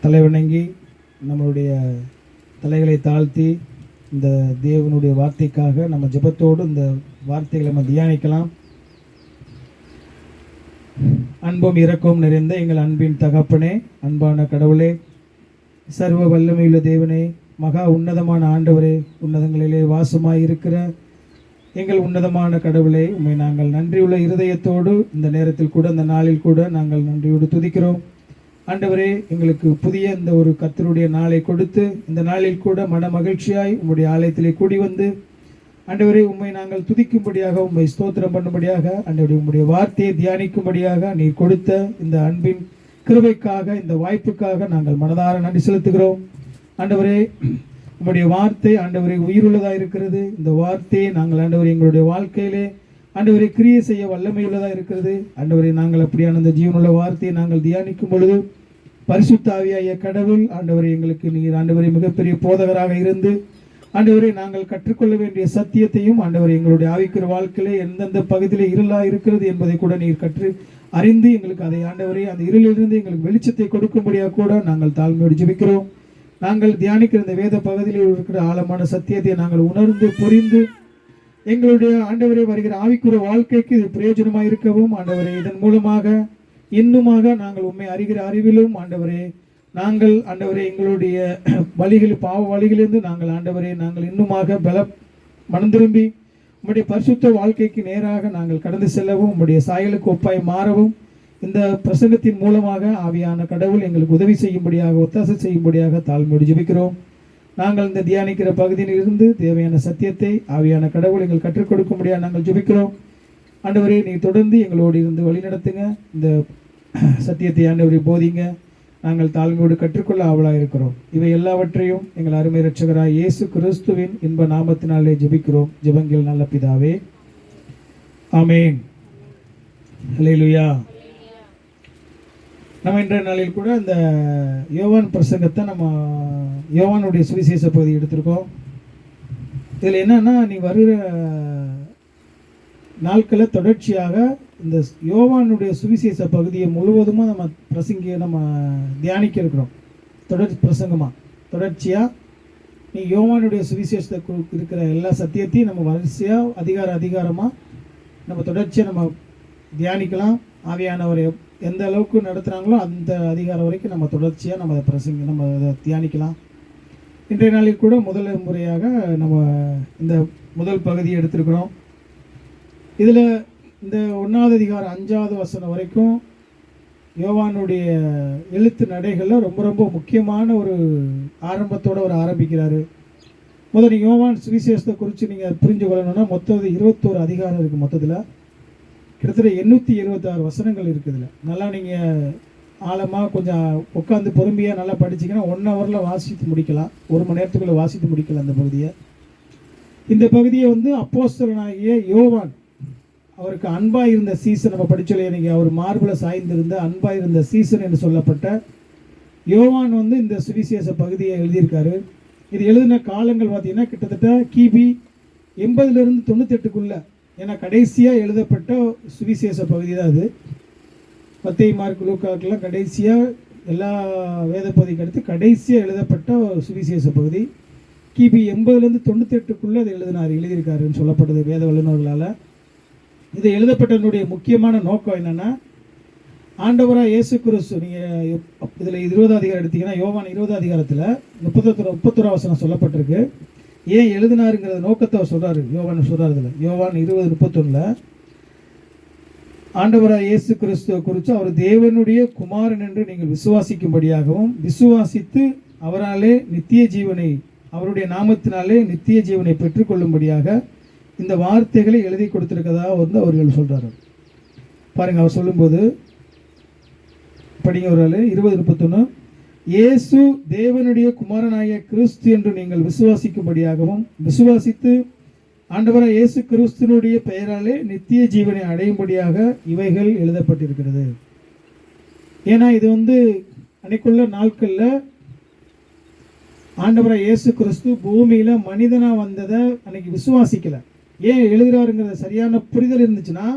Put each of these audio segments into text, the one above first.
தலைவணங்கி நம்மளுடைய தலைகளை தாழ்த்தி இந்த தேவனுடைய வார்த்தைக்காக நம்ம ஜெபத்தோடு இந்த வார்த்தைகளை நம்ம தியானிக்கலாம். அன்பும் இரக்கமும் நிறைந்த எங்கள் அன்பின் தகப்பனே, அன்பான கடவுளே, சர்வ வல்லமையுள்ள தேவனே, மகா உன்னதமான ஆண்டவரே, உன்னதங்களிலே வாசமாய் இருக்கிற எங்கள் உன்னதமான கடவுளே, உம்மை நாங்கள் நன்றியுள்ள இருதயத்தோடு இந்த நேரத்தில் கூட, இந்த நாளில் கூட நாங்கள் நன்றியோடு துதிக்கிறோம். ஆண்டவரே, எங்களுக்கு புதிய இந்த ஒரு கர்த்தருடைய நாளை கொடுத்து இந்த நாளில் கூட மன மகிழ்ச்சியாய் உம்முடைய ஆலயத்திலே கூடி வந்து ஆண்டவரே உம்மை நாங்கள் துதிக்கும்படியாக, உம்மை ஸ்தோத்திரம் பண்ணும்படியாக, ஆண்டவரே உம்முடைய வார்த்தையை தியானிக்கும்படியாக நீர் கொடுத்த இந்த அன்பின் கிருபைக்காக, இந்த வாய்ப்புக்காக நாங்கள் மனதார நன்றி செலுத்துகிறோம். ஆண்டவரே, உம்முடைய வார்த்தை ஆண்டவரே உயிருள்ளதாக இருக்கிறது. இந்த வார்த்தையை நாங்கள் ஆண்டவரே எங்களுடைய வாழ்க்கையிலே ஆண்டவரை கிரியை செய்ய வல்லமையுள்ளதாக இருக்கிறது. ஆண்டவரை நாங்கள் அப்படியான அந்த ஜீவனுள்ள வார்த்தையை நாங்கள் தியானிக்கும் பொழுது பரிசுத்த ஆவியாகிய கடவுள் ஆண்டவரை எங்களுக்கு நீர் ஆண்டவரை மிகப்பெரிய போதகராக இருந்து ஆண்டவரை நாங்கள் கற்றுக்கொள்ள வேண்டிய சத்தியத்தையும் ஆண்டவரை எங்களுடைய ஆவிக்கிற வாழ்க்கையிலே எந்தெந்த பகுதியில் இருளாக இருக்கிறது என்பதை கூட நீர் கற்று அறிந்து எங்களுக்கு அதை ஆண்டவரை அந்த இருளிலிருந்து எங்களுக்கு வெளிச்சத்தை கொடுக்கும்படியாக கூட நாங்கள் தாழ்மையோடு ஜெபிக்கிறோம். நாங்கள் தியானிக்கிற இந்த வேத பகுதியில் இருக்கிற ஆழமான சத்தியத்தை நாங்கள் உணர்ந்து புரிந்து எங்களுடைய ஆண்டவரே வருகிற ஆவிக்குரிய வாழ்க்கைக்கு இது பிரயோஜனமாக இருக்கவும் ஆண்டவரே இதன் மூலமாக இன்னுமாக நாங்கள் உண்மை அறிகிற அறிவிலும் ஆண்டவரே நாங்கள் ஆண்டவரே எங்களுடைய வழிகள் பாவ வழிகளிலிருந்து நாங்கள் ஆண்டவரே நாங்கள் இன்னுமாக மனம் திரும்பி உம்முடைய பரிசுத்த வாழ்க்கைக்கு நேராக நாங்கள் கடந்து செல்லவும் உம்முடைய சாயலுக்கு ஒப்பாய் மாறவும் இந்த பிரசங்கத்தின் மூலமாக ஆவியான கடவுள் எங்களுக்கு உதவி செய்யும்படியாக, ஒத்தாசை செய்யும்படியாக தாழ்மையோடு ஜெபிக்கிறோம். நாங்கள் இந்த தியானிக்கிற பகுதியில் இருந்து தேவையான சத்தியத்தை ஆவியான கடவுள் எங்கள் கற்றுக் கொடுக்கும்படியாக நாங்கள் ஜெபிக்கிறோம். ஆண்டவரே, நீ தொடர்ந்து எங்களோடு இருந்து வழி நடத்துங்க. இந்த சத்தியத்தை ஆண்டவரை போதிங்க. நாங்கள் தாழ்மையோடு கற்றுக்கொள்ள ஆவலாக இருக்கிறோம். இவை எல்லாவற்றையும் எங்கள் அருமை இரட்சகராய் இயேசு கிறிஸ்துவின் இன்ப நாமத்தினாலே ஜெபிக்கிறோம். ஜெபங்கள் நல்ல பிதாவே, ஆமேன். ஹல்லேலூயா. நம்ம இன்றைய நாளில் கூட இந்த யோவான் பிரசங்கத்தை நம்ம யோவானுடைய சுவிசேஷ பகுதி எடுத்திருக்கோம். இதில் என்னன்னா, நீ வருகிற நாட்களில் தொடர்ச்சியாக இந்த யோவானுடைய சுவிசேஷ பகுதியை முழுவதுமாக நம்ம தியானிக்க இருக்கிறோம். பிரசங்கமாக தொடர்ச்சியாக நீ யோவானுடைய சுவிசேஷத்தை இருக்கிற எல்லா சத்தியத்தையும் நம்ம வரிசையாக அதிகாரமாக நம்ம தொடர்ச்சியாக நம்ம தியானிக்கலாம். ஆவியானவரை எந்த அளவுக்கு நடத்துகிறாங்களோ அந்த அதிகாரம் வரைக்கும் நம்ம தொடர்ச்சியாக நம்ம அதை தியானிக்கலாம். இன்றைய நாளில் கூட முதல் முறையாக நம்ம இந்த முதல் பகுதியை எடுத்திருக்கிறோம். இதில் இந்த 1வது அதிகாரம் 5வது வசனம் வரைக்கும் யோவானுடைய எழுத்து நடைகளில் ரொம்ப ரொம்ப முக்கியமான ஒரு ஆரம்பத்தோடு அவர் ஆரம்பிக்கிறாரு. முதல் யோவான் சுவிசேஷத்தை குறித்து நீங்கள் புரிஞ்சு கொள்ளணும்னா மொத்தம் 21 அதிகாரம் இருக்குது. மொத்தத்தில் கிட்டத்தட்ட 876 வசனங்கள் இருக்குதுல. நல்லா நீங்கள் ஆழமாக கொஞ்சம் உட்காந்து பொறுமையாக நல்லா படிச்சிங்கன்னா 1 ஹவரில் வாசித்து முடிக்கலாம். 1 மணி நேரத்துக்குள்ளே வாசித்து முடிக்கலாம் அந்த பகுதியை. இந்த பகுதியை அப்போஸ்தலனாகிய யோவான் அவருக்கு அன்பாக இருந்த சீசன் நம்ம படிச்சோலையே, நீங்கள் அவர் மார்பில் சாய்ந்திருந்த அன்பாக இருந்த சீசன் என்று சொல்லப்பட்ட யோவான் இந்த சுவிசேஷ பகுதியை எழுதியிருக்காரு. இது எழுதின காலங்கள் பார்த்தீங்கன்னா கிட்டத்தட்ட கிபி 80லேருந்து 98க்குள்ளே. ஏன்னா கடைசியாக எழுதப்பட்ட சுவிசேஷ பகுதி தான் அது. மத்தேயு, மார்க்கு, லூக்காக்கெல்லாம் கடைசியாக எல்லா வேத பகுதிக்கு அடுத்து கடைசியாக எழுதப்பட்ட சுவிசேஷ பகுதி. கிபி 80லேருந்து 98க்குள்ளே அதை எழுதியிருக்காருன்னு சொல்லப்பட்டது வேத வல்லுநர்களால். இது எழுதப்பட்டதனுடைய முக்கியமான நோக்கம் என்னென்னா, ஆண்டவராக இயேசு கிறிஸ்து, நீங்கள் இதில் 20வது அதிகாரம் எடுத்திங்கன்னா யோவான் 20வது அதிகாரத்தில் 31 வசனம் சொல்லப்பட்டிருக்கு. ஏன் எழுதினாருங்கிற நோக்கத்தை அவர் சொல்கிறாரு. யோவான் சொல்கிறார் இதில் யோவான் 20:31 ஆண்டவராக இயேசு கிறிஸ்துவை குறித்து அவர் தேவனுடைய குமாரன் என்று நீங்கள் விசுவாசிக்கும்படியாகவும், விசுவாசித்து அவராலே நித்திய ஜீவனை, அவருடைய நாமத்தினாலே நித்திய ஜீவனை பெற்றுக்கொள்ளும்படியாக இந்த வார்த்தைகளை எழுதி கொடுத்துருக்கதா அவர்கள் சொல்கிறார். பாருங்கள், அவர் சொல்லும்போது படிங்க. ஒரு 20:31 இயேசு தேவனுடைய குமாரனாகிய கிறிஸ்து என்று நீங்கள் விசுவாசிக்கும்படியாகவும், விசுவாசித்து ஆண்டவராக இயேசு கிறிஸ்துனுடைய பெயராலே நித்திய ஜீவனை அடையும்படியாக இவைகள் எழுதப்பட்டிருக்கிறது. ஏன்னா இது அன்னைக்குள்ள நாட்களில் ஆண்டவராக இயேசு கிறிஸ்து பூமியில் மனிதனாக வந்ததை அன்னைக்கு விசுவாசிக்கலை. ஏன் எழுதுகிறாருங்கிறத சரியான புரிதல் இருந்துச்சுன்னா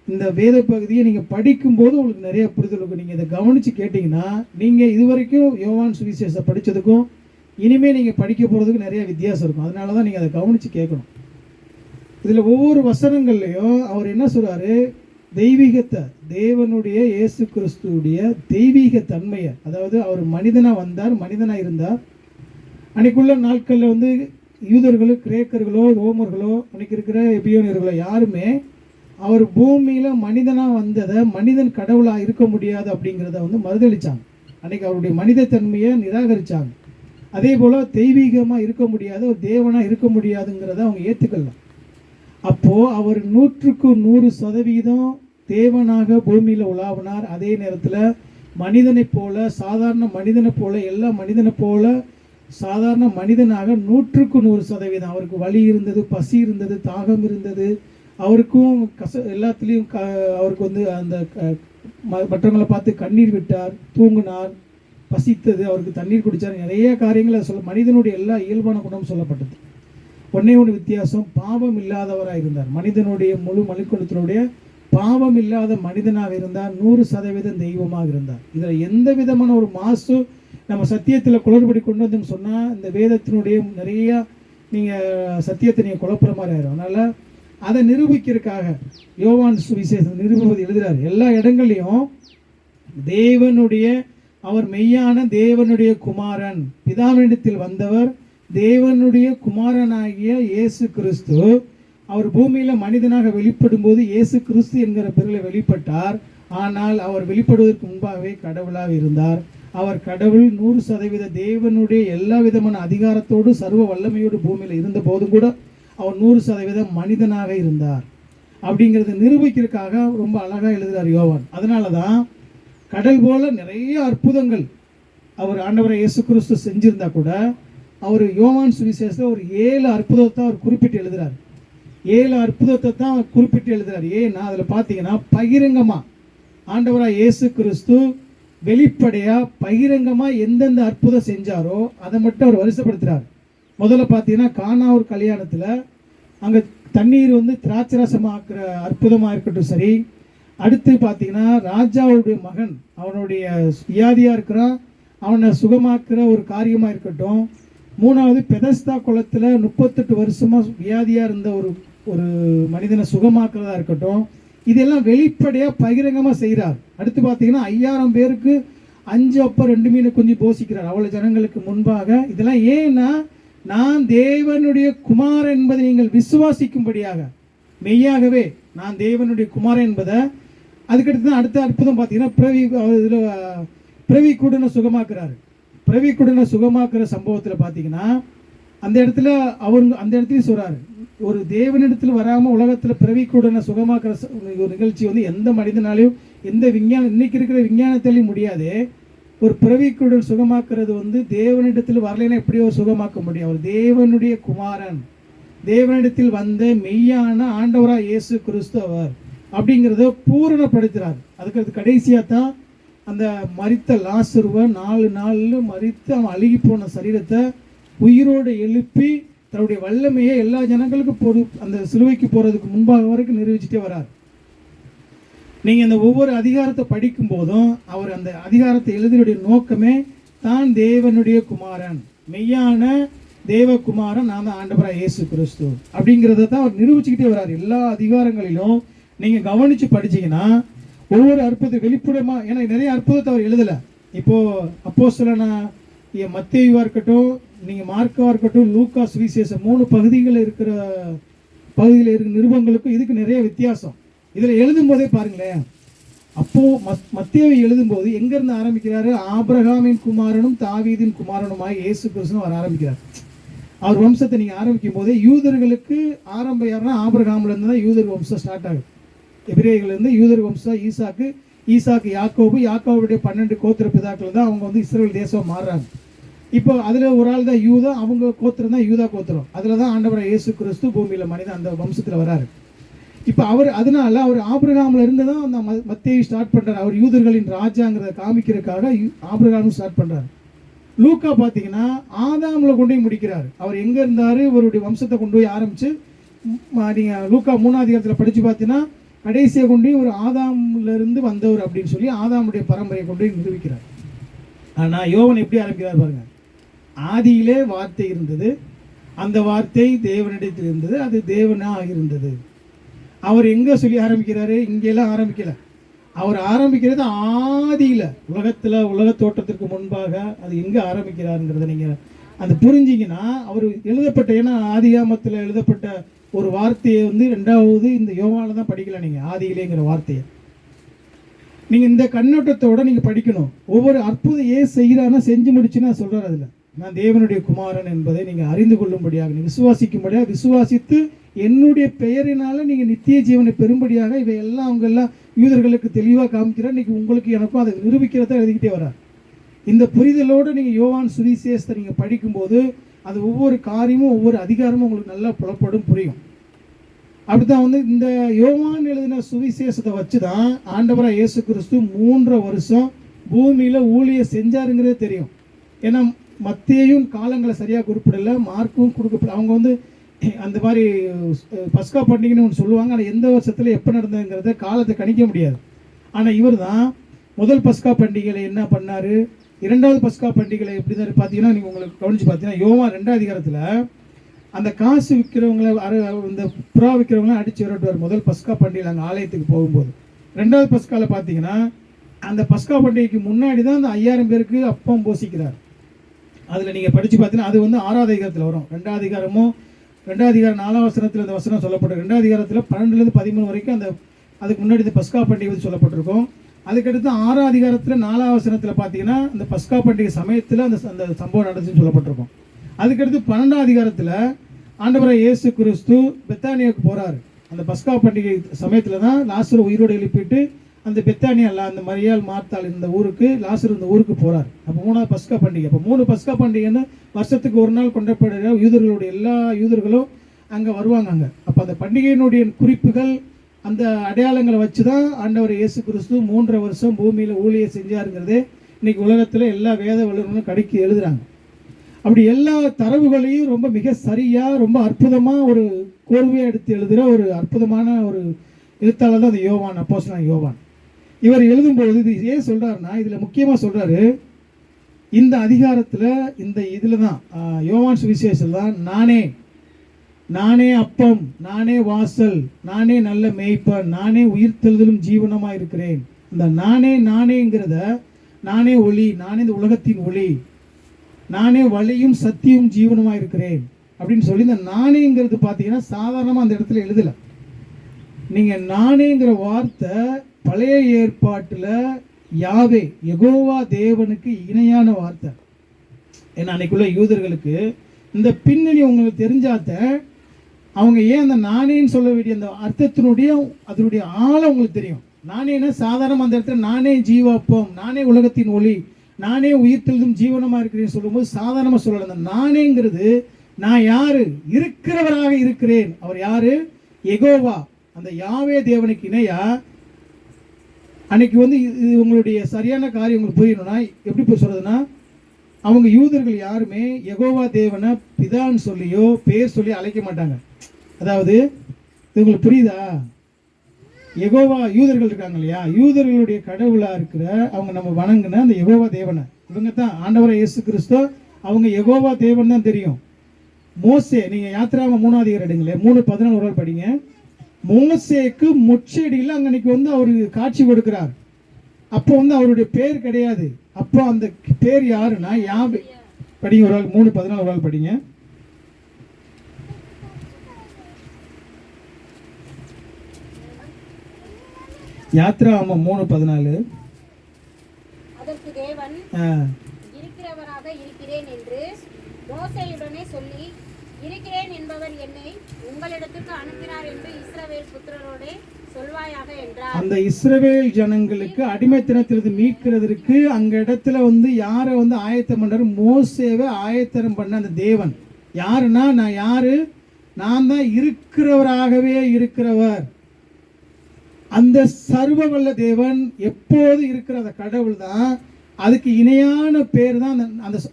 இந்த வேத பகுதியை நீங்கள் படிக்கும்போது உங்களுக்கு நிறைய புரிதல் இருக்கும். நீங்கள் இதை கவனித்து கேட்டிங்கன்னா நீங்கள் இதுவரைக்கும் யோவான் சுவிசேஷத்தை படித்ததுக்கும் இனிமேல் நீங்கள் படிக்க போகிறதுக்கும் நிறைய வித்தியாசம் இருக்கும். அதனால தான் நீங்கள் அதை கவனித்து கேட்கணும். இதில் ஒவ்வொரு வசனங்கள்லையும் அவர் என்ன சொல்கிறாரு, தெய்வீகத்தை, தேவனுடைய இயேசு கிறிஸ்துவுடைய தெய்வீக தன்மையை, அதாவது அவர் மனிதனாக வந்தார், மனிதனாக இருந்தார். அன்றைக்குள்ள நாட்களில் வந்து யூதர்களோ கிரேக்கர்களோ ரோமர்களோ அன்றைக்கி இருக்கிற எபியோனியர்களோ யாருமே அவர் பூமியில் மனிதனாக வந்ததை மனிதன் கடவுளாக இருக்க முடியாது அப்படிங்கிறத வந்து மறுதளித்தாங்க. அன்றைக்கி அவருடைய மனித தன்மையை நிராகரித்தாங்க. அதே போல் தெய்வீகமாக இருக்க முடியாது, ஒரு தேவனாக இருக்க முடியாதுங்கிறத அவங்க ஏற்றுக்கலாம். அப்போது அவர் 100% தேவனாக பூமியில் உலாவினார். அதே நேரத்தில் மனிதனைப் போல, சாதாரண மனிதனைப் போல, எல்லா மனிதனைப் போல சாதாரண மனிதனாக 100% அவருக்கு வலி இருந்தது, பசி இருந்தது, தாகம் இருந்தது. அவருக்கும் எல்லாத்துலேயும் அவருக்கு வந்து அந்த மற்றவங்களை பார்த்து கண்ணீர் விட்டார், தூங்கினார், பசித்தது, அவருக்கு தண்ணீர் குடித்தார். நிறைய காரியங்களை மனிதனுடைய எல்லா இயல்பான குணம் சொல்லப்பட்டது. ஒன்றே ஒன்று வித்தியாசம், பாவம் இல்லாதவராக இருந்தார். மனிதனுடைய முழு மனுக்குலத்தினுடைய பாவம் இல்லாத மனிதனாக இருந்தார், 100% தெய்வமாக இருந்தார். இதில் எந்த விதமான ஒரு மாசு நம்ம சத்தியத்தில் குளறுபடி கொண்டு வந்துன்னு சொன்னால் இந்த வேதத்தினுடைய நிறையா நீங்கள் சத்தியத்தை நீங்கள் குழப்புற மாதிரி ஆயிரும். அதனால் அதை நிரூபிக்கிறதுக்காக யோவான் சுவிசேஷம் நிரூபிப்பது எழுதுகிறார். எல்லா இடங்கள்லையும் தேவனுடைய, அவர் மெய்யான தேவனுடைய குமாரன், பிதாவினிடத்தில் வந்தவர், தேவனுடைய குமாரனாகிய இயேசு கிறிஸ்து. அவர் பூமியில் மனிதனாக வெளிப்படும் போது இயேசு கிறிஸ்து என்கிற பெயரில் வெளிப்பட்டார். ஆனால் அவர் வெளிப்படுவதற்கு முன்பாகவே கடவுளாக இருந்தார். அவர் கடவுள், 100% தேவனுடைய எல்லா விதமான அதிகாரத்தோடு சர்வ வல்லமையோடு பூமியில் இருந்த போதும் கூட அவர் 100% மனிதனாக இருந்தார். அப்படிங்கிறத நிரூபிக்கிறதுக்காக ரொம்ப அழகாக எழுதுகிறார் யோவான். அதனால தான் கடல் போல நிறைய அற்புதங்கள் அவர் ஆண்டவரை இயேசு கிறிஸ்து செஞ்சிருந்தா கூட அவர் யோவான் சுவிசேஷத்தில் ஒரு 7 அற்புதத்தை அவர் குறிப்பிட்டு எழுதுகிறார். 7 அற்புதத்தை தான் அவர் குறிப்பிட்டு எழுதுகிறார். ஏன்னா அதில் பார்த்தீங்கன்னா பகிரங்கமாக ஆண்டவராக இயேசு கிறிஸ்து வெளிப்படையாக பகிரங்கமாக எந்தெந்த அற்புதம் செஞ்சாரோ அதை மட்டும் அவர் வரிசைப்படுத்துகிறார். முதல்ல பார்த்தீங்கன்னா கானா ஒரு கல்யாணத்தில் அங்கே தண்ணீர் வந்து திராட்சரசமாக்குற அற்புதமாக இருக்கட்டும் சரி. அடுத்து பார்த்தீங்கன்னா ராஜாவுடைய மகன் அவனுடைய வியாதியாக இருக்கிறான், அவனை சுகமாக்குற ஒரு காரியமாக இருக்கட்டும். மூணாவது பெதஸ்தா குளத்தில் 38 வருஷமாக வியாதியாக இருந்த ஒரு மனிதனை சுகமாக்குறதா இருக்கட்டும். இதெல்லாம் வெளிப்படையாக பகிரங்கமாக செய்கிறார். அடுத்து பார்த்தீங்கன்னா 5000 பேருக்கு 5 அப்பம் 2 மீனை குஞ்சு போஷிக்கிறார் அவ்வளோ ஜனங்களுக்கு முன்பாக. இதெல்லாம் ஏன்னா நான் தேவனுடைய குமாரன் என்பதை நீங்கள் விசுவாசிக்கும்படியாக, மெய்யாகவே நான் தேவனுடைய குமாரன் என்பதை. அதுக்கடுத்து தான் அடுத்த அற்புதம் பார்த்தீங்கன்னா பிரவி குடனை சுகமாக்குறாரு. பிரவி குடனை சுகமாக்குற சம்பவத்தில் பார்த்தீங்கன்னா அந்த இடத்துல அந்த இடத்துலையும் சொல்கிறாரு, ஒரு தேவனிடத்தில் வராமல் உலகத்தில் பிரவிக்குடனை சுகமாக்குற ஒரு நிகழ்ச்சி வந்து எந்த மனிதனாலையும், எந்த விஞ்ஞானம், இன்னைக்கு இருக்கிற விஞ்ஞானத்திலையும் முடியாது. ஒரு பிரவிக்குடன் சுகமாக்குறது வந்து தேவனிடத்தில் வரலைன்னா எப்படி ஒரு சுகமாக்க முடியும்? அவர் தேவனுடைய குமாரன், தேவனிடத்தில் வந்த மெய்யான ஆண்டவராக இயேசு கிறிஸ்து அவர் அப்படிங்கிறத பூரணப்படுத்துகிறார். அதுக்கு கடைசியாக தான் அந்த மரித்த லாசருவை 4 நாளில் மரித்து அவன் அழுகி போன சரீரத்தை உயிரோடு எழுப்பி தன்னுடைய வல்லமையை எல்லா ஜனங்களுக்கும் அந்த சிலுவைக்கு போகிறதுக்கு முன்பாக வரைக்கும் நிரூபிச்சுட்டே வரார். நீங்கள் இந்த ஒவ்வொரு அதிகாரத்தை படிக்கும் போதும் அவர் அந்த அதிகாரத்தை எழுதினுடைய நோக்கமே தான் தேவனுடைய குமாரன், மெய்யான தேவகுமாரன், நான் தான் ஆண்டவராக இயேசு கிறிஸ்து அப்படிங்கிறத தான் அவர் நிரூபிச்சுக்கிட்டே வர்றார். எல்லா அதிகாரங்களிலும் நீங்கள் கவனித்து படிச்சிங்கன்னா ஒவ்வொரு அற்புதம் வெளிப்படமாக, ஏன்னா நிறைய அற்புதத்தை அவர் எழுதலை. இப்போது அப்போஸ்தலனா மத்தேயுவாக இருக்கட்டும், நீங்கள் மார்க்காவாக இருக்கட்டும், லூக்கா சுவிசேஷம் 3 பகுதியில் இருக்கிற நிருபங்களுக்கும் இதுக்கு நிறைய வித்தியாசம். இதில் எழுதும் போதே பாருங்களேன், அப்போது மத்தேயு எழுதும்போது எங்கேருந்து ஆரம்பிக்கிறாரு? ஆபிரகாமின் குமாரனும் தாவீதின் குமாரனுமாய் இயேசு கிறிஸ்து அவர் ஆரம்பிக்கிறார். அவர் வம்சத்தை நீங்கள் ஆரம்பிக்கும் போதே யூதர்களுக்கு ஆரம்பம் யாருன்னா ஆபிரகாம்லேருந்து தான் யூதர் வம்சம் ஸ்டார்ட் ஆகுது. எபிரேயர்கள்லேருந்து யூதர் வம்சம் ஈசாக்கு யாக்கோவுடைய 12 கோத்திர பிதாக்கள் தான் அவங்க வந்து இஸ்ரேல் தேசம் மாறுறாங்க. இப்போ அதில் ஒரு ஆள் தான் யூதா, அவங்க கோத்திரம் தான் யூதா கோத்திரம். அதில் தான் ஆண்டவராக இயேசு கிறிஸ்து பூமியில் மனிதன் அந்த வம்சத்தில் வராரு. இப்போ அதனால அவர் ஆபிரகாமில் இருந்து தான் அந்த மத்தேயு ஸ்டார்ட் பண்ணுறாரு. அவர் யூதர்களின் ராஜாங்கிறத காமிக்கிறதுக்காக ஆபிரகாமும் ஸ்டார்ட் பண்ணுறாரு. லூக்கா பார்த்தீங்கன்னா ஆதாமில் கொண்டு போய் முடிக்கிறார். அவர் எங்கே இருந்தார், இவருடைய வம்சத்தை கொண்டு போய் ஆரம்பித்து நீங்கள் லூக்கா 3ஆம் அதிகாரத்தில் படித்து பார்த்தீங்கன்னா கடைசியை கொண்டு ஒரு ஆதாமிலிருந்து வந்தவர் அப்படின்னு சொல்லி ஆதாமுடைய பரம்பரையை கொண்டு நிரூபிக்கிறார். ஆனால் யோவான் எப்படி ஆரம்பிக்கிறார் பாருங்க. ஆதியிலே வார்த்தை இருந்தது, அந்த வார்த்தை தேவனிடத்தில் இருந்தது, அது தேவனாக இருந்தது. அவர் எங்கே சொல்லி ஆரம்பிக்கிறாரு? இங்கெல்லாம் ஆரம்பிக்கல. அவர் ஆரம்பிக்கிறது ஆதியில், உலக தோற்றத்திற்கு முன்பாக அது எங்கே ஆரம்பிக்கிறாருங்கிறத நீங்கள் அது புரிஞ்சிங்கன்னா அவர் எழுதப்பட்ட, ஏன்னா ஆதியாமத்தில் எழுதப்பட்ட ஒரு வார்த்தையை வந்து ரெண்டாவது இந்த யோவானில் தான் படிக்கலாம். நீங்கள் ஆதியிலேங்கிற வார்த்தையை நீங்கள் இந்த கண்ணோட்டத்தோடு நீங்கள் படிக்கணும். ஒவ்வொரு அற்புதம் ஏன் செய்கிறான்னா செஞ்சு முடிச்சுன்னா சொல்கிறார், அதில் நான் தேவனுடைய குமாரன் என்பதை நீங்கள் அறிந்து கொள்ளும்படியாக, நீங்கள் விசுவாசிக்கும்படியாக, விசுவாசித்து என்னுடைய பெயரினால் நீங்கள் நித்திய ஜீவனை பெறும்படியாக இவையெல்லாம் அவங்க எல்லாம் யூதர்களுக்கு தெளிவாக காமிக்கிறார். இன்றைக்கி உங்களுக்கு எனக்கும் அதை நிரூபிக்கிறத எழுதிக்கிட்டே வரார். இந்த புரிதலோடு நீங்கள் யோவான் சுவிசேஷத்தை நீங்கள் படிக்கும்போது அது ஒவ்வொரு காரியமும் ஒவ்வொரு அதிகாரமும் உங்களுக்கு நல்லா புலப்படும், புரியும். அப்படித்தான் வந்து இந்த யோவான் எழுதின சுவிசேஷத்தை வச்சு தான் ஆண்டவராக இயேசு கிறிஸ்து 3 வருஷம் பூமியில் ஊழியம் செஞ்சாருங்கிறதே தெரியும். ஏன்னா மத்தேயும் காலங்களை சரியாக குறிப்பிடலை, மார்க்கும் கொடுக்கப்படல. அவங்க வந்து அந்த மாதிரி பஸ்கா பண்டிகைன்னு ஒன்று சொல்லுவாங்க, ஆனால் எந்த வருஷத்தில் எப்போ நடந்ததுங்கிறத காலத்தை கணிக்க முடியாது. ஆனால் இவர் தான் முதல் பஸ்கா பண்டிகையில் என்ன பண்ணார், இரண்டாவது பஸ்கா பண்டிகையில் எப்படி தான் பார்த்தீங்கன்னா, நீங்கள் உங்களுக்கு கவனித்து பார்த்தீங்கன்னா யோவான் 2ஆம் அதிகாரத்தில் அந்த காசு விற்கிறவங்கள இந்த புறா விற்கிறவங்களாம் அடித்து விரட்டுவார். முதல் பஸ்கா பண்டிகையில் அங்கே ஆலயத்துக்கு போகும்போது. 2வது பஸ்காவில் பார்த்தீங்கன்னா அந்த பஸ்கா பண்டிகைக்கு முன்னாடி தான் அந்த 5000 பேருக்கு அப்பம் போசிக்கிறார். அதில் நீங்கள் படித்து பார்த்தீங்கன்னா அது வந்து 6ஆவது அதிகாரத்தில் வரும். 2ஆம் அதிகாரமும் 2ஆம் அதிகாரம் 4ஆம் வசனத்தில் இந்த வசனம் சொல்லப்படும். 2ஆம் அதிகாரத்தில் 12லேருந்து 13 வரைக்கும் அந்த அதுக்கு முன்னாடி இந்த பஸ்கா பண்டிகை வந்து சொல்லப்பட்டிருக்கும். அதுக்கடுத்து 6ஆம் அதிகாரத்தில் 4ஆம் வசனத்தில் பார்த்தீங்கன்னா அந்த பஸ்கா பண்டிகை சமயத்தில் அந்த சம்பவம் நடந்துச்சுன்னு சொல்லப்பட்டிருக்கும். அதுக்கடுத்து 12ஆம் அதிகாரத்தில் ஆண்டவராக இயேசு கிறிஸ்து பெத்தானியாவுக்கு போகிறார். அந்த பஸ்கா பண்டிகை சமயத்தில் தான் லாசரு உயிரோடு எழுப்பிட்டு அந்த பெத்தானியா அந்த மரியாள் மார்த்தாள் இந்த ஊருக்கு, லாசரு இந்த ஊருக்கு போகிறார். அப்போ 3ஆவது பஸ்கா பண்டிகை. அப்போ 3 பஸ்கா பண்டிகைன்னு வருஷத்துக்கு ஒரு நாள் கொண்டாடப்படுகிற யூதர்களுடைய எல்லா யூதர்களும் அங்கே வருவாங்க. அங்கே அப்போ அந்த பண்டிகையினுடைய குறிப்புகள் அந்த அடையாளங்களை வச்சு தான் ஆண்டவர் இயேசு கிறிஸ்து 3 வருஷம் பூமியில் ஊழியம் செஞ்சாருங்கிறதே இன்றைக்கி உலகத்தில் எல்லா வேத வல்லுநர்களும் கடைக்கு எழுதுகிறாங்க. அப்படி எல்லா தரவுகளையும் ரொம்ப மிக சரியாக ரொம்ப அற்புதமாக ஒரு கோர்வையாக எடுத்து எழுதுகிற ஒரு அற்புதமான ஒரு எழுத்தாளர் தான் அந்த யோவான், அப்போஸ்தலன் யோவான். இவர் எழுதும்போது இது ஏன் சொல்கிறாருன்னா, இதில் முக்கியமாக சொல்கிறாரு, இந்த அதிகாரத்தில் இந்த இதில் தான் யோவான் சுவிசேஷத்தில் தான் நானே அப்பம், நானே வாசல், நானே நல்ல மேய்ப்பன், நானே உயிர்த்தெழுதலும் ஜீவனமாக இருக்கிறேன். இந்த நானேங்கிறத நானே ஒளி, நானே இந்த உலகத்தின் ஒளி, நானே வழியும் சத்தியும் ஜீவனமாக இருக்கிறேன் அப்படின்னு சொல்லி இந்த நானேங்கிறது பார்த்தீங்கன்னா சாதாரணமாக அந்த இடத்துல எழுதலை. நீங்கள் நானேங்கிற வார்த்தை பழைய ஏற்பாட்டில் யாவே யெகோவா தேவனுக்கு இணையான வார்த்தை. ஏன்னா அன்னைக்குள்ள யூதர்களுக்கு இந்த பின்னணி உங்களுக்கு தெரிஞ்சாத்த அவங்க ஏன் அந்த நானேன்னு சொல்ல வேண்டிய அந்த அர்த்தத்தினுடைய அதனுடைய ஆழம் உங்களுக்கு தெரியும். நானேன்னா சாதாரண அந்த இடத்துல நானே ஜீவாப்பம், நானே உலகத்தின் ஒளி, நானே உயிர்த்தெழுதும் ஜீவனமாக இருக்கிறேன்னு சொல்லும்போது சாதாரணமாக சொல்லலை. அந்த நானேங்கிறது நான் யாரு, இருக்கிறவராக இருக்கிறேன். அவர் யாரு, யெகோவா, அந்த யாவே தேவனுக்கு இணையா. அன்னைக்கு வந்து இது உங்களுடைய சரியான காரியம் உங்களுக்கு புரியணும்னா எப்படி போய் சொல்றதுன்னா, அவங்க யூதர்கள் யாருமே யெகோவா தேவனை பிதான்னு சொல்லியோ பேர் சொல்லி அழைக்க மாட்டாங்க. அதாவது இது உங்களுக்கு புரியுதா, யெகோவா யூதர்கள் இருக்காங்க இல்லையா, யூதர்களுடைய கடவுளாக இருக்கிற அவங்க நம்ம வணங்கின அந்த யெகோவா தேவனை இவங்க தான் ஆண்டவராக இயேசு கிறிஸ்து. அவங்க யெகோவா தேவன் தான் தெரியும். மோசே, நீங்கள் யாத்திராம 3ஆம் அதிகாரம் எடுங்களேன், 3:14 ஒரு படிங்க. மோசேக்கு முச்செடியில் அன்னைக்கு வந்து அவருக்கு காட்சி கொடுக்கிறார். அப்போ வந்து அவருடைய பேர் கிடையாது. அப்போ அந்த பேர் யாருன்னா யாவே. படிங்க ஒரு ஆள், 3:14 ஒரு ஆள் படிங்க. யாத்ராமம் 3:14. அதற்கு தேவன் இருக்கிறவராக இருக்கிறேன் என்று மோசேயுடனே சொல்லி, இருக்கிறேன் என்பவர் என்னை உங்களிடத்துக்கு அனுப்பினார் என்று இஸ்ரவேல் புத்திரரோடே சொல்வாயாக என்றார். அந்த இஸ்ரவேல் ஜனங்களுக்கு அடிமைத்தனத்திலிருந்து மீட்கிறதுக்கு அங்க இடத்துல வந்து யாரை வந்து ஆயத்தம் பண்றாரு, மோசேவை ஆயத்தம் பண்ண அந்த தேவன் யாருன்னா, நான் யாரு, நான் தான் இருக்கிறவராகவே இருக்கிறவர். அந்த சர்வ வல்ல தேவன் எப்போது இருக்கிற அந்த கடவுள் தான். அதுக்கு இணையான பேர் தான்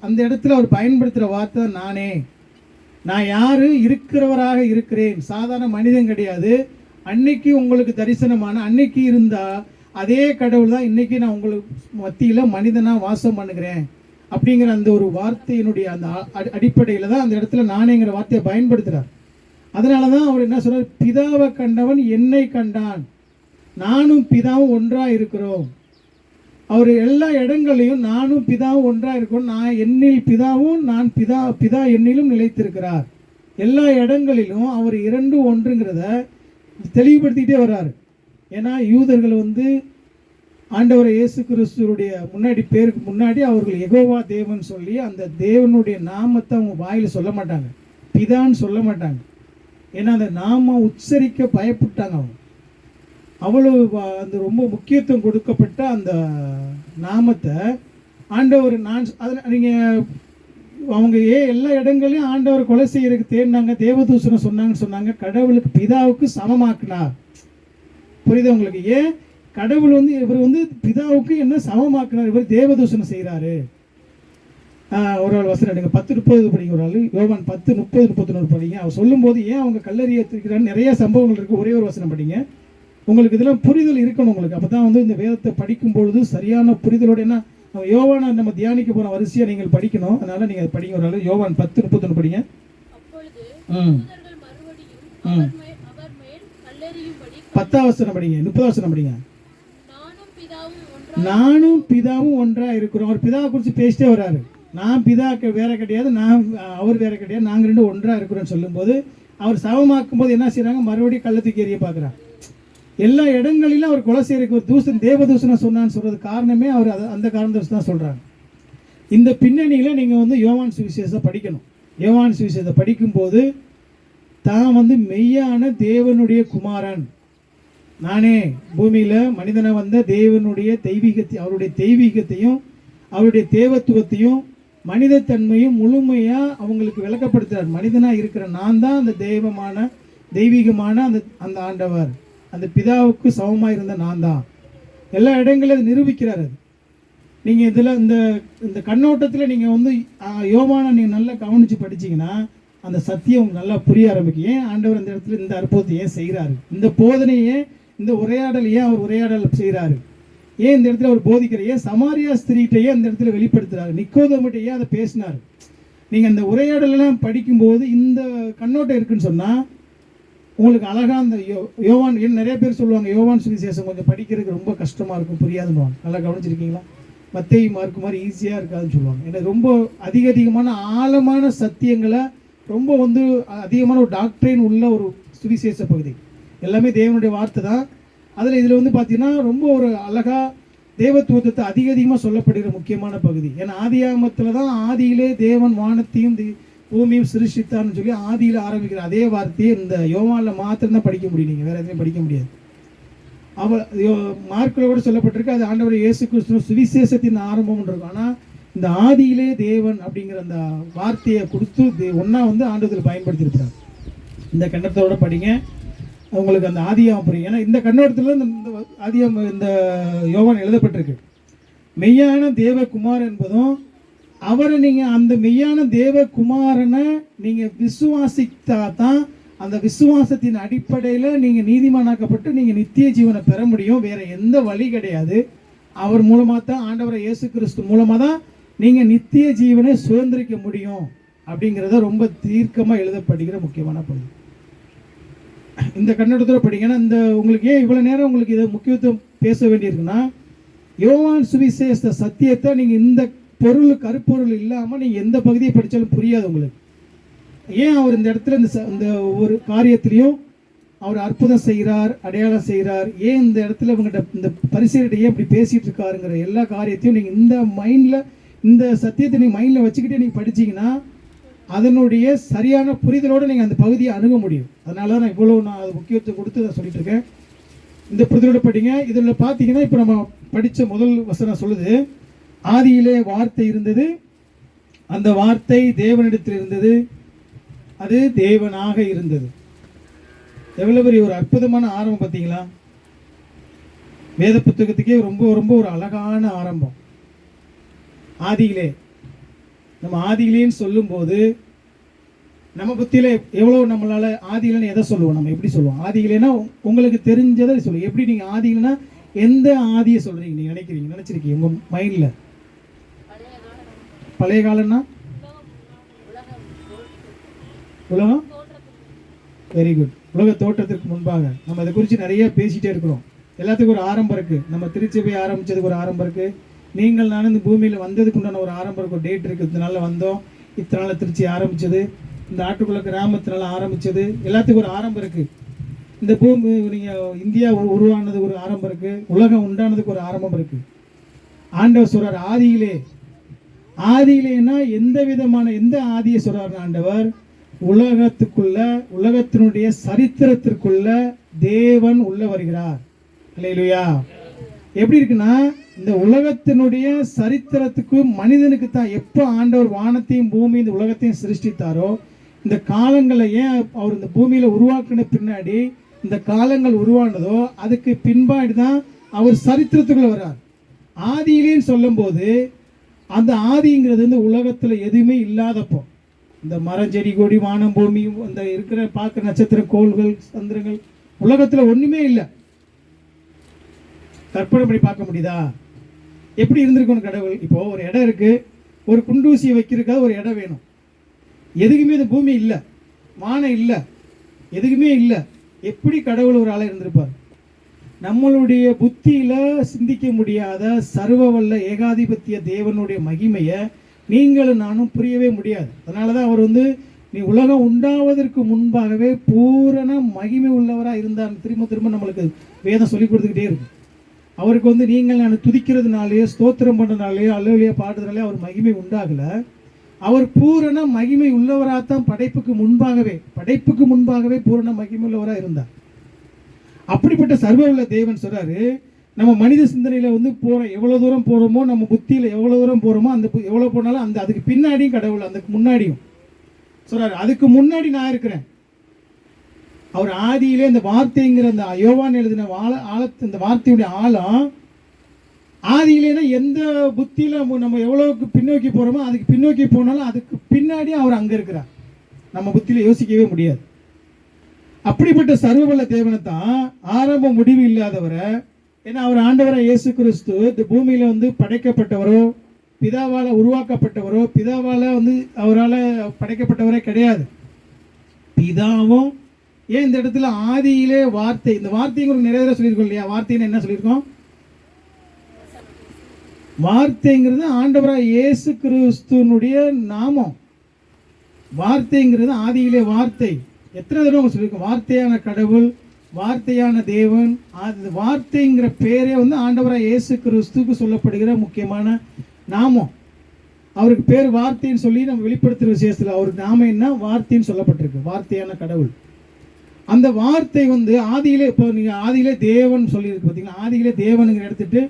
அந்த இடத்துல அவர் பயன்படுத்துகிற வார்த்தை நானே. நான் யாரு, இருக்கிறவராக இருக்கிறேன். சாதாரண மனிதன் கிடையாது, அன்னைக்கு உங்களுக்கு தரிசனமான அன்னைக்கு இருந்தா அதே கடவுள் தான் இன்னைக்கு நான் உங்களுக்கு மத்தியில மனிதனா வாசம் பண்ணுகிறேன் அப்படிங்கிற அந்த ஒரு வார்த்தையினுடைய அந்த அடிப்படையில் தான் அந்த இடத்துல நானேங்கிற வார்த்தையை பயன்படுத்துகிறார். அதனால தான் அவர் என்ன சொல்றார், பிதாவை கண்டவன் என்னை கண்டான், நானும் பிதாவும் ஒன்றாக இருக்கிறோம். அவர் எல்லா இடங்களையும் நானும் பிதாவும் ஒன்றாக இருக்கிறோம், நான் என்னில் பிதாவும் நான் பிதா என்னிலும் நிலைத்திருக்கிறார். எல்லா இடங்களிலும் அவர் இரண்டு ஒன்றுங்கிறத தெளிவுபடுத்திக்கிட்டே வர்றாரு. ஏன்னா யூதர்கள் ஆண்டவர் இயேசு கிறிஸ்துடைய பேருக்கு முன்னாடி அவர்கள் யெகோவா தேவன் சொல்லி அந்த தேவனுடைய நாமத்தை அவங்க வாயில் சொல்ல மாட்டாங்க, பிதான்னு சொல்ல மாட்டாங்க. ஏன்னா அந்த நாம உச்சரிக்க பயப்பட்டாங்க. அவங்க அவ்வளவு அந்த ரொம்ப முக்கியத்துவம் கொடுக்கப்பட்ட அந்த நாமத்தை ஆண்டவர் அதில் நீங்கள் அவங்க எல்லா இடங்களையும் ஆண்டவர் கொலை செய்யறதுக்கு தேடினாங்க, தேவதூஷணம் சொன்னாங்க. கடவுளுக்கு பிதாவுக்கு சமமாக்குனார். புரியுது உங்களுக்கு? ஏன் கடவுள் இவர் பிதாவுக்கு என்ன சமமாக்குனார், இவர் தேவதூஷணம் செய்கிறாரு. ஒரு ஆள் வசனம் எடுங்க, 10:30 படிங்க. ஒரு ஆள் யோவான் 10:30-31 படிங்க. அவர் சொல்லும்போது ஏன் அவங்க கல்லறிய இருக்கிறான்னு நிறைய சம்பவங்கள் இருக்குது. ஒரே ஒரு வசனம் படிங்க, உங்களுக்கு இதெல்லாம் புரிதல் இருக்கணும். உங்களுக்கு அப்போ தான் இந்த வேதத்தை படிக்கும் பொழுது சரியான புரிதலோடு, என்ன யோவானை நம்ம தியானிக்க போகிற வரிசையாக நீங்கள் படிக்கணும். அதனால் நீங்கள் அதை படிங்க. ஒரு ஆள் யோவான் 10:31 படிங்க. 10 வசனம் படிங்க, 30 வசனம் படிங்க. நானும் பிதாவும் ஒன்றாக இருக்கிறோம். அவர் பிதாவை குறித்து பேசிட்டே வர்றாரு. நான் பிதா வேற கிடையாது, அவர் வேற கிடையாது, நாங்கள் ரெண்டும் ஒன்றாக இருக்கிறோன்னு சொல்லும்போது அவர் சமமாக்கும் போது என்ன செய்கிறாங்க, மறுபடியும் கள்ளத்துக்கு எறிய பார்க்குறாங்க. எல்லா இடங்களிலும் அவர் கொலை செய்யறதுக்கு ஒரு தேவதூஷணம் சொன்னான்னு சொல்றது காரணமே அவர் அந்த காரணத்தை தான் சொல்கிறாங்க. இந்த பின்னணியில் நீங்கள் யோவான் சுவிசேஷத்தை படிக்கணும். யோவான் சுவிசேஷத்தை படிக்கும்போது தான் மெய்யான தேவனுடைய குமாரன், நானே பூமியில் மனிதனை வந்த தேவனுடைய அவருடைய தெய்வீகத்தையும் அவருடைய தேவத்துவத்தையும் மனிதத்தன்மையும் முழுமையாக அவங்களுக்கு விளக்கப்படுத்துகிறார். மனிதனாக இருக்கிற நான் தான் அந்த தெய்வீகமான அந்த ஆண்டவர், அந்த பிதாவுக்கு சமமாக இருந்த நான் தான். எல்லா இடங்களும் அது நிரூபிக்கிறார். அது நீங்கள் இதில் இந்த கண்ணோட்டத்தில் நீங்கள் யோவானை நீங்கள் நல்லா கவனித்து படிச்சிங்கன்னா அந்த சத்தியம் நல்லா புரிய ஆரம்பிக்கும். ஏன் ஆண்டவர் அந்த இடத்துல இந்த அற்புதத்தை ஏன் செய்கிறாரு, இந்த போதனையே, இந்த உரையாடல் ஏன் அவர் உரையாடல் செய்கிறாரு, ஏன் இந்த இடத்துல அவர் போதிக்கிறார், ஏன் சமாரியா ஸ்திரீட்டையே அந்த இடத்துல வெளிப்படுத்துகிறாரு, நிக்கோதேமுட்டையே அதை பேசினார். நீங்கள் அந்த உரையாடலாம் படிக்கும்போது இந்த கண்ணோட்டம் இருக்குன்னு சொன்னால் உங்களுக்கு அழகாக அந்த யோவான் நிறைய பேர் சொல்லுவாங்க யோவான் சுவிசேஷம் கொஞ்சம் படிக்கிறதுக்கு ரொம்ப கஷ்டமாக இருக்கும், புரியாதுன்னு. நல்லா கவனிச்சிருக்கீங்களா? மத்தேயு மார்க்கு மாதிரி ஈஸியாக இருக்காதுன்னு சொல்லுவாங்க. ஏன்னா ரொம்ப அதிகமான ஆழமான சத்தியங்களை, ரொம்ப அதிகமான ஒரு டாக்டரின் உள்ள ஒரு சுவிசேஷ பகுதி. எல்லாமே தேவனுடைய வார்த்தை தான். அதில் இதில் பார்த்தீங்கன்னா ரொம்ப ஒரு அழகாக தேவத்துவத்தை அதிகமாக சொல்லப்படுகிற முக்கியமான பகுதி. ஏன்னா ஆதியாகமத்தில் தான் ஆதியிலே தேவன் வானத்தையும் பூமியும் சிருஷ்டித்தான்னு சொல்லி ஆதியில் ஆரம்பிக்கிற அதே வார்த்தையை இந்த யோவானில் மாத்திரம்தான் படிக்க முடியும், நீங்கள் வேறு எதுலையும் படிக்க முடியாது. மார்க்கில் கூட சொல்லப்பட்டிருக்கு, அது ஆண்டவர் இயேசு கிறிஸ்து சுவிசேஷத்தின் ஆரம்பம் இருக்கும். ஆனால் இந்த ஆதியிலே தேவன் அப்படிங்கிற அந்த வார்த்தையை கொடுத்து ஒன்றா ஆண்டவத்தில் பயன்படுத்தியிருக்கிறார். இந்த கண்ணத்தோட படிங்க, உங்களுக்கு அந்த ஆதியாகம் புரியும். ஏன்னா இந்த கண்ணோட்டத்தில் இந்த ஆதியாகம் இந்த யோவான் எழுதப்பட்டிருக்கு. மெய்யான தேவகுமார் என்பதும் அவரை நீங்கள் அந்த மெய்யான தேவகுமாரனை நீங்கள் விசுவாசித்தா தான் அந்த விசுவாசத்தின் அடிப்படையில் நீங்கள் நீதிமானாக்கப்பட்டு நீங்கள் நித்திய ஜீவனை பெற முடியும். வேறு எந்த வழி கிடையாது. அவர் மூலமாக தான், ஆண்டவரை இயேசு கிறிஸ்து மூலமாக தான் நீங்கள் நித்திய ஜீவனை சுதந்திரிக்க முடியும் அப்படிங்கிறத ரொம்ப தீர்க்கமாக எழுதப்படுகிற முக்கியமான பகுதி. இந்த கண்ணோட்டத்தில் படிங்கன்னா இந்த உங்களுக்கு ஏன் இவ்வளோ நேரம் உங்களுக்கு இதை முக்கியத்துவம் பேச வேண்டியிருக்குன்னா, யோவான் சுவிசேஷ சத்தியத்தை நீங்கள் இந்த கருப்பொருள் இல்லாமல் நீங்கள் எந்த பகுதியை படித்தாலும் புரியாது உங்களுக்கு. ஏன் அவர் இந்த இடத்துல இந்த ஒவ்வொரு காரியத்திலையும் அவர் அற்புதம் செய்கிறார், அடையாளம் செய்கிறார், ஏன் இந்த இடத்துல இவங்ககிட்ட இந்த பரிசீலிட்ட ஏன் இப்படி பேசிகிட்டு இருக்காருங்கிற எல்லா காரியத்தையும் நீங்கள் இந்த மைண்டில், இந்த சத்தியத்தை நீங்கள் மைண்டில் வச்சுக்கிட்டே நீங்கள் படிச்சிங்கன்னா அதனுடைய சரியான புரிதலோடு நீங்கள் அந்த பகுதியை அணுக முடியும். அதனால தான் நான் அது முக்கியத்துவம் கொடுத்து அதை சொல்லிட்டு இருக்கேன். இந்த புரிதலோடு படிங்க. இதில் பார்த்தீங்கன்னா இப்போ நம்ம படித்த முதல் வசனம் சொல்லுது, ஆதியிலே வார்த்தை இருந்தது, அந்த வார்த்தை தேவனிடத்தில் இருந்தது, அது தேவனாக இருந்தது. எவ்வளவு பெரிய ஒரு அற்புதமான ஆரம்பம் பார்த்தீங்களா? வேத புத்தகத்துக்கே ரொம்ப ரொம்ப ஒரு அழகான ஆரம்பம். ஆதியிலே, நம்ம ஆதியிலேன்னு சொல்லும்போது நம்ம புத்தியில எவ்வளவு நம்மளால ஆதியிலன்னு எதை சொல்லுவோம்? நம்ம எப்படி சொல்லுவோம்? ஆதியிலனா உங்களுக்கு தெரிஞ்சதை சொல்லுவோம். எப்படி நீங்க ஆதியிலனா எந்த ஆதியை சொல்றீங்க? நீங்க நினைச்சிருக்கீங்க உங்க மைண்ட்ல? பழைய காலம்னா உலகம். Very good. உலக தோற்றத்திற்கு முன்பாக நம்ம அதை குறித்து நிறைய பேசிட்டே இருக்கிறோம். எல்லாத்துக்கும் ஒரு ஆரம்பம் இருக்கு. நம்ம திருச்சபை ஆரம்பிச்சதுக்கு ஒரு ஆரம்பம் இருக்கு. நீங்கள் நான் இந்த பூமியில் வந்ததுக்கு உண்டான ஒரு ஆரம்பம் இருக்கு, ஒரு டேட் இருக்கு. இத்தனை நாளில் வந்தோம், இத்தனை நாளில் திருச்சி ஆரம்பிச்சது, இந்த ஆட்டுக்குள்ள கிராமத்தினால ஆரம்பிச்சது, எல்லாத்துக்கும் ஒரு ஆரம்பம் இருக்கு. இந்த பூமி நீங்கள் இந்தியா உருவானதுக்கு ஒரு ஆரம்பம் இருக்கு, உலகம் உண்டானதுக்கு ஒரு ஆரம்பம் இருக்கு. ஆண்டவர் சொல்றார் ஆதியிலே. ஆதியிலேனா எந்த விதமான எந்த ஆதியை சொல்றாரு ஆண்டவர்? உலகத்துக்குள்ள, உலகத்தினுடைய சரித்திரத்திற்குள்ள தேவன் உள்ள வருகிறார். அல்லேலூயா. எப்படி இருக்குன்னா, இந்த உலகத்தினுடைய சரித்திரத்துக்கு மனிதனுக்கு தான் எப்போ ஆண்டவர் வானத்தையும் பூமி இந்த உலகத்தையும் சிருஷ்டித்தாரோ, இந்த காலங்களை ஏன் அவர் இந்த பூமியில உருவாக்கின பின்னாடி இந்த காலங்கள் உருவானதோ அதுக்கு பின்பாடி தான் அவர் சரித்திரத்துக்குள்ள வர்றார். ஆதியிலேன்னு சொல்லும் போது அந்த ஆதிங்கிறது வந்து உலகத்துல எதுவுமே இல்லாதப்போ, இந்த மரம் செடி கொடி வானம் பூமி இந்த இருக்கிற பார்க்குற நட்சத்திர கோள்கள் சந்திரங்கள் உலகத்துல ஒண்ணுமே இல்லை. கற்பனை பண்ணி பார்க்க முடியுதா? எப்படி இருந்திருக்கணும் கடவுள்? இப்போ ஒரு இடம் இருக்கு, ஒரு குண்டூசியை வைக்கிறதுக்காக ஒரு இடம் வேணும். எதுக்குமே இந்த பூமி இல்லை, வானம் இல்லை, எதுக்குமே இல்லை. எப்படி கடவுள் ஒரு ஆளாக இருந்திருப்பார்? நம்மளுடைய புத்தியில சிந்திக்க முடியாத சர்வ வல்ல ஏகாதிபத்திய தேவனுடைய மகிமையை நீங்களும் நானும் புரியவே முடியாது. அதனால தான் அவர் வந்து நீ உலகம் உண்டாவதற்கு முன்பாகவே பூரண மகிமை உள்ளவராக இருந்தார். திரும்ப திரும்ப நம்மளுக்கு வேதம் சொல்லி கொடுத்துக்கிட்டே இருக்கு. அவருக்கு வந்து நீங்கள் நான் துதிக்கிறதுனாலேயோ ஸ்தோத்திரம் பண்ணுறதுனாலேயோ அல்லையோ பாடுறதுனாலே அவர் மகிமை உண்டாகலை. அவர் பூரண மகிமை உள்ளவராகத்தான் படைப்புக்கு முன்பாகவே பூரண மகிமை உள்ளவராக இருந்தார். அப்படிப்பட்ட சர்வ உள்ள தேவன் சொல்றாரு, நம்ம மனித சிந்தனையில வந்து எவ்வளவு தூரம் போறோமோ, நம்ம புத்தியில எவ்வளவு தூரம் போறோமோ, அந்த எவ்வளவு போனாலும் அந்த அதுக்கு பின்னாடியும் கடவுள், அதுக்கு முன்னாடியும் சொல்றாரு, அதுக்கு முன்னாடி நான் இருக்கிறேன். அவர் ஆதியிலே இந்த வார்த்தைங்கிற அந்த யோவான் எழுதின இந்த வார்த்தையுடைய ஆழம் ஆதியிலேனா எந்த புத்தியில நம்ம எவ்வளவுக்கு பின்னோக்கி போறோமோ அதுக்கு பின்னோக்கி போனாலும் அதுக்கு பின்னாடியும் அவர் அங்க இருக்கிறார். நம்ம புத்தியில யோசிக்கவே முடியாது. அப்படிப்பட்ட சர்வவல்ல தேவனை தான் ஆரம்ப முடிவு இல்லாதவரை, ஏன்னா அவர் ஆண்டவராக இயேசு கிறிஸ்து இந்த பூமியில வந்து படைக்கப்பட்டவரோ பிதாவால் உருவாக்கப்பட்டவரோ பிதாவால் வந்து அவரால் படைக்கப்பட்டவரே கிடையாது. பிதாவும் ஏன் இந்த இடத்துல ஆதியிலே வார்த்தை, இந்த வார்த்தையை உங்களுக்கு நிறைய தடவை சொல்லியிருக்கோம் இல்லையா? வார்த்தைன்னு என்ன சொல்லியிருக்கோம்? வார்த்தைங்கிறது ஆண்டவராக இயேசு கிறிஸ்துனுடைய நாமம். வார்த்தைங்கிறது ஆதியிலே வார்த்தை. எத்தனை தடவை சொல்லியிருக்கோம்? வார்த்தையான கடவுள், வார்த்தையான தேவன். அது வார்த்தைங்கிற பேரே வந்து ஆண்டவராக இயேசு கிறிஸ்துக்கு சொல்லப்படுகிற முக்கியமான நாமம். அவருக்கு பேர் வார்த்தைன்னு சொல்லி நம்ம வெளிப்படுத்துகிற விசேஷத்தில் அவருக்கு நாமம் என்ன? வார்த்தைன்னு சொல்லப்பட்டிருக்கு, வார்த்தையான கடவுள். அந்த வார்த்தை வந்து ஆதியிலே, இப்போ நீங்கள் ஆதியிலே தேவன் சொல்லியிருக்கு பார்த்தீங்கன்னா, ஆதியிலே தேவனுங்கிற எடுத்துட்டு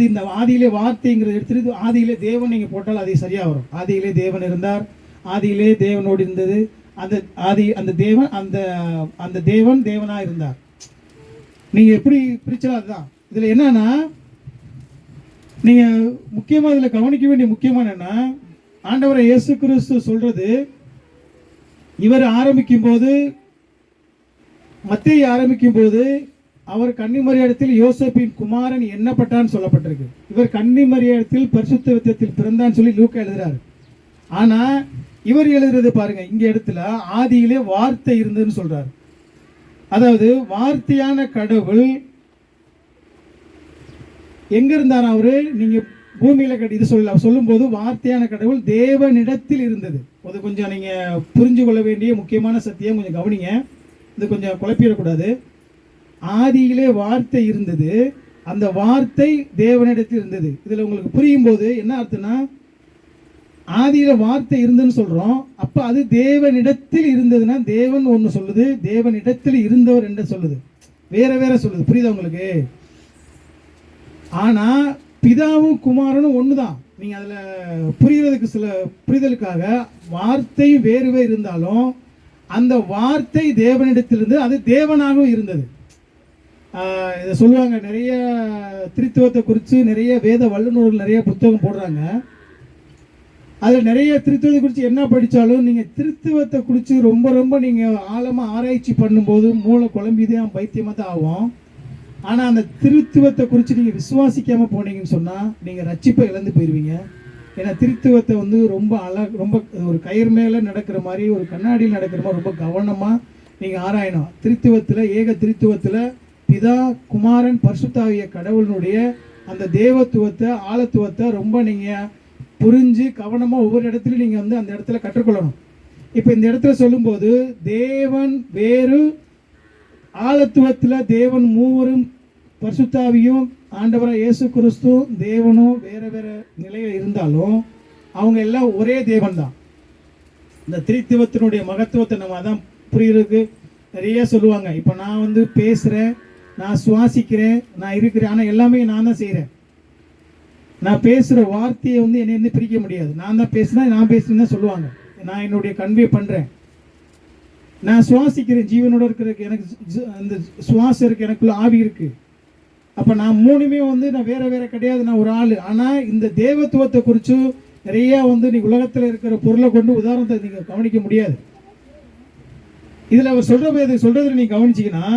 இந்த ஆதியிலே வார்த்தைங்கிறத எடுத்துட்டு ஆதியிலே தேவன் நீங்கள் போட்டால் அது சரியாக வரும். ஆதியிலே தேவன் இருந்தார், ஆதியிலே தேவனோடு இருந்தது, அந்த தேவன் அந்த தேவன் தேவனாக இருந்தார். நீங்கள் எப்படி பிரிச்சலாம் அதுதான். இதில் என்னன்னா, நீங்கள் முக்கியமாக இதில் கவனிக்க வேண்டிய முக்கியமான என்னன்னா, ஆண்டவரை இயேசு கிறிஸ்து சொல்றது, இவர் ஆரம்பிக்கும் போது மத்தேயு ஆரம்பிக்கும் போது அவர் கன்னிமரியாடத்தில் யோசேப்பின் குமாரன் எண்ணப்பட்டான்னு சொல்லப்பட்டிருக்கு. இவர் கன்னிமரியாடத்தில் பரிசுத்த வித்தத்தில் பிறந்தான்னு சொல்லி லூக்கா எழுதுறாரு. ஆனா இவர் எழுதுறது பாருங்க, இங்க இடத்துல ஆதியிலே வார்த்தை இருந்ததுன்னு சொல்றாரு. அதாவது வார்த்தையான கடவுள் எங்க இருந்தார்? அவரு நீங்க பூமியில இது சொல்லும் போது வார்த்தையான கடவுள் தேவனிடத்தில் இருந்தது. அது கொஞ்சம் நீங்க புரிஞ்சு கொள்ள வேண்டிய முக்கியமான சத்தியம், கொஞ்சம் கவனிங்க, இது கொஞ்சம் குழப்பிடக்கூடாது. ஆதியிலே வார்த்தை இருந்தது, அந்த வார்த்தை தேவனிடத்தில் இருந்தது. இதுல உங்களுக்கு புரியும் போது என்ன அர்த்தம்னா, ஆதியில வார்த்தை இருந்ததுன்னு சொல்றோம், அப்ப அது தேவனிடத்தில் இருந்ததுன்னா தேவன் ஒன்று சொல்லுது, தேவனிடத்தில் இருந்தவர் என்று சொல்லுது, வேற வேற சொல்லுது. புரியுதா உங்களுக்கு? ஆனா பிதாவும் குமாரனும் ஒண்ணுதான். நீங்க அதுல புரியுறதுக்கு சில புரிதலுக்காக வார்த்தை வேறு வேறு இருந்தாலும் அந்த வார்த்தை தேவனிடத்திலிருந்து அது தேவனாகவும் இருந்தது. இதை சொல்லுவாங்க, நிறைய திருத்துவத்தை குறித்து நிறைய வேத வல்லுநர்கள் நிறைய புத்தகம் போடுறாங்க. அதில் நிறைய திருத்துவத்தை குறித்து என்ன படித்தாலும் நீங்கள் திருத்துவத்தை குறித்து ரொம்ப ரொம்ப நீங்கள் ஆழமாக ஆராய்ச்சி பண்ணும்போது மூளை குழம்பிதான் பைத்தியமாக தான் ஆகும். ஆனால் அந்த திருத்துவத்தை குறித்து நீங்கள் விசுவாசிக்காமல் போனீங்கன்னு சொன்னால் நீங்கள் ரட்சிப்பை இழந்து போயிடுவீங்க. ஏன்னா திருத்துவத்தை வந்து ரொம்ப ரொம்ப ஒரு கயிறு மேலே நடக்கிற மாதிரி, ஒரு கண்ணாடியில் நடக்கிற மாதிரி ரொம்ப கவனமாக நீங்கள் ஆராயணும். திருத்துவத்தில், ஏக திருத்துவத்தில் பிதா, குமாரன், பரிசுத்தாவிய கடவுளினுடைய அந்த தேவத்துவத்தை, ஆழத்துவத்தை ரொம்ப நீங்கள் புரிஞ்சு கவனமாக ஒவ்வொரு இடத்துலையும் நீங்கள் வந்து அந்த இடத்துல கற்றுக்கொள்ளணும். இப்போ இந்த இடத்துல சொல்லும்போது தேவன் வேறு, ஆழத்துவத்தில் தேவன் மூவரும், பரிசுத்தாவியும் ஆண்டவராக இயேசு கிறிஸ்து தேவனும் வேறு வேறு நிலையில் இருந்தாலும் அவங்க எல்லாம் ஒரே தேவன் தான். இந்த திருத்துவத்தினுடைய மகத்துவத்தை நம்ம அதான் புரியுறதுக்கு நிறைய சொல்லுவாங்க. இப்போ நான் வந்து பேசுகிறேன், நான் சுவாசிக்கிறேன், நான் இருக்கிறேன், ஆனால் எல்லாமே நான் தான் செய்கிறேன். நான் பேசுகிற வார்த்தையை வந்து என்னை வந்து பிரிக்க முடியாது. நான் தான் பேசுனா நான் பேசுறேன்னு தான் சொல்லுவாங்க. நான் என்னுடைய கன்வே பண்ணுறேன். நான் சுவாசிக்கிறேன், ஜீவனோடு இருக்கிறதுக்கு எனக்கு அந்த சுவாசம் இருக்குது, எனக்குள்ள ஆவி இருக்குது. அப்போ நான் மூணுமே வந்து நான் வேறு வேறு கிடையாது, நான் ஒரு ஆள். ஆனால் இந்த தேவத்துவத்தை குறித்து நிறையா வந்து நீ உலகத்தில் இருக்கிற பொருளை கொண்டு உதாரணத்தை நீங்கள் கவனிக்க முடியாது. இதில் அவர் சொல்கிறதில் நீங்கள் கவனிச்சிங்கன்னா,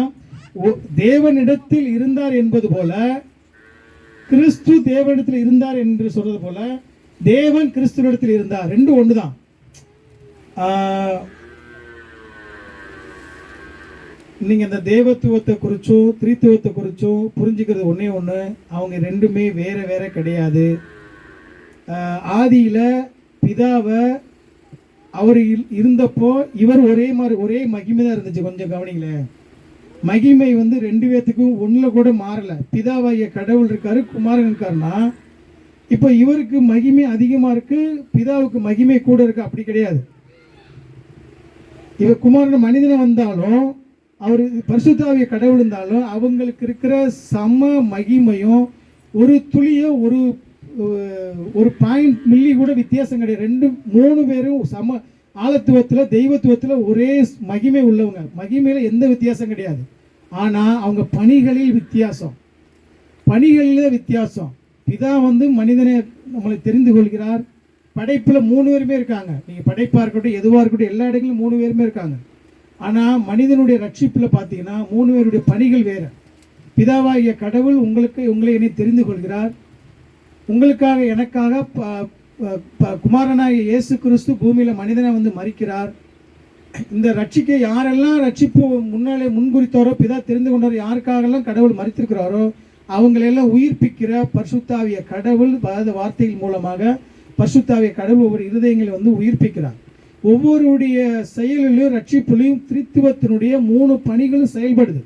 தேவனிடத்தில் இருந்தார் என்பது போல கிறிஸ்து தேவனிடத்தில் இருந்தார் என்று சொல்றது போல தேவன் கிறிஸ்துவிடத்தில் இருந்தார். ரெண்டு ஒன்று தான். நீங்கள் இந்த தேவத்துவத்தை குறிச்சோ திரித்துவத்தை குறிச்சோ புரிஞ்சுக்கிறது ஒன்றே ஒன்று, அவங்க ரெண்டுமே வேற வேற கிடையாது. ஆதியில் பிதாவை அவர் இருந்தப்போ இவர் ஒரே மாதிரி ஒரே மகிமை தான் இருந்துச்சு. கொஞ்சம் கவனிங்களேன், மகிமை வந்து ரெண்டு பேர்த்துக்கும் ஒன்றில் கூட மாறலை. பிதாவாகிய கடவுள் இருக்காரு, குமாரன் இருக்காருன்னா இப்போ இவருக்கு மகிமை அதிகமாக இருக்கு, பிதாவுக்கு மகிமை கூட இருக்கு, அப்படி கிடையாது. இவர் குமாரன் மனிதனை வந்தாலும் அவர் பரிசுத்தாவிய கடவுள் இருந்தாலும் அவங்களுக்கு இருக்கிற சம மகிமையும் ஒரு துளியோ ஒரு பாயிண்ட் மில்லி கூட வித்தியாசம் கிடையாது. ரெண்டு மூணு பேரும் சம ஆழத்துவத்தில் தெய்வத்துவத்தில் ஒரே மகிமை உள்ளவங்க. மகிமையில் எந்த வித்தியாசம் கிடையாது. ஆனால் அவங்க பணிகளில் வித்தியாசம், பணிகளில் வித்தியாசம். பிதா வந்து மனிதனை நம்மளை தெரிந்து கொள்கிறார். படைப்பில் மூணு பேருமே இருக்காங்க. நீங்கள் படைப்பாக இருக்கட்டும், எதுவாக இருக்கட்டும், எல்லா இடங்களிலும் மூணு பேருமே இருக்காங்க. ஆனால் மனிதனுடைய ரட்சிப்பில் பார்த்தீங்கன்னா மூணு பேருடைய பணிகள் வேறு. பிதாவாகிய கடவுள் உங்களை என்னை தெரிந்து கொள்கிறார். உங்களுக்காக எனக்காக குமாரனாகிய இயேசு கிறிஸ்து பூமியில் மனிதனை வந்து மரிக்கிறார். இந்த ரட்சிக்க யாரெல்லாம் ரட்சிப்பு முன்னாலே முன்குறித்தாரோ, பிதா தெரிந்து கொண்டாரோ, யாருக்காகலாம் கடவுள் மரித்திருக்கிறாரோ அவங்களெல்லாம் உயிர்ப்பிக்கிற பரிசுத்தாவிய கடவுள் வார்த்தைகள் மூலமாக பரிசுத்தாவிய கடவுள் ஒவ்வொரு இருதயங்களை வந்து உயிர்ப்பிக்கிறார். ஒவ்வொருடைய செயலிலும் ரட்சிப்புலையும் திரித்துவத்தினுடைய மூணு பணிகளும் செயல்படுது.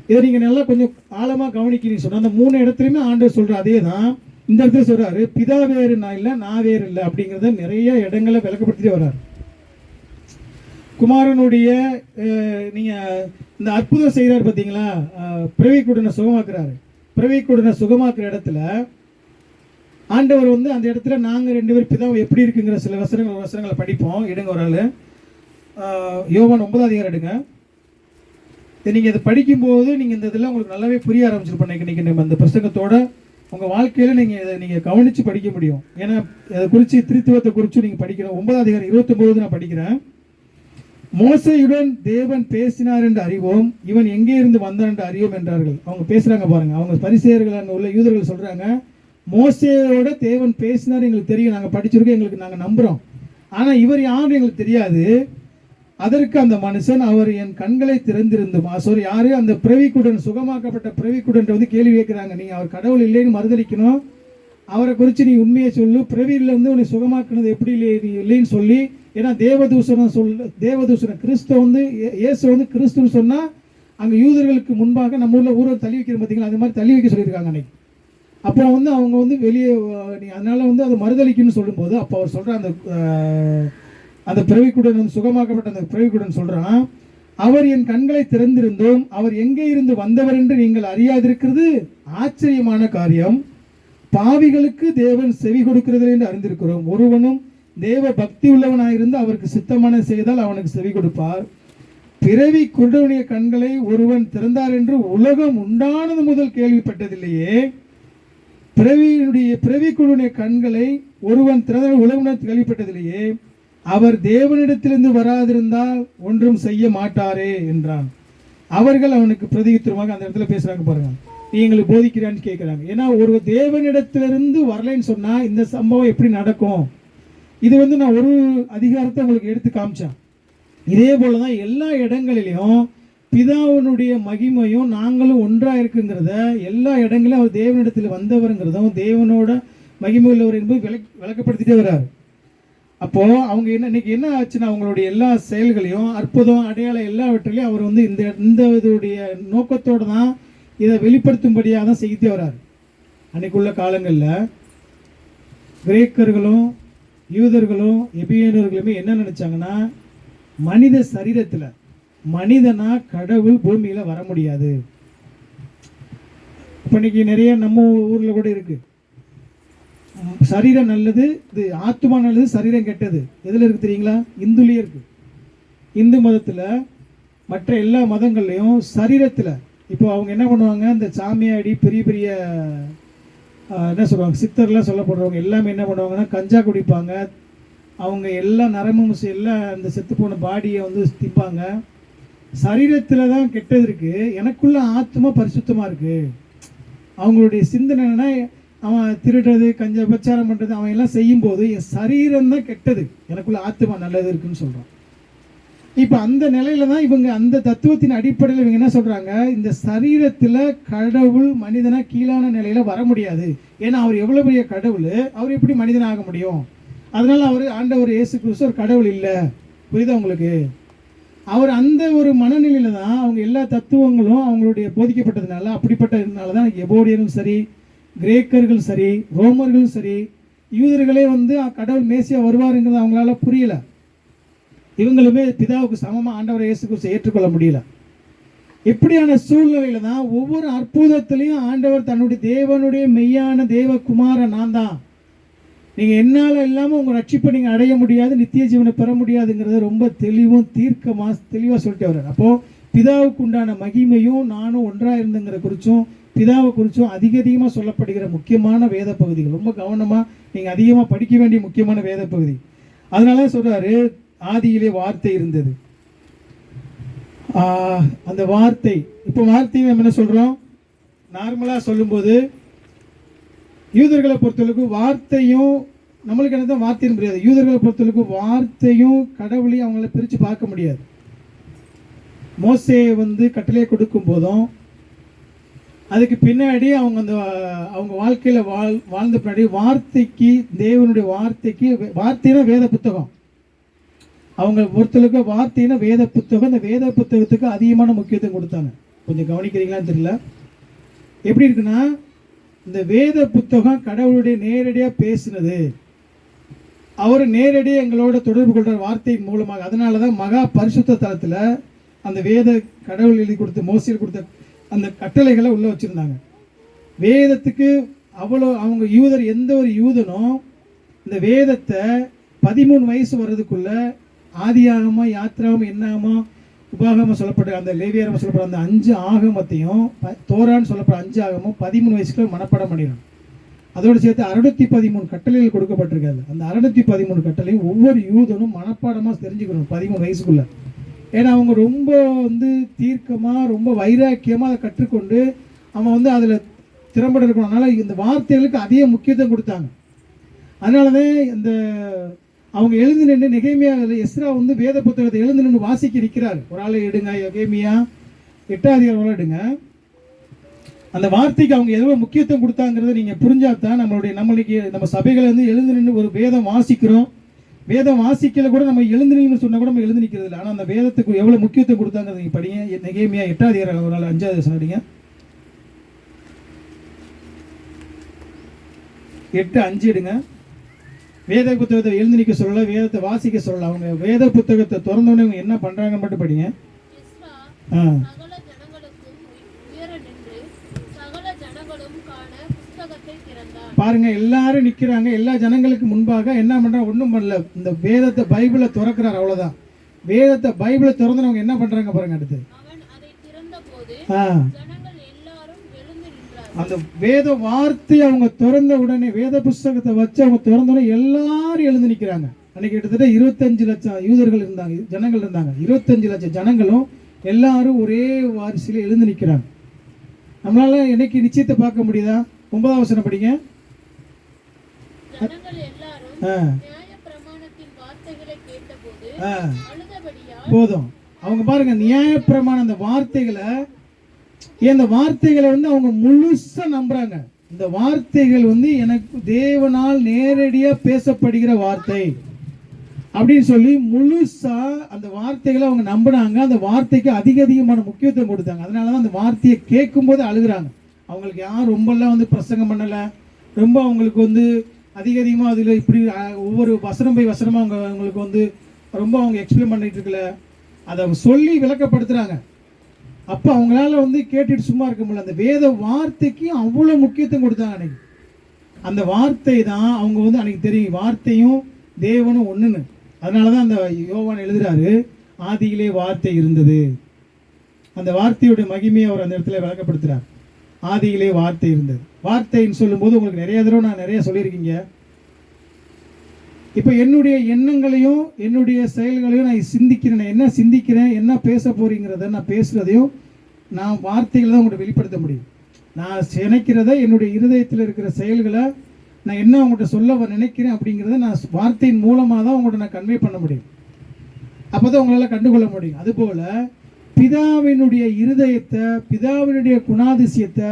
இதை நீங்கள் நல்லா கொஞ்சம் ஆழமாக கவனிக்கிறீங்க சொன்னால் அந்த மூணு இடத்துலையுமே ஆண்டவர் சொல்கிற அதே தான் இந்த இடத்துல சொல்கிறாரு. பிதா வேறு நான் இல்லை, நான் வேறு இல்லை அப்படிங்கிறத நிறைய இடங்களை விளக்கப்படுத்திட்டு வர்றாரு. குமாரனுடைய நீங்கள் இந்த அற்புதம் செய்கிறார் பார்த்தீங்களா, பிறவிக்குடனை சுகமாக்குறாரு. பிறவிக்குடனை சுகமாக்குற இடத்துல ஆண்டவர் வந்து அந்த இடத்துல நாங்கள் ரெண்டு பேர் பிதாவை எப்படி இருக்குங்கிற சில வசனங்களை படிப்போம். எடுங்க ஒரு ஆள், யோவான் 9ஆம் அதிகாரம் எடுங்க. நீங்கள் இதை படிக்கும்போது நீங்கள் இந்த இதெல்லாம் உங்களுக்கு நல்லாவே புரிய ஆரம்பிச்சிருப்போம். இன்றைக்கி நம்ம அந்த பிரசங்கத்தோட உங்கள் வாழ்க்கையில் நீங்கள் இதை நீங்கள் கவனித்து படிக்க முடியும். ஏன்னா அதை குறித்து திரித்துவத்தை குறித்து நீங்கள் படிக்கணும். 9ஆம் அதிகாரம் 29 நான் படிக்கிறேன். மோசேயுடன் தேவன் பேசினார் என்று அறிவோம், இவன் எங்கே இருந்து வந்தான் என்று அறிவோம் என்றார்கள். அவங்க பேசுகிறாங்க பாருங்கள். அவங்க பரிசேயர்கள் உள்ள யூதர்கள் சொல்கிறாங்க, மோசேயோட தேவன் பேசினார் எங்களுக்கு தெரியும், நாங்கள் படிச்சிருக்கோம், எங்களுக்கு நாங்கள் நம்புகிறோம். ஆனால் இவர் யாரும் எங்களுக்கு தெரியாது. அதற்கு அந்த மனுஷன், அவர் என் கண்களை திறந்திருந்தும் யாரு அந்த பிறவிக்குடன் சுகமாக்கப்பட்ட பிறவிக்குடன் வந்து கேள்வி கேட்குறாங்க. நீங்கள் அவர் கடவுள் இல்லைன்னு மறுதளிக்கணும், அவரை குறித்து நீ உண்மையை சொல்லு, பிறவியில் வந்து உன்னை சுகமாக்குனது எப்படி இல்லைன்னு சொல்லி. ஏன்னா தேவதூஷணம் கிறிஸ்துவ வந்து இயேசு வந்து கிறிஸ்துன்னு சொன்னால் அங்கே யூதர்களுக்கு முன்பாக நம்ம ஊரில் தள்ளி வைக்கிற பார்த்தீங்களா, அது மாதிரி தள்ளி வைக்க சொல்லியிருக்காங்க அன்னைக்கு. அப்போ வந்து அவங்க வந்து வெளியே நீ அதனால் வந்து அதை மறுதளிக்குன்னு சொல்லும்போது அப்போ அவர் சொல்கிற அந்த பிறவிக்குடன் வந்து சுகமாக்கப்பட்ட அந்த பிறவிக்குடன் சொல்கிறான், அவர் என் கண்களை திறந்திருந்தோம், அவர் எங்கே இருந்து வந்தவர் என்று நீங்கள் அறியாதிருக்கிறது ஆச்சரியமான காரியம். பாவிகளுக்கு தேவன் செவி கொடுக்கிறது என்று அறிந்திருக்கிறோம். ஒருவனும் தேவ பக்தி உள்ளவனாயிருந்து அவருக்கு சித்தமான செய்தால் அவனுக்கு செவி கொடுப்பார். பிறவி குருடனுடைய கண்களை ஒருவன் திறந்தார் என்று உலகம் உண்டானது முதல் கேள்விப்பட்டதில்லையே. பிறவிக்குழுடைய கண்களை ஒருவன் திறந்த உலகம் கேள்விப்பட்டதிலேயே அவர் தேவனிடத்திலிருந்து வராதிருந்தால் ஒன்றும் செய்ய மாட்டாரே என்றான். அவர்கள் அவனுக்கு பிரதியுத்தரமாக அந்த இடத்துல பேசுறாங்க பாருங்க, நீ எங்களுக்கு போதிக்கிறான்னு கேட்கிறாங்க. ஏன்னா ஒரு தேவனிடத்திலிருந்து வரலைன்னு சொன்னா இந்த சம்பவம் எப்படி நடக்கும்? இது நான் ஒரு அதிகாரத்தை உங்களுக்கு எடுத்து காமிச்சேன். இதே போலதான் எல்லா இடங்களிலும் பிதாவினுடைய மகிமையும் நாங்களும் ஒன்றா இருக்குங்கிறத எல்லா இடங்களிலும் அவர் தேவனிடத்தில் வந்தவருங்கிறதும் தேவனோட மகிமை உள்ளவர் என்பது விளக்கப்படுத்திட்டே வர்றாரு. அப்போ அவங்க இன்னைக்கு என்ன ஆச்சுன்னா அவங்களுடைய எல்லா செயல்களையும் அற்புதம் அடையாளம் எல்லாவற்றிலையும் அவர் இந்த இதோடைய நோக்கத்தோடு தான் இதை வெளிப்படுத்தும்படியாக தான் செய்து வர்றாரு. அன்னைக்குள்ள காலங்களில் கிரேக்கர்களும் யூதர்களும் எபியனர்களுமே என்ன நினைச்சாங்கன்னா, மனித சரீரத்தில் மனிதனா கடவுள் பூமியில வர முடியாது. இப்போ இன்னைக்கு நிறைய நம்ம ஊர்ல கூட இருக்கு, சரீரம் நல்லது, இது ஆத்மா நல்லது, சரீரம் கெட்டது. எதுல இருக்கு தெரியுங்களா? இந்துலயே இருக்கு. இந்து மதத்துல மற்ற எல்லா மதங்கள்லையும் சரீரத்துல இப்போ அவங்க என்ன பண்ணுவாங்க, இந்த சாமியாடி பெரிய பெரிய என்ன சொல்லுவாங்க, சித்தர்லாம் சொல்லப்படுறவங்க எல்லாமே என்ன பண்ணுவாங்கன்னா கஞ்சா குடிப்பாங்க. அவங்க எல்லா நரம்பும் எல்லாம் அந்த செத்து போன பாடியை திப்பாங்க. சரீரத்தில் தான் கெட்டது இருக்கு, எனக்குள்ள ஆத்மா பரிசுத்தமாக இருக்கு. அவங்களுடைய சிந்தனை என்னன்னா, அவன் திருடுறது கஞ்சா பிரச்சாரம் பண்ணுறது அவன் எல்லாம் செய்யும்போது என் சரீரம் தான் கெட்டது, எனக்குள்ள ஆத்மா நல்லது இருக்குன்னு சொல்கிறான். இப்போ அந்த நிலையில தான் இவங்க அந்த தத்துவத்தின் அடிப்படையில் இவங்க என்ன சொல்றாங்க, இந்த சரீரத்தில் கடவுள் மனிதனா கீழான நிலையில வர முடியாது. ஏன்னா அவர் எவ்வளவு பெரிய கடவுள், அவர் எப்படி மனிதனாக முடியும்? அதனால அவர் ஆண்டவர் இயேசு கிறிஸ்து ஒரு கடவுள் இல்லை. புரியுதா உங்களுக்கு? அவர் அந்த ஒரு மனநிலையில தான் அவங்க எல்லா தத்துவங்களும் அவங்களுடைய போதிக்கப்பட்டதுனால, அப்படிப்பட்டதுனால தான் எபோடியரும் சரி, கிரேக்கர்கள் சரி, ரோமர்களும் சரி, யூதர்களே கடவுள் மேசியா வருவாருங்கிறது அவங்களால புரியல. இவங்களுமே பிதாவுக்கு சமமாக ஆண்டவர் இயேசு கிறிஸ்துவை ஏற்றுக்கொள்ள முடியல. இப்படியான சூழ்நிலையில தான் ஒவ்வொரு அற்புதத்திலையும் ஆண்டவர் தன்னுடைய தேவனுடைய மெய்யான தேவகுமார நான் தான், நீங்கள் என்னால் இல்லாமல் உங்கள் ரட்சிப்பை நீங்கள் அடைய முடியாது, நித்திய ஜீவனை பெற முடியாதுங்கிறத ரொம்ப தெளிவாக சொல்லிட்டு வர்றார். அப்போது பிதாவுக்கு உண்டான மகிமையும் நானும் ஒன்றாக இருந்துங்கிற குறித்தும் பிதாவை குறித்தும் அதிகமாக சொல்லப்படுகிற முக்கியமான வேத பகுதிகள், ரொம்ப கவனமாக நீங்கள் அதிகமாக படிக்க வேண்டிய முக்கியமான வேத பகுதி. அதனால சொல்கிறாரு, ஆதியிலே வார்த்தை இருந்தது. அந்த வார்த்தை, இப்போ வார்த்தையை நம்ம என்ன சொல்கிறோம், நார்மலாக சொல்லும்போது யூதர்களை பொறுத்தளவுக்கு வார்த்தையும் நம்மளுக்கு என்ன தான் வார்த்தைன்னு முடியாது. யூதர்களை பொறுத்தளவுக்கு வார்த்தையும் கடவுளையும் அவங்கள பிரித்து பார்க்க முடியாது. மோசேயை கட்டளையை கொடுக்கும் போதும் அதுக்கு பின்னாடி அவங்க வாழ்க்கையில் வாழ்ந்த பின்னாடி வார்த்தைக்கு, தேவனுடைய வார்த்தைக்கு, வார்த்தைனா வேத புத்தகம், அவங்க பொறுத்தளவுக்கு வார்த்தைனா வேத புத்தகம், இந்த வேத புத்தகத்துக்கு அதிகமான முக்கியத்துவம் கொடுத்தாங்க. கொஞ்சம் கவனிக்கிறீங்களான்னு தெரியல. எப்படி இருக்குன்னா, இந்த வேத புத்தகம் கடவுளுடைய நேரடியாக பேசினது, அவர் நேரடியாக எங்களோட தொடர்பு கொள்கிற வார்த்தையின் மூலமாக. அதனால தான் மகா பரிசுத்த தலத்தில் அந்த வேத கடவுள் எழுதி கொடுத்த மோசையில் கொடுத்த அந்த கட்டளைகளை உள்ளே வச்சுருந்தாங்க. வேதத்துக்கு அவ்வளோ அவங்க எந்த ஒரு யூதனும் இந்த வேதத்தை 13 வயசு வர்றதுக்குள்ள ஆதியாகமோ யாத்ராகமோ என்னாகமோ உபாகமோ சொல்லப்பட்ட அந்த லேவியாரமோ சொல்லப்படுற அந்த 5 ஆகமத்தையும் தோரான்னு சொல்லப்படுற 5 ஆகமும் 13 வயசுக்குள்ள மனப்பாடம் பண்ணிடணும். அதோடு சேர்த்து 613 கட்டளைகள் கொடுக்கப்பட்டிருக்காது. அந்த 613 கட்டளையும் ஒவ்வொரு யூதனும் மனப்பாடமாக தெரிஞ்சுக்கணும் 13 வயசுக்குள்ள. ஏன்னா அவங்க ரொம்ப தீர்க்கமாக ரொம்ப வைராக்கியமாக அதை கற்றுக்கொண்டு அவன் அதில் திறம்பட இருக்கணும். அதனால் இந்த வார்த்தைகளுக்கு அதிக முக்கியத்துவம் கொடுத்தாங்க. அதனால தான் இந்த அவங்க எழுந்து நின்று நெகேமியா எஸ்ரா வேத புத்தகத்தை எழுந்து நின்று வாசிக்க இருக்கிறார். ஒரு ஆளை எடுங்க, நெகேமியா 8ஆம் அதிகாரம் எடுங்க. அந்த வார்த்தைக்கு அவங்க எவ்வளோ முக்கியத்துவம் கொடுத்தாங்கிறத நீங்கள் புரிஞ்சாதான் நம்ம சபைகளை எழுந்து நின்று ஒரு வேதம் வாசிக்கிறோம். வேதம் வாசிக்கல கூட நம்ம எழுந்து நின்று சொன்னால் கூட நம்ம எழுந்து நிற்கிறது இல்லை. ஆனால் அந்த வேதத்துக்கு எவ்வளோ முக்கியத்துவம் கொடுத்தாங்கிறத நீங்கள் படிங்க. நெகேமியா 8ஆம் அதிகாரம் ஒரு ஆள் 5வது வசனம் எடுங்க. 8:5 எடுங்க. வேத புத்தகத்தை எழுந்து நிற்க சொல்லல, வேதத்தை வாசிக்க சொல்லல. அவங்க வேத புத்தகத்தை திறந்தோடனே அவங்க என்ன பண்றாங்கன்னு மட்டும் படிங்க. பாருங்க, எல்லாரும் நிக்கிறாங்க. எல்லா ஜனங்களுக்கு முன்பாக என்ன பண்றாங்க? ஒன்றும் பண்ணல. இந்த வேதத்தை பைபிளை திறக்கிறார், அவ்வளவுதான். வேதத்தை பைபிளை திறந்தவங்க என்ன பண்றாங்க பாருங்க. அடுத்து அந்த வேத வார்த்தையை அவங்க திறந்த உடனே, வேத புஸ்தகத்தை வச்சு அவங்க திறந்த உடனே எல்லாரும் எழுந்து நிற்கிறாங்க. அன்னைக்கு கிட்டத்தட்ட 25 லட்சம் யூதர்கள் இருந்தாங்க, ஜனங்கள் இருந்தாங்க. 25 லட்சம் ஜனங்களும் எல்லாரும் ஒரே வாரிசையில் எழுந்து நிற்கிறாங்க. நம்மளால என்னைக்கு நிச்சயத்தை பார்க்க முடியுதா? 9ஆம் வசனம் படிங்க. போதும். அவங்க பாருங்க, நியாயப்பிரமாண அந்த வார்த்தைகளை, இந்த வார்த்தைகளை வந்து அவங்க முழுசா நம்புறாங்க. இந்த வார்த்தைகள் வந்து எனக்கு தேவனால் நேரடியா பேசப்படுகிற வார்த்தை அப்படின்னு சொல்லி முழுசா அந்த வார்த்தைகளை அவங்க நம்பினாங்க. அந்த வார்த்தைக்கு அதிகமான முக்கியத்துவம் கொடுத்தாங்க. அதனாலதான் அந்த வார்த்தையை கேட்கும் போது அழுகுறாங்க. அவங்களுக்கு யாரும் ரொம்பலாம் வந்து பிரசங்கம் பண்ணல, ரொம்ப அவங்களுக்கு வந்து அதிகமாக அதில் இப்படி ஒவ்வொரு வசனம் பை வசனமாக அவங்களுக்கு வந்து ரொம்ப அவங்க எக்ஸ்பிளைன் பண்ணிட்டு இருக்கல, அதை அவங்க சொல்லி விளக்கப்படுத்துறாங்க. அப்போ அவங்களால வந்து கேட்டுட்டு சும்மா இருக்க முடியல. அந்த வேத வார்த்தைக்கு அவ்வளோ முக்கியத்துவம் கொடுத்தாங்க அன்னைக்கு. அந்த வார்த்தை தான் அவங்க வந்து அன்னைக்கு தெரியும், வார்த்தையும் தேவனும் ஒன்றுன்னு. அதனால தான் அந்த யோவான் எழுதுறாரு, ஆதியிலே வார்த்தை இருந்தது. அந்த வார்த்தையுடைய மகிமையை அவர் அந்த இடத்துல விளக்கப்படுத்துறார். ஆதியிலே வார்த்தை இருந்தது. வார்த்தைன்னு சொல்லும்போது உங்களுக்கு நிறைய தடவை நான் நிறைய சொல்லியிருக்கீங்க. இப்போ என்னுடைய எண்ணங்களையும் என்னுடைய செயல்களையும் நான் சிந்திக்கிறேன். நான் என்ன சிந்திக்கிறேன், என்ன பேச போறீங்கிறத நான் பேசுகிறதையும் நான் வார்த்தைகளை தான் உங்கள்கிட்ட வெளிப்படுத்த முடியும். நான் நினைக்கிறத, என்னுடைய இருதயத்தில் இருக்கிற செயல்களை நான் என்ன உங்கள்கிட்ட சொல்ல நினைக்கிறேன் அப்படிங்கிறத நான் வார்த்தையின் மூலமாக தான் உங்கள்கிட்ட நான் கன்வே பண்ண முடியும். அப்போ தான் உங்களால் கண்டுகொள்ள முடியும். அதுபோல் பிதாவினுடைய இருதயத்தை, பிதாவினுடைய குணாதிசயத்தை,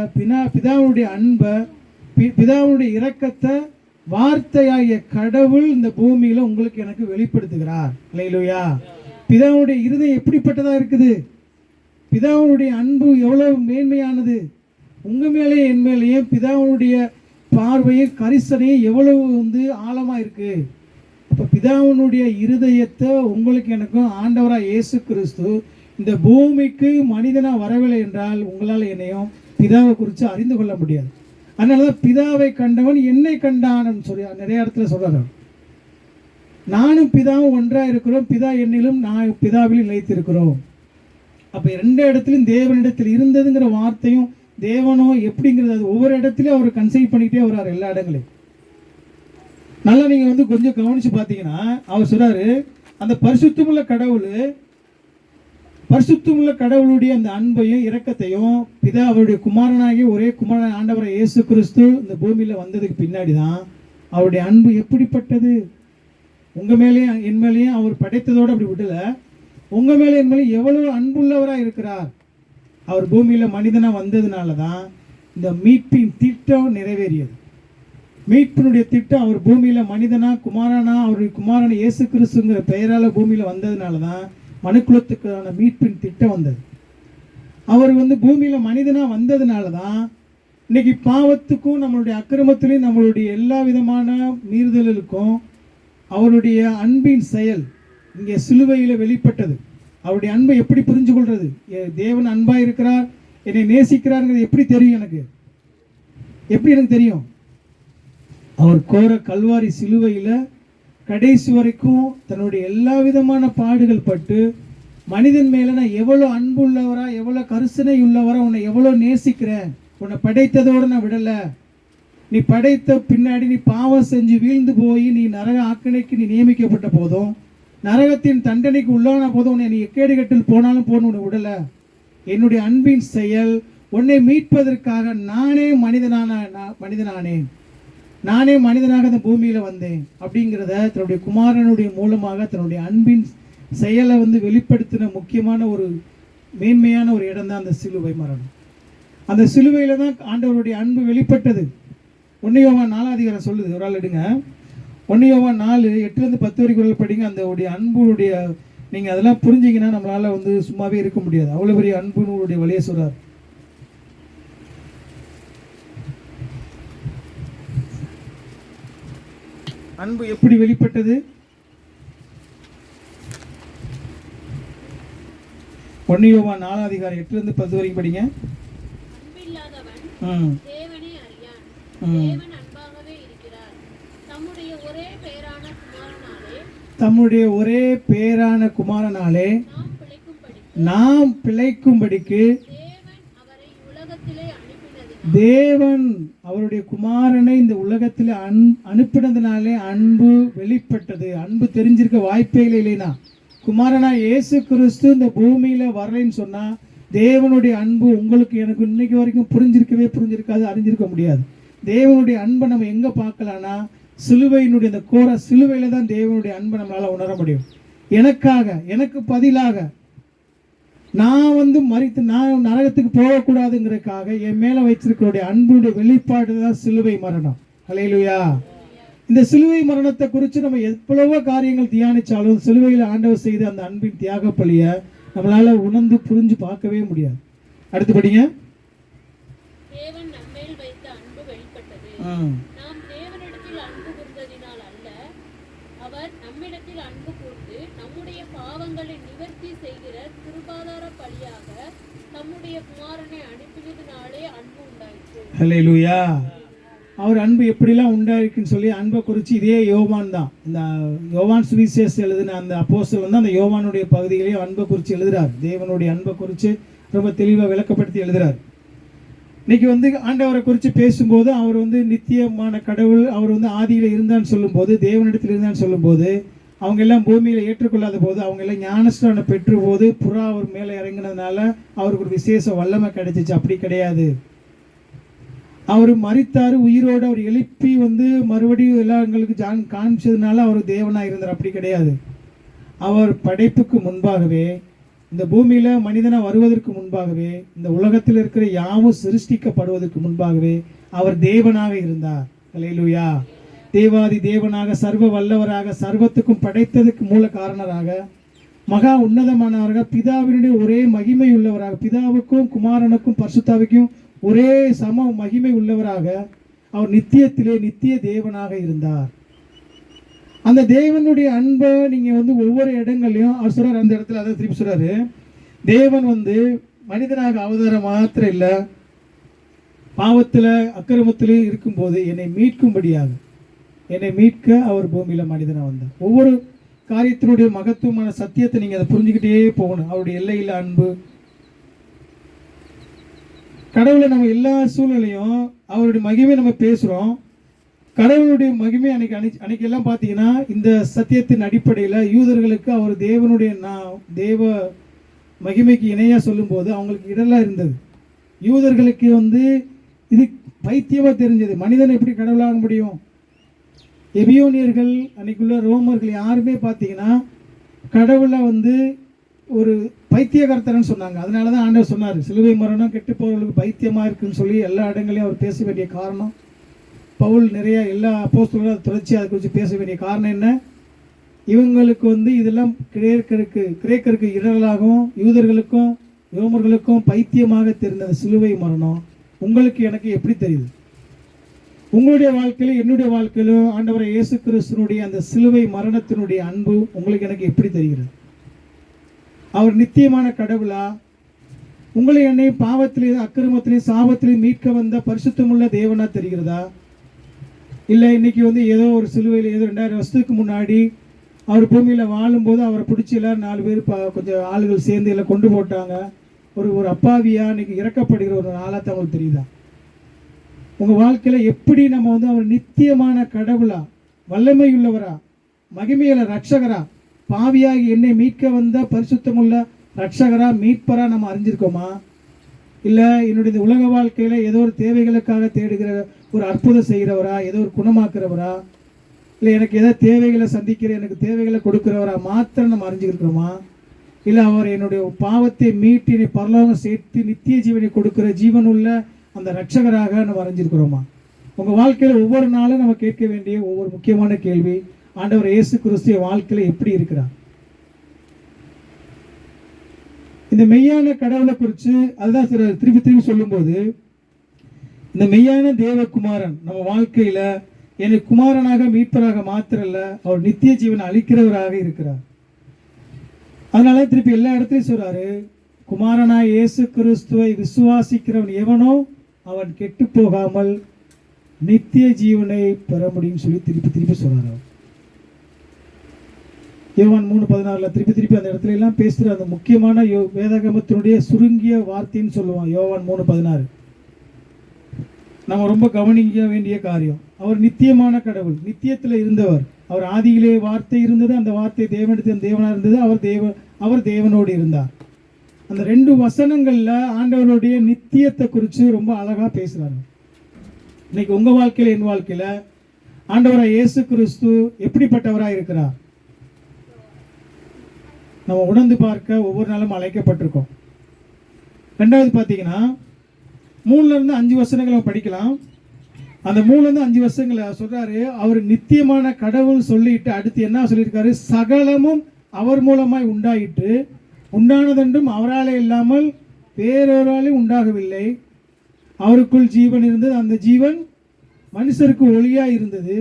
பிதாவினுடைய அன்பை, பிதாவினுடைய இரக்கத்தை வார்த்தையாகிய கடவுள் இந்த பூமியில உங்களுக்கு எனக்கு வெளிப்படுத்துகிறார். அல்லேலூயா. பிதாவுடைய இருதயம் எப்படிப்பட்டதா இருக்குது, பிதாவுடைய அன்பு எவ்வளவு மேன்மையானது, உங்க மேலேயே என் மேலேயே பிதாவுடைய பார்வையும் கரிசனையும் எவ்வளவு வந்து ஆழமா இருக்கு. அப்ப பிதாவினுடைய இருதயத்தை உங்களுக்கு எனக்கும் ஆண்டவராக இயேசு கிறிஸ்து இந்த பூமிக்கு மனிதனா வரவில்லை என்றால் உங்களால் என்னையும் பிதாவை குறித்து அறிந்து கொள்ள முடியாது. அதனாலதான் பிதாவை கண்டவன் என்னை கண்டான் சொல்லி நிறைய இடத்துல சொல்றாரு. நானும் பிதாவும் ஒன்றா இருக்கிறோம், பிதா என்னிலும் நான் பிதாவிலும் நிலைத்திருக்கிறோம். அப்ப 2 இடத்துலையும் தேவனிடத்தில் இருந்ததுங்கிற வார்த்தையும் தேவனோ எப்படிங்கிறது அது ஒவ்வொரு இடத்துலையும் அவர் கன்சைவ் பண்ணிக்கிட்டே வர்றாரு எல்லா இடங்களையும். நல்லா நீங்க வந்து கொஞ்சம் கவனிச்சு பார்த்தீங்கன்னா அவர் சொல்றாரு, அந்த பரிசுத்தமுள்ள கடவுளுடைய அந்த அன்பையும் இரக்கத்தையும் பிதா அவருடைய குமாரனாகி ஒரே குமாரன் ஆண்டவரை இயேசு கிறிஸ்து இந்த பூமியில வந்ததுக்கு பின்னாடி தான் அவருடைய அன்பு எப்படிப்பட்டது. உங்க மேலேயும் என் மேலேயும் அவர் படைத்ததோடு அப்படி விடல, உங்க மேலே என் மேலே எவ்வளவு அன்புள்ளவராக இருக்கிறார். அவர் பூமியில மனிதனா வந்ததுனால தான் இந்த மீட்பின் திட்டம் நிறைவேறியது. மீட்பினுடைய திட்டம் அவர் பூமியில மனிதனா குமாரனா அவருடைய குமாரன் இயேசு கிறிஸ்துங்கிற பெயரால பூமியில வந்ததுனால தான் மனுக்குலத்துக்கான மீட்பின் திட்டம் வந்தது. அவர் வந்து பூமியில மனிதனா வந்ததுனால தான் இன்னைக்கு பாவத்துக்கும் நம்மளுடைய அக்கிரமத்திலையும் நம்மளுடைய எல்லா விதமான மீறுதலுக்கும் அவருடைய அன்பின் செயல் இங்கே சிலுவையில் வெளிப்பட்டது. அவருடைய அன்பை எப்படி புரிஞ்சு கொள்றது? தேவன் அன்பா இருக்கிறார், என்னை நேசிக்கிறாருங்கிறது எப்படி தெரியும் எனக்கு? எப்படி எனக்கு தெரியும்? அவர் கோர கல்வாரி சிலுவையில் கடைசி வரைக்கும் தன்னுடைய எல்லா விதமான பாடுகள் பட்டு மனிதன் மேலே நான் எவ்வளோ அன்பு உள்ளவரா, எவ்வளோ கரிசனை உள்ளவரா, உன்னை எவ்வளோ நேசிக்கிறேன், உன்னை படைத்ததோடு நான் விடலை, நீ படைத்த பின்னாடி நீ பாவம் செஞ்சு வீழ்ந்து போய் நீ நரக ஆக்கினைக்கு நீ நியமிக்கப்பட்ட போதும், நரகத்தின் தண்டனைக்கு உள்ளான போதும் உன்னை நீ எக்கேடு கட்டில் போனாலும் போன உன்னை விடலை. என்னுடைய அன்பின் செயல் உன்னை மீட்பதற்காக நானே மனிதனானேன், நானே மனிதனாக இந்த பூமியில் வந்தேன் அப்படிங்கிறத தன்னுடைய குமாரனுடைய மூலமாக தன்னுடைய அன்பின் செயலை வந்து வெளிப்படுத்தின முக்கியமான ஒரு மேன்மையான ஒரு இடம் தான் அந்த சிலுவை மரணம். அந்த சிலுவையில் தான் ஆண்டவருடைய அன்பு வெளிப்பட்டது. 1 யோவான் 4 சொல்லுது, ஒரு ஆள் எடுங்க. 1 யோவான் 4:8-10 வரைக்கும் படிங்க. அந்த அன்புடைய நீங்கள் அதெல்லாம் புரிஞ்சிங்கன்னா நம்மளால் வந்து சும்மாவே இருக்க முடியாது. அவ்வளோ பெரிய அன்புடைய வழியை சொல்கிறார். அன்பு எப்படி வெளிப்பட்டது? 1 யோவான் 4:8-10 வரைக்கும் படிங்க. தம்முடைய ஒரே பேரான குமாரனாலே நாம் பிழைக்கும்படிக்கு தேவன் அவருடைய குமாரனை இந்த உலகத்தில் அனுப்பினதுனாலே அன்பு வெளிப்பட்டது. அன்பு தெரிஞ்சிருக்க வாய்ப்பே இல்லைனா குமாரனா இயேசு கிறிஸ்து இந்த பூமியில வரலைன்னு சொன்னா தேவனுடைய அன்பு உங்களுக்கு எனக்கு இன்னைக்கு வரைக்கும் புரிஞ்சிருக்காது, அறிஞ்சிருக்க முடியாது. தேவனுடைய அன்பை நம்ம எங்க பார்க்கலாம்னா சிலுவையினுடைய இந்த கோர சிலுவையில தான் தேவனுடைய அன்பை நம்மளால உணர முடியும். எனக்கு பதிலாக நான் மறித்து நான் நரகத்துக்கு போகக்கூடாதுங்கிறதுக்காக என் மேல வச்சிருக்கக்கூடிய அன்புடைய வெளிப்பாடு தான் சிலுவை மரணம். ஹல்லேலூயா. இந்த சிலுவை மரணத்தை குறித்து நம்ம எவ்வளவோ காரியங்கள் தியானிச்சாலும் சிலுவையில் ஆண்டவர் செய்த அந்த அன்பின் தியாக பலிய நம்மளால உணர்ந்து புரிஞ்சு பார்க்கவே முடியாது. அடுத்து படிங்க. தேவன் நம்மேல் வைத்த அன்பு வெளிப்பட்டது. நாம் தேவனிடத்தில் அன்பு கூர்ந்ததினால் அல்ல, அவர் நம்மிடத்தில் அன்பு கூர்ந்து நம்முடைய பாவங்களை நிவர்த்தி செய்கிற கிருபாதார பலியாக தம்முடைய குமாரனை அனுப்பினதினாலே அன்பு உண்டாயிற்று. ஹல்லேலூயா. அவர் அன்பு எப்படிலாம் உண்டாயிருக்குன்னு சொல்லி அன்பை குறித்து இதே யோவான் தான், இந்த யோவான் சுவிசேஷம் எழுதின அந்த அப்போஸ்தலன் தான் அந்த யோவானுடைய பகுதிகளையும் அன்பை குறித்து எழுதுறார். தேவனுடைய அன்பை குறித்து ரொம்ப தெளிவாக விளக்கப்படுத்தி எழுதுறார். இன்னைக்கு ஆண்டவரை குறித்து பேசும்போது அவர் நித்தியமான கடவுள், அவர் ஆதியில் இருந்தான்னு சொல்லும்போது, தேவனிடத்தில் இருந்தான்னு சொல்லும்போது, அவங்க எல்லாம் பூமியில் ஏற்றுக்கொள்ளாத போது, அவங்க எல்லாம் ஞானஸ்நானம் பெற்ற போது புறா அவர் மேலே இறங்கினதுனால அவருக்கு ஒரு விசேஷ வல்லமை கிடைச்சிச்சு. அப்படி கிடையாது. அவர் மரித்தார், உயிரோடு அவர் எழுப்பி மறுபடியும் எல்லாம் எங்களுக்கு காமிச்சதுனால அவர் தேவனாக இருந்தார். அப்படி கிடையாது. அவர் படைப்புக்கு முன்பாகவே, இந்த பூமியில மனிதனா வருவதற்கு முன்பாகவே, இந்த உலகத்தில் இருக்கிற யாவும் சிருஷ்டிக்கப்படுவதற்கு முன்பாகவே அவர் தேவனாக இருந்தார். ஹல்லேலூயா. தேவாதி தேவனாக, சர்வ வல்லவராக, சர்வத்துக்கும் படைத்ததுக்கு மூல காரணராக, மகா உன்னதமானவராக, பிதாவினுடைய ஒரே மகிமை உள்ளவராக, பிதாவுக்கும் குமாரனுக்கும் பரிசுத்தாவிக்கும் ஒரே சம மகிமை உள்ளவராக அவர் நித்தியத்திலே நித்திய தேவனாக இருந்தார். அந்த தேவனுடைய அன்பை நீங்க ஒவ்வொரு இடங்கள்லையும் அவர் சொல்றாரு. அந்த இடத்துல அதை திருப்பி சொல்றாரு, தேவன் மனிதனாக அவதாரம் மாத்திரம் இல்லை, பாவத்தில் அக்கிரமத்திலையும் இருக்கும்போது என்னை மீட்கும்படியாக, என்னை மீட்க அவர் பூமியில மனிதனாக வந்தார். ஒவ்வொரு காரியத்தினுடைய மகத்துவமான சத்தியத்தை நீங்க அதை புரிஞ்சுக்கிட்டே போகணும். அவருடைய எல்லையில் அன்பு. கடவுளை நம்ம எல்லா சூழ்நிலையும் அவருடைய மகிமை நம்ம பேசுகிறோம். கடவுளுடைய மகிமை அன்னைக்கு எல்லாம் பார்த்தீங்கன்னா இந்த சத்தியத்தின் அடிப்படையில் யூதர்களுக்கு அவர் தேவனுடைய தேவ மகிமைக்கு இணையாக சொல்லும்போது அவங்களுக்கு இடலாம் இருந்தது. யூதர்களுக்கு இது பைத்தியமாக தெரிஞ்சது. மனிதன் எப்படி கடவுளாக முடியும்? எபியோனியர்கள் அன்னைக்குள்ள ரோமர்கள் யாருமே பார்த்தீங்கன்னா கடவுளை ஒரு பைத்தியகர்த்தரன்னு சொன்னாங்க. அதனால தான் ஆண்டவர் சொன்னார், சிலுவை மரணம் கெட்டு போகிறவர்களுக்கு பைத்தியமாக இருக்குன்னு சொல்லி எல்லா இடங்களையும் அவர் பேச வேண்டிய காரணம். பவுல் நிறைய எல்லா அப்போஸ்தலர்களும் தொடர்ச்சி அதை குறித்து பேச வேண்டிய காரணம் என்ன? இவங்களுக்கு இதெல்லாம் கிரேக்கருக்கு இடலாகவும் யூதர்களுக்கும் ரோமர்களுக்கும் பைத்தியமாக தெரிந்த சிலுவை மரணம் உங்களுக்கு எனக்கு எப்படி தெரியுது? உங்களுடைய வாழ்க்கையிலும் என்னுடைய வாழ்க்கையிலும் ஆண்டவரை இயேசு கிறிஸ்துனுடைய அந்த சிலுவை மரணத்தினுடைய அன்பு உங்களுக்கு எனக்கு எப்படி தெரிகிறது? அவர் நித்தியமான கடவுளா? உங்களை என்னை பாவத்திலேயும் அக்கிரமத்திலேயும் சாபத்திலேயும் மீட்க வந்த பரிசுத்தமுள்ள தேவனா தெரிகிறதா? இல்லை இன்னைக்கு ஏதோ ஒரு சிலுவையில் ஏதோ 2000 வருஷத்துக்கு முன்னாடி அவர் பூமியில் வாழும்போது அவரை பிடிச்சி எல்லாரும் 4 பேர் கொஞ்சம் ஆளுகள் சேர்ந்து எல்லாம் கொண்டு போட்டாங்க, ஒரு அப்பாவியா இன்னைக்கு இறக்கப்படுகிற ஒரு ஆளாக அவங்களுக்கு தெரியுதா? உங்கள் வாழ்க்கையில் எப்படி நம்ம அவர் நித்தியமான கடவுளா, வல்லமையுள்ளவரா, மகிமையில ரட்சகரா, பாவியாகி என்னை மீட்க வந்த பரிசுத்தமுள்ள ரட்சகரா, மீட்பரா நம்ம அறிஞ்சிருக்கோமா? இல்லை என்னுடைய இந்த உலக வாழ்க்கையில் ஏதோ ஒரு தேவைகளுக்காக தேடுகிற ஒரு அற்புதம் செய்கிறவரா, ஏதோ ஒரு குணமாக்குறவரா, இல்லை எனக்கு ஏதோ தேவைகளை சந்திக்கிற எனக்கு தேவைகளை கொடுக்குறவரா மாத்திரம் நம்ம அறிஞ்சிருக்கிறோமா? இல்லை அவர் என்னுடைய பாவத்தை மீட்டு என்னை பரலோகம் சேர்த்து நித்திய ஜீவனை கொடுக்குற ஜீவனுள்ள அந்த ரட்சகராக நம்ம அறிஞ்சிருக்கிறோமா? உங்கள் வாழ்க்கையில் ஒவ்வொரு நாளும் நம்ம கேட்க வேண்டிய ஒவ்வொரு முக்கியமான கேள்வி, ஆண்டவர் இயேசு கிறிஸ்துவ வாழ்க்கையில் எப்படி இருக்கிறார்? இந்த மெய்யான கடவுளை குறித்து அதுதான் திருப்பி சொல்லும்போது, இந்த மெய்யான தேவகுமாரன் நம்ம வாழ்க்கையில என்னை குமாரனாக மீட்பராக மாத்திரல்ல, அவர் நித்திய ஜீவனை அளிக்கிறவராக இருக்கிறார். அதனால திருப்பி எல்லா இடத்துலையும் சொல்றாரு, குமாரனாய் இயேசு கிறிஸ்துவை விசுவாசிக்கிறவன் எவனோ அவன் கெட்டு போகாமல் நித்திய ஜீவனை பெற முடியும் சொல்லி திருப்பி சொல்றாரு. யோவான் 3:16 திருப்பி அந்த இடத்துல எல்லாம் பேசுகிற அந்த முக்கியமான வேதாகமத்தினுடைய சுருங்கிய வார்த்தைன்னு சொல்லுவான். யோவான் 3:16 நம்ம ரொம்ப கவனிக்க வேண்டிய காரியம். அவர் நித்தியமான கடவுள், நித்தியத்தில் இருந்தவர். அவர் ஆதியிலே வார்த்தை இருந்தது, அந்த வார்த்தை தேவனிடத்தில் தேவனாக இருந்தது, அவர் தேவனோடு இருந்தார். அந்த 2 வசனங்களில் ஆண்டவருடைய நித்தியத்தை குறித்து ரொம்ப அழகாக பேசுகிறாங்க. இன்னைக்கு உங்கள் வாழ்க்கையில், என் வாழ்க்கையில் ஆண்டவராக இயேசு கிறிஸ்து எப்படிப்பட்டவராக இருக்கிறார் நம்ம உணர்ந்து பார்க்க ஒவ்வொரு நாளும் அழைக்கப்பட்டிருக்கோம். 2வது பார்த்தீங்கன்னா 3லேருந்து 5 வசனங்களை படிக்கலாம். அந்த 3லேருந்து 5 வசனங்களை சொல்கிறாரு, அவர் நித்தியமான கடவுள் சொல்லிட்டு அடுத்து என்ன சொல்லியிருக்காரு, சகலமும் அவர் மூலமாய் உண்டாயிற்று, உண்டானதென்றும் அவராலே இல்லாமல் வேறொராலும் உண்டாகவில்லை, அவருக்குள் ஜீவன் இருந்தது, அந்த ஜீவன் மனுஷருக்கு ஒளியாக இருந்தது,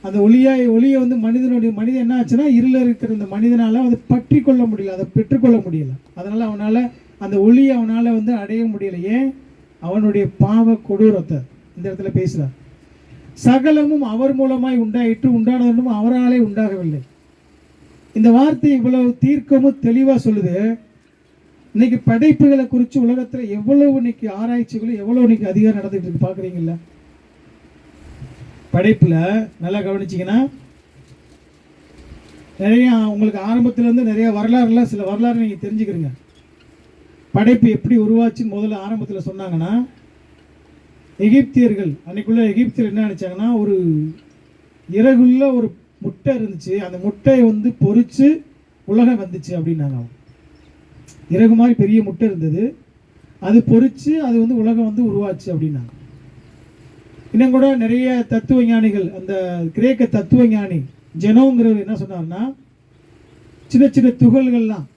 அந்த ஒளியை வந்து மனிதன் என்ன ஆச்சுன்னா, இருளில் இருக்கிற இந்த மனிதனால் அதை பற்றி கொள்ள முடியல, அதை பெற்றுக்கொள்ள முடியல. அதனால் அவனால் அந்த ஒளியை அவனால் வந்து அடைய முடியல. ஏன்? அவனுடைய பாவ கொடூரத்தை இந்த இடத்துல பேசுகிறார். சகலமும் அவர் மூலமாய் உண்டாயிற்று, உண்டானதும் அவராலே உண்டாகவில்லை. இந்த வார்த்தை இவ்வளவு தீர்க்கமும் தெளிவாக சொல்லுது. இன்னைக்கு படைப்புகளை குறித்து உலகத்தில் எவ்வளவு இன்னைக்கு ஆராய்ச்சிகளும் எவ்வளவு இன்னைக்கு அதிகாரம் நடந்துட்டு இருக்கு பார்க்குறீங்களா? படைப்பில் நல்லா கவனிச்சிங்கன்னா நிறையா உங்களுக்கு ஆரம்பத்துலேருந்து நிறைய வரலாறுலாம், சில வரலாறு நீங்கள் தெரிஞ்சுக்கிறீங்க. படைப்பு எப்படி உருவாச்சுன்னு முதல்ல ஆரம்பத்தில் சொன்னாங்கன்னா, எகிப்தியர்கள் அன்னைக்குள்ள எகிப்தியர் என்ன நினச்சாங்கன்னா, ஒரு இறகுள்ள ஒரு முட்டை இருந்துச்சு, அந்த முட்டையை வந்து பொறிச்சு உலகம் வந்துச்சு அப்படின்னாங்க. இறகு மாதிரி பெரிய முட்டை இருந்தது, அது பொறிச்சு அது வந்து உலகம் வந்து உருவாச்சு அப்படின்னாங்க. இன்னும் கூட நிறைய தத்துவ ஞானிகள், அந்த கிரேக்க தத்துவ ஞானி ஜெனோங்கிறவர் என்ன சொன்னார்னா, சின்ன சின்ன துகள்கள்லாம்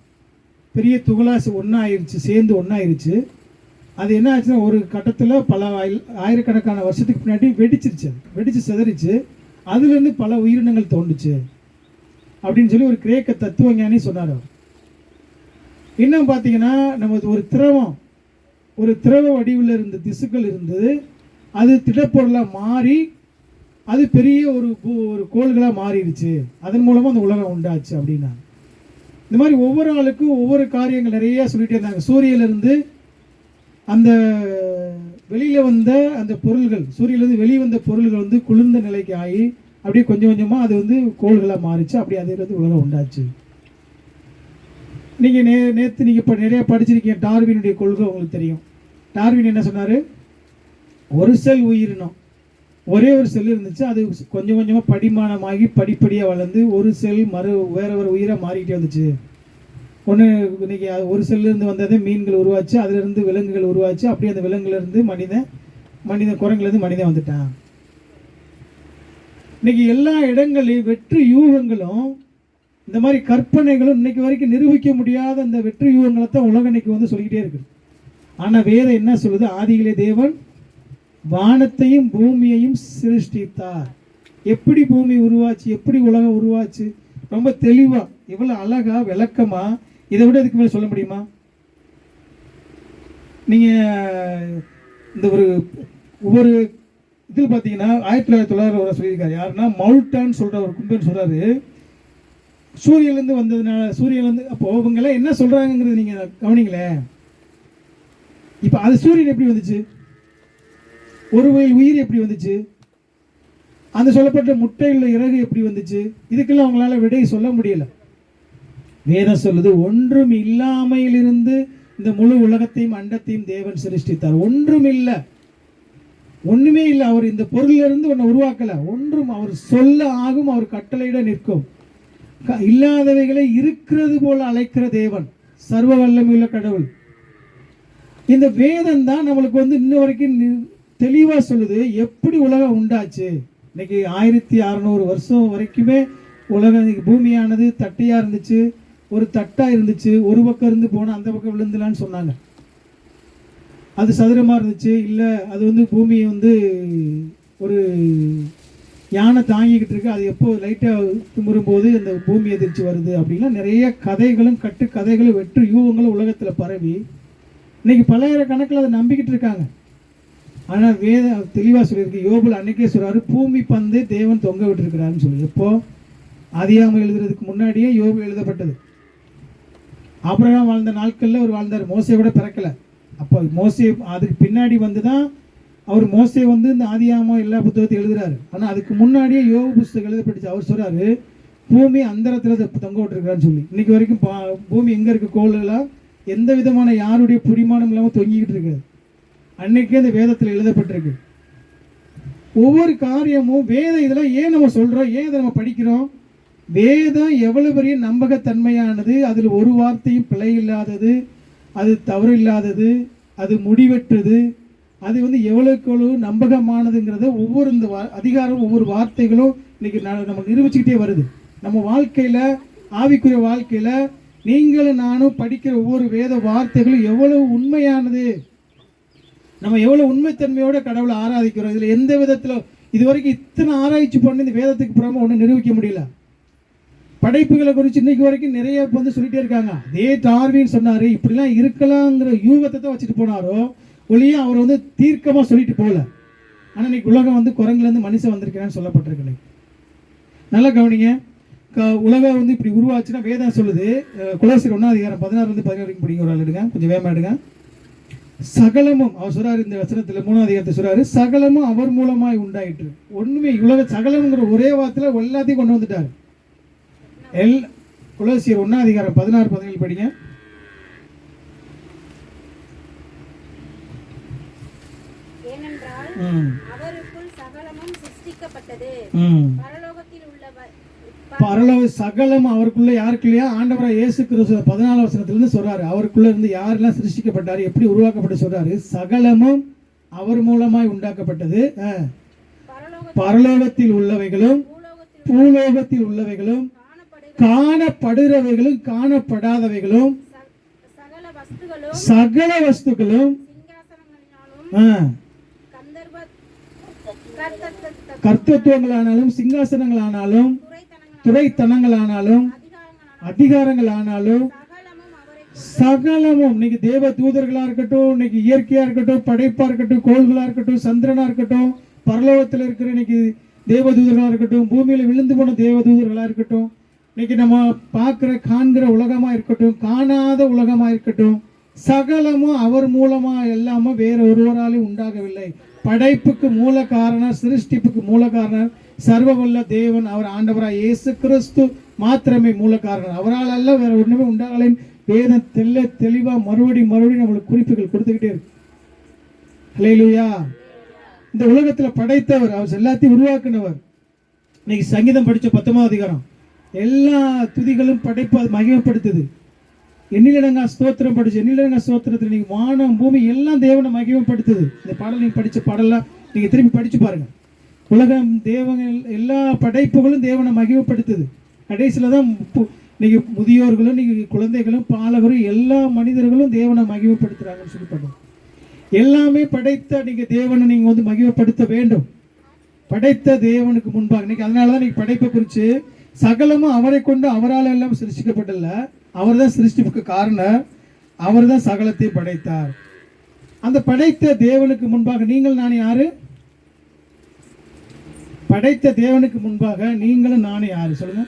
பெரிய துகளாக ஒன்றாயிருச்சு, சேர்ந்து ஒன்றாயிருச்சு. அது என்ன ஆச்சுன்னா, ஒரு கட்டத்தில் பல ஆயிரக்கணக்கான வருஷத்துக்கு பின்னாடி வெடிச்சிருச்சு, வெடித்து சிதறிச்சு, அதுலேருந்து பல உயிரினங்கள் தோன்றுச்சு அப்படின்னு சொல்லி ஒரு கிரேக்க தத்துவ ஞானி சொன்னார். அவர் இன்னும் பார்த்தீங்கன்னா, நம்ம ஒரு திரவ வடிவில் இருந்த திசுக்கள் இருந்தது, அது திடப்பொருளாக மாறி அது பெரிய ஒரு கோள்களாக மாறிடுச்சு, அதன் மூலமாக அந்த உலகம் உண்டாச்சு அப்படின்னா. இந்த மாதிரி ஒவ்வொரு ஆளுக்கும் ஒவ்வொரு காரியங்கள் நிறைய சொல்லிகிட்டே இருந்தாங்க. சூரியனிலிருந்து அந்த வெளியில் வந்த அந்த பொருள்கள், சூரியனிலிருந்து வெளிவந்த பொருள்கள் வந்து குளிர்ந்த நிலைக்கு ஆகி அப்படியே கொஞ்சம் கொஞ்சமாக அது வந்து கோள்களாக மாறிச்சு, அப்படி அது வந்து உலகம் உண்டாச்சு. நீங்கள் நேற்று நீங்கள் இப்போ நிறைய படிச்சிருக்கீங்க, டார்வினுடைய கொள்கை உங்களுக்கு தெரியும். டார்வின் என்ன சொன்னார், ஒரு செல் உயிரினம், ஒரே ஒரு செல் இருந்துச்சு, அது கொஞ்சம் கொஞ்சமாக படிமானமாகி படிப்படியாக வளர்ந்து ஒரு செல் வேற ஒரு உயிராக மாறிக்கிட்டே வந்துச்சு. ஒன்று இன்னைக்கு ஒரு செல்லிருந்து வந்ததே மீன்கள் உருவாச்சு, அதிலிருந்து விலங்குகள் உருவாச்சு, அப்படியே அந்த விலங்குலேருந்து மனிதன் குரங்குலேருந்து மனிதன் வந்துட்டான். இன்னைக்கு எல்லா இடங்களையும் வெற்று யூகங்களும் இந்த மாதிரி கற்பனைகளும் இன்னைக்கு வரைக்கும் நிரூபிக்க முடியாத அந்த வெற்று யூகங்களை தான் உலகம் இன்னைக்கு வந்து சொல்லிக்கிட்டே இருக்கு. ஆனால் வேதம் என்ன சொல்லுது, ஆதியிலே தேவன் வானத்தையும் பூமியையும் சிருஷ்டித்தார். எப்படி பூமி உருவாச்சு, எப்படி உலகம் உருவாச்சு, ரொம்ப தெளிவா இவ்வளவு அழகா விளக்கமா, இதை விட இதுக்கு மேலே சொல்ல முடியுமா? நீங்க இந்த ஒவ்வொரு இதில் பார்த்தீங்கன்னா 1909 சொல்லியிருக்காரு. யாருன்னா மவுல்டான்னு சொல்ற ஒரு கும்பன் சொல்றாரு, சூரியன்லேருந்து வந்ததுனால சூரியன்லேருந்து. அப்போ இவங்கெல்லாம் என்ன சொல்றாங்கிறது நீங்க கவனிங்களேன். இப்போ அது சூரியன் எப்படி வந்துச்சு, ஒரு உயிர் எப்படி வந்துச்சு, அந்த சொல்லப்பட்ட முட்டையுள்ள இறகு எப்படி வந்துச்சு, இதுக்கெல்லாம் அவங்களால விடை சொல்ல முடியல. வேதம் சொல்லுது, ஒன்றும் இல்லாமையிலிருந்து இந்த முழு உலகத்தையும் அண்டத்தையும் தேவன் சிருஷ்டித்தார். ஒண்ணுமே இல்லை. அவர் இந்த பொருளிலிருந்து ஒன்றை உருவாக்கல. ஒன்றும் அவர் சொல்ல ஆகும், அவர் கட்டளையிட நிற்கும். இல்லாதவைகளை இருக்கிறது போல அழைக்கிற தேவன், சர்வ வல்லமையுள்ள கடவுள். இந்த வேதம் தான் நம்மளுக்கு வந்து இன்ன வரைக்கும் தெளிவா சொல்லுது எப்படி உலகம் உண்டாச்சு. இன்னைக்கு 1600 வருஷம் வரைக்குமே உலகம், இன்னைக்கு பூமியானது தட்டையா இருந்துச்சு, ஒரு தட்டா இருந்துச்சு, ஒரு பக்கம் இருந்து போனால் அந்த பக்கம் விழுந்துலான்னு சொன்னாங்க. அது சதுரமாக இருந்துச்சு, இல்லை அது வந்து பூமியை வந்து ஒரு யானை தாங்கிக்கிட்டு இருக்கு, அது எப்போ லைட்டாக தும்புறும்போது இந்த பூமி எதிர்ச்சி வருது அப்படின்லாம் நிறைய கதைகளும் கட்டுக்கதைகளும் வெற்று யூகங்களும் உலகத்தில் பரவி இன்னைக்கு பல்லாயிரக்கணக்கில் அதை நம்பிக்கிட்டு இருக்காங்க. ஆனால் வேத தெளிவாக சொல்லியிருக்கு. யோபுல அன்னைக்கே சொல்கிறாரு, பூமி பந்து தேவன் தொங்க விட்டுருக்கிறாருன்னு சொல்லி. எப்போ ஆதியாகமம் எழுதுறதுக்கு முன்னாடியே யோபு எழுதப்பட்டது. ஆபிரகாம் வாழ்ந்த நாட்களில் அவர் வாழ்ந்தார், மோசே கூட பிறக்கலை. அப்போ மோசே அதுக்கு பின்னாடி வந்து தான் அவர் மோசே வந்து இந்த ஆதியாகமம் எல்லா புத்தகத்தையும் எழுதுறாரு. ஆனால் அதுக்கு முன்னாடியே யோபு புஸ்தகம் எழுதப்பட்டுச்சு. அவர் சொல்றாரு பூமி அந்தரத்தில் தொங்க விட்டுருக்கான்னு சொல்லி. இன்னைக்கு வரைக்கும் பூமி எங்கே இருக்க கோளெல்லாம் எந்த விதமான யாருடைய புடிமானம் இல்லாமல் தொங்கிக்கிட்டு இருக்கு. அன்னைக்கே அந்த வேதத்தில் எழுதப்பட்டிருக்கு. ஒவ்வொரு காரியமும் வேதம் இதெல்லாம் ஏன் நம்ம சொல்கிறோம், ஏன் இதை நம்ம படிக்கிறோம்? வேதம் எவ்வளோ பெரிய நம்பகத்தன்மையானது, அதில் ஒரு வார்த்தையும் பிழை இல்லாதது, அது தவறு இல்லாதது, அது முடிவெற்றது, அது வந்து எவ்வளோக்கு எவ்வளோ நம்பகமானதுங்கிறத ஒவ்வொரு இந்த அதிகாரம் ஒவ்வொரு வார்த்தைகளும் இன்னைக்கு நமக்கு நிரூபிச்சுக்கிட்டே வருது. நம்ம வாழ்க்கையில் ஆவிக்குரிய வாழ்க்கையில் நீங்களும் நானும் படிக்கிற ஒவ்வொரு வேத வார்த்தைகளும் எவ்வளவு உண்மையானது, நம்ம எவ்வளோ உண்மைத்தன்மையோட கடவுளை ஆராதிக்கிறோம். இதில் எந்த விதத்தில் இது வரைக்கும் இத்தனை ஆராய்ச்சி பண்ணி இந்த வேதத்துக்கு புறமா ஒன்றும் நிரூபிக்க முடியல. படைப்புகளை குறித்து இன்னைக்கு வரைக்கும் நிறைய வந்து சொல்லிட்டே இருக்காங்க. அதே டார்வின் சொன்னார் இப்படிலாம் இருக்கலாங்கிற யூகத்தை தான் வச்சுட்டு போனாரோ ஒளியும் அவர் வந்து தீர்க்கமாக சொல்லிட்டு போகல. ஆனால் இன்னைக்கு உலகம் வந்து குரங்குலேருந்து மனுஷன் வந்திருக்கிறான்னு சொல்லப்பட்டிருக்கு. நல்லா கவனிங்க. உலகம் வந்து இப்படி உருவாச்சுன்னா வேதம் சொல்லுது. கொலோசியர் 1:16-17 வரைக்கும் படிங்க. ஒரு ஆள் எடுங்க, கொஞ்சம் வேகமாக எடுங்க. சகலமும் அவர் சொல்றாரு இந்த வசனத்தில் 3 சொல்றாரு சகலமும் அவர் மூலமாய் உண்டாயிற்று. ஒண்ணுமே உலக சகலம்ங்கிற ஒரே வார்த்தையில எல்லாத்தையும் கொண்டு வந்துட்டாரு. கொலோசியர் 1:16-17 படிங்க. ஏனென்றால் அவருக்குள் சகலமும் சிருஷ்டிக்கப்பட்டது. பரலோக சகலம் அவருக்குள்ள யாருக்கு இல்லையா? ஆண்டவராக இயேசு கிறிஸ்து 14 வசனத்திலிருந்து சொல்றாரு. அவருக்குள்ள இருந்து யாரெல்லாம் சிருஷ்டிக்கப்பட்டாரு, எப்படி உருவாக்கப்பட்டு சொல்றாரு. சகலமும் அவர் மூலமாய் உண்டாக்கப்பட்டது. பரலோகத்தில் உள்ளவைகளும் பூலோகத்தில் உள்ளவைகளும் காணப்படுகிறவைகளும் காணப்படாதவைகளும் சகல வஸ்துக்களும் கர்த்தத்துவங்களானாலும் சிங்காசனங்களானாலும் துறைத்தனங்களானாலும் அதிகாரங்களானாலும் சகலமும் இன்னைக்கு தேவ தூதர்களா இருக்கட்டும், இன்னைக்கு இயற்கையா இருக்கட்டும், படைப்பா இருக்கட்டும், கோள்களா இருக்கட்டும், சந்திரனா இருக்கட்டும், பரலோகத்தில் இருக்கிற இன்னைக்கு தேவ தூதர்களா இருக்கட்டும், பூமியில விழுந்து போன தேவ தூதர்களா இருக்கட்டும், இன்னைக்கு நம்ம பார்க்கிற காண்கிற உலகமா இருக்கட்டும், காணாத உலகமா இருக்கட்டும், சகலமும் அவர் மூலமா எல்லாமே வேற ஒருவராலும் உண்டாகவில்லை. படைப்புக்கு மூல காரணர், சிருஷ்டிப்புக்கு மூல காரணர் சர்வவல்ல தேவன், அவர் ஆண்டவராய் இயேசு கிறிஸ்து மாத்திரமே மூல காரணர். அவரால் அல்ல வேற ஒண்ணுமே உண்டாகலைன்னு வேதம் தெளிவா மறுபடியும் நம்மளுக்கு குறிப்புகள் கொடுத்துக்கிட்டே இருக்கு. ஹல்லேலூயா. இந்த உலகத்துல படைத்தவர், அவர் எல்லாத்தையும் உருவாக்குனவர். இன்னைக்கு சங்கீதம் படிச்ச 10ஆம் அதிகாரம் எல்லா துதிகளும் படைப்பு அது மகிமைப்படுத்துது. எண்ணிலடங்கா ஸ்தோத்திரம் படிச்சு எண்ணிலடங்கா ஸ்தோத்திரத்தில் நீங்க வானம் பூமி எல்லாம் தேவனை மகிமைப்படுத்துது. இந்த பாடல் நீங்க படிச்ச பாடலாம் நீங்க திரும்பி படிச்சு பாருங்க. உலகம் தேவன் எல்லா படைப்புகளும் தேவனை மகிமைப்படுத்துது. கடைசியில தான் இன்னைக்கு முதியோர்களும் இன்னைக்கு குழந்தைகளும் பாலகரும் எல்லா மனிதர்களும் தேவனை மகிமைப்படுத்துறாங்கன்னு சொல்லி பண்ணுவோம். எல்லாமே படைத்த நீங்க தேவனை நீங்க வந்து மகிமைப்படுத்த வேண்டும். படைத்த தேவனுக்கு முன்பாக இன்னைக்கு அதனாலதான் நீங்க படைப்பை குறித்து சகலமும் அவரை கொண்டு அவரால் எல்லாம் சிருஷ்டிக்கப்படல. அவர் தான் சிருஷ்டிப்புக்கு காரணர். அவர் தான் சகலத்தை படைத்தார். அந்த படைத்த தேவனுக்கு முன்பாக நீங்கள் நான் யாரு? படைத்த தேவனுக்கு முன்பாக நீங்களும் நானும் யாரு சொல்லுங்க?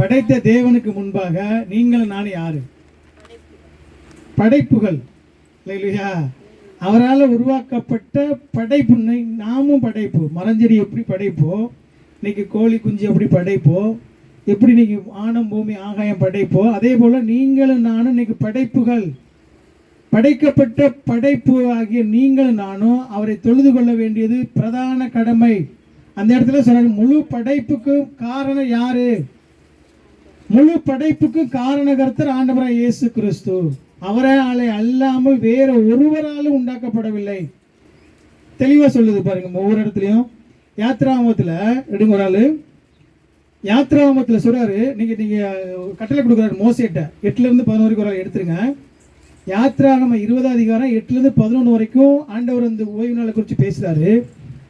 படைத்த தேவனுக்கு முன்பாக நீங்களும் நானும் யாரு? படைப்புகள் இல்லையா? அவரால் உருவாக்கப்பட்ட படைப்பு. நாமும் படைப்பு. மரஞ்செடி எப்படி படைப்போ, இன்னைக்கு கோழி குஞ்சு எப்படி படைப்போ, எப்படி இன்னைக்கு வானம் பூமி ஆகாயம் படைப்போ, அதே போல நீங்களும் நானும் இன்னைக்கு படைப்புகள். படைக்கப்பட்ட படைப்பு ஆகிய நீங்களும் நானும் அவரை தொழுது கொள்ள வேண்டியது பிரதான கடமை. அந்த இடத்துல சொல்றாங்க முழு படைப்புக்கும் காரணம் யாரு? முழு படைப்புக்கும் காரணகர்த்தர் ஆண்டவராய் இயேசு கிறிஸ்து. அவராலே அல்லாமல் வேற ஒருவராலும் உண்டாக்கப்படவில்லை. தெளிவா சொல்லுது பாருங்க. ஒவ்வொரு இடத்துலையும் யாத்ராகமத்தில் எடுங்க. ஒரு ஆளு யாத்ராகமத்தில் சொல்றாரு, நீங்க கட்டளை கொடுக்குறாரு மோசேட்ட 8-11 வரைக்கும் ஒரு ஆள் எடுத்துருங்க. யாத்ராகமம் 20ஆம் அதிகாரம் 8-11 வரைக்கும் ஆண்டவர் இந்த ஓய்வு நாளை குறித்து பேசுறாரு.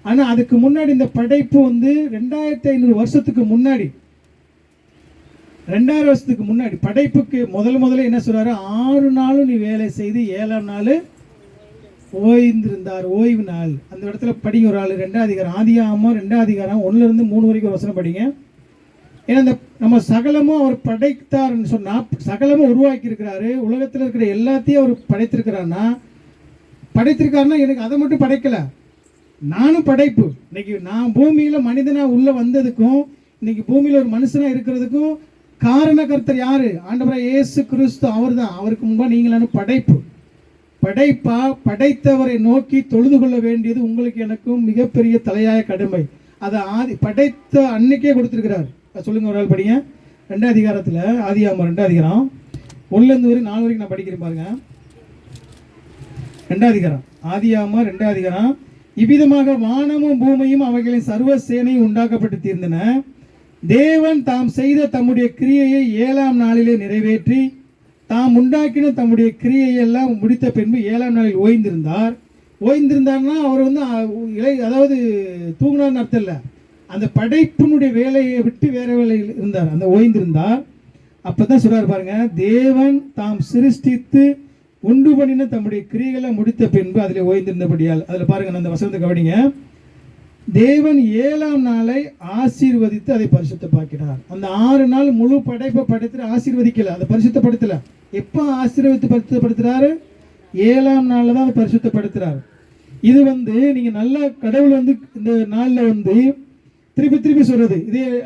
ஆனா அதுக்கு முன்னாடி இந்த படைப்பு வந்து 2500 வருஷத்துக்கு முன்னாடி, 2000 வருஷத்துக்கு முன்னாடி படைப்புக்கு முதல்ல என்ன சொல்றாரு? 6 நாளும் நீ வேலை செய்து 7ஆம் நாள் ஓய்ந்திருந்தார், ஓய்வு நாள். அந்த இடத்துல படிங்க ஒரு ஆள். 2ஆம் அதிகாரம் ஆதியாகமம் 2ஆம் அதிகாரம் 1-3 வரைக்கும் வசனம் படிங்க. ஏன்னா இந்த நம்ம சகலமும் அவர் படைத்தார்ன்னு சொன்னால் சகலமும் உருவாக்கி இருக்கிறாரு, உலகத்தில் இருக்கிற எல்லாத்தையும் அவர் படைத்திருக்கிறாருன்னா எனக்கு அதை மட்டும் படைக்கலை, நானும் படைப்பு. இன்னைக்கு நான் பூமியில் மனிதனாக உள்ளே வந்ததுக்கும் இன்னைக்கு பூமியில் ஒரு மனுஷனாக இருக்கிறதுக்கும் காரணகர்த்தர் யாரு? ஆண்டவராக இயேசு கிறிஸ்து. அவர் தான். அவருக்கு முன்பாக நீங்களான படைப்பு. படைத்தவரை நோக்கி தொழுது கொள்ள வேண்டியது உங்களுக்கு எனக்கும் மிகப்பெரிய தலையாய கடமை. அதை படைத்த அன்னைக்கே கொடுத்துருக்கிறார். சொல்லுங்க, ஒரு ஆள் படிங்க. 2ஆம் அதிகாரத்தில் ஆதியாகமம் 2ஆம் அதிகாரம் 1 வரை 4 வரைக்கும் நான் படிக்கிறேன் பாருங்க. 2ஆம் அதிகாரம் ஆதியாகமம் 2ஆம் அதிகாரம். இவ்விதமாக வானமும் பூமியும் அவைகளின் சர்வ சேனையும் உண்டாக்கப்பட்டு தீர்ந்தன. தேவன் தாம் செய்த தம்முடைய கிரியையை 7ஆம் நாளிலே நிறைவேற்றி தாம் உண்டாக்கின தம்முடைய கிரியையை எல்லாம் முடித்த பின்பு 7ஆம் நாளில் ஓய்ந்திருந்தார்னா அவர் அதாவது தூங்கினார்னு அர்த்தம் இல்லை. அந்த படைப்பினுடைய வேலையை விட்டு வேற வேலையில் இருந்தார், அந்த ஓய்ந்திருந்தார். அப்பதான் சொல்றாரு பாருங்க, தேவன் தாம் சிருஷ்டித்து உண்டு பண்ணின தம்முடைய கிரியைகளை முடித்த பின்பு அதில் ஓய்ந்திருந்தபடியால். அதில் பாருங்க, அந்த வசனத்தை கவனிங்க. தேவன் 7ஆம் நாளை ஆசீர்வதித்து அதை பரிசுத்தமாக்கினார். அந்த 6 நாள் முழு படைப்பை படைத்து ஆசீர்வதிக்கல, அதை பரிசுத்தப்படுத்தல. எப்போ ஆசீர்வதித்து பரிசுத்தப்படுத்துறாரு? 7ஆம் நாளில் தான் அதை பரிசுத்தப்படுத்துறாரு. இது நீங்க நல்லா கடவுள் இந்த நாளில் திருப்பி சொல்றது.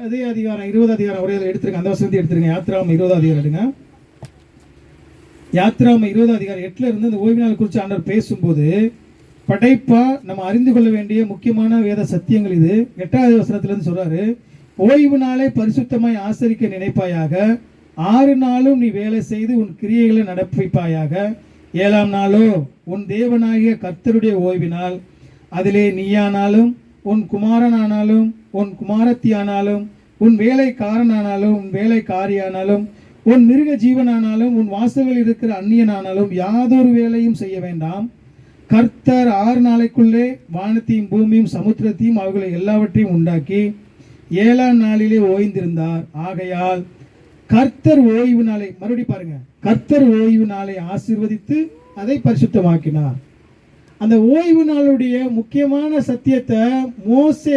அதே அதிகாரம் 20 அதிகாரம் ஒரே எடுத்துருங்க, அந்த வசனத்தை எடுத்துருங்க. யாத்திராமம் 20 அதிகாரம் எடுங்க. யாத்திராமம் 20 அதிகாரம் 8ல இருந்து இந்த ஓய்வு நாள் குறித்து ஆண்டவர் பேசும்போது படைப்பா நம்ம அறிந்து கொள்ள வேண்டிய முக்கியமான வேத சத்தியங்கள் இது. 8வது வசனத்திலிருந்து சொல்றாரு, ஓய்வு நாளை பரிசுத்தமாய் ஆசரிக்க நினைப்பாயாக, 6 நாளும் நீ வேலை செய்து உன் கிரியைகளை நடப்பிப்பாயாக. 7ஆம் நாளோ உன் தேவனாகிய கர்த்தருடைய ஓய்வினால், அதிலே நீயானாலும் உன் குமாரனானாலும் உன் குமாரத்தியானாலும் உன் வேலைக்காரனானாலும் உன் வேலைக்காரியானாலும் உன் மிருக ஜீவனானாலும் உன் வாசல்களில் இருக்கிற அந்நியனானாலும் யாதொரு வேலையும் செய்ய வேண்டாம். கர்த்தர் 6 நாளைக்குள்ளே வானத்தையும் பூமியும் சமுத்திரத்தையும் அவர்களை எல்லாவற்றையும் உண்டாக்கி 7ஆம் நாளிலே ஓய்ந்திருந்தார். ஆகையால் கர்த்தர் ஓய்வு நாளை, மறுபடி பாருங்க, கர்த்தர் ஓய்வு நாளை ஆசீர்வதித்து அதை பரிசுத்தமாக்கினார். அந்த ஓய்வு நாளுடைய முக்கியமான சத்தியத்தை மோசே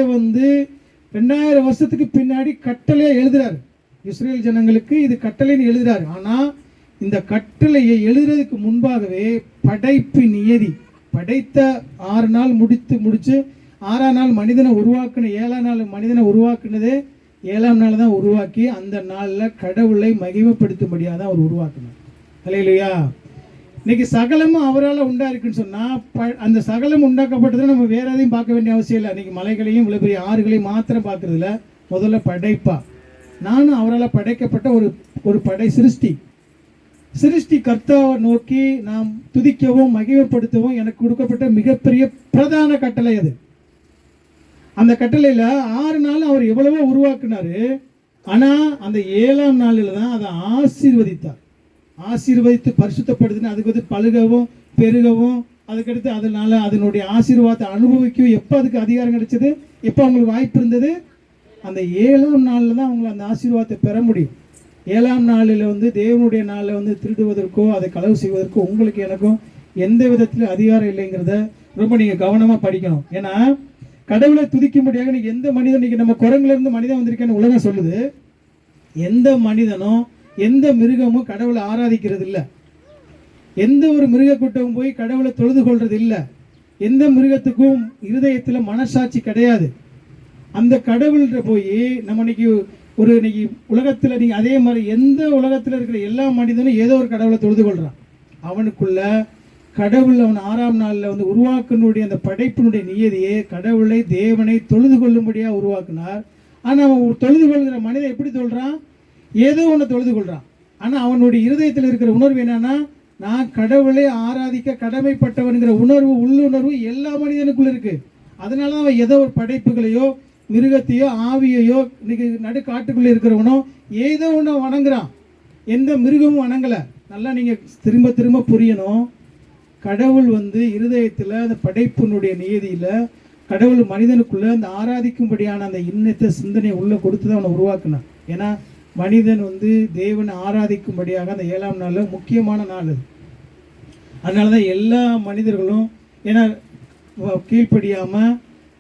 2000 வருஷத்துக்கு பின்னாடி கட்டளையா எழுதுறாரு. இஸ்ரேல் ஜனங்களுக்கு இது கட்டளைன்னு எழுதுறாரு. ஆனா இந்த கட்டளையை எழுதுறதுக்கு முன்பாகவே படைப்பு நியதி, படைத்த 6 நாள் முடிச்சு 6ஆம் நாள் மனிதனை உருவாக்குன, 7ஆம் நாள் மனிதனை உருவாக்குனதே 7ஆம் நாள் தான் உருவாக்கி அந்த நாளில் கடவுளை மகிமைப்படுத்தும்படியாக தான் அவர் உருவாக்குனார். அல்லேலூயா. இன்னைக்கு சகலமும் அவரால் உண்டா இருக்குன்னு சொன்னால் அந்த சகலம் உண்டாக்கப்பட்டதை நம்ம வேற எதையும் பார்க்க வேண்டிய அவசியம் இல்லை. இன்னைக்கு மலைகளையும் இவ்வளோ பெரிய ஆறுகளையும் மாத்திரம் பார்க்கறதில்ல. முதல்ல படைப்பா நானும் அவரால் படைக்கப்பட்ட ஒரு படை சிருஷ்டி கர்த்தாவை நோக்கி நாம் துதிக்கவும் மகிமைப்படுத்தவும் எனக்கு கொடுக்கப்பட்ட மிகப்பெரிய பிரதான கட்டளை அது. அந்த கட்டளையில் 6 நாள் அவர் எவ்வளவோ உருவாக்குனாரு. ஆனால் அந்த 7ஆம் நாளில் தான் அதை ஆசீர்வதித்து பரிசுத்தப்படுதுன்னு அதுக்கு பழுகவும் பெருகவும் அதுக்கடுத்து அதனுடைய ஆசீர்வாதத்தை அனுபவிக்கவும் எப்போ அதுக்கு அதிகாரம் கிடைச்சது, எப்போ அவங்களுக்கு வாய்ப்பு இருந்தது? அந்த 7ஆம் நாளில் தான் அவங்களை அந்த ஆசீர்வாதத்தை பெற முடியும். 7ஆம் நாளில் தேவனுடைய நாளில் திருடுவதற்கோ அதை களவு செய்வதற்கோ உங்களுக்கு எனக்கும் எந்த விதத்திலும் அதிகாரம் இல்லைங்கிறத ரொம்ப நீங்கள் கவனமாக படிக்கணும். ஏன்னா கடவுளை துதிக்கும்படியாக நீங்கள் எந்த மனிதன், இன்னைக்கு நம்ம குரங்குலேருந்து மனிதன் வந்திருக்கேன்னு உலகம் சொல்லுது. எந்த மனிதனும் எந்த மிருகமும் கடவுளை ஆராதிக்கிறது இல்லை. எந்த ஒரு மிருக கூட்டமும் போய் கடவுளை தொழுது கொள்றது இல்லை. எந்த மிருகத்துக்கும் இருதயத்தில் மனசாட்சி கிடையாது. அந்த கடவுள்கிட்ட போய் நம்ம இன்னைக்கு உலகத்தில் நீங்கள் அதே மாதிரி எந்த உலகத்தில் இருக்கிற எல்லா மனிதனும் ஏதோ ஒரு கடவுளை தொழுது கொள்கிறான். அவனுக்குள்ள கடவுள் அவன் 6ஆம் நாளில் உருவாக்கினுடைய அந்த படைப்பினுடைய நியதியை கடவுளை தேவனை தொழுது கொள்ளும்படியாக உருவாக்குனார். ஆனால் அவன் தொழுது கொள்கிற மனிதன் எப்படி சொல்கிறான்? ஏதோ ஒன்று தொழுது கொள்கிறான். ஆனால் அவனுடைய இருதயத்தில் இருக்கிற உணர்வு என்னன்னா, நான் கடவுளை ஆராதிக்க கடமைப்பட்டவனுங்கிற உணர்வு, உள்ளுணர்வு எல்லா மனிதனுக்குள்ள இருக்கு. அதனால தான் அவன் ஏதோ ஒரு படைப்புகளையோ மிருகத்தையோ ஆவியையோ இன்னைக்கு நடுக்காட்டுக்குள்ளே இருக்கிறவனோ ஏதோ ஒன்று வணங்குறான். எந்த மிருகமும் வணங்கலை. நல்லா நீங்கள் திரும்ப புரியணும். கடவுள் இருதயத்தில் அந்த படைப்பினுடைய நியதியில் கடவுள் மனிதனுக்குள்ள அந்த ஆராதிக்கும்படியான அந்த இன்னத்தை சிந்தனையை உள்ளே கொடுத்து தான் அவனை உருவாக்குனான். ஏன்னா மனிதன் தேவனை ஆராதிக்கும்படியாக அந்த 7ஆம் நாளில் முக்கியமான நாள் அது. அதனால தான் எல்லா மனிதர்களும் ஏன்னா கீழ்ப்படியாமல்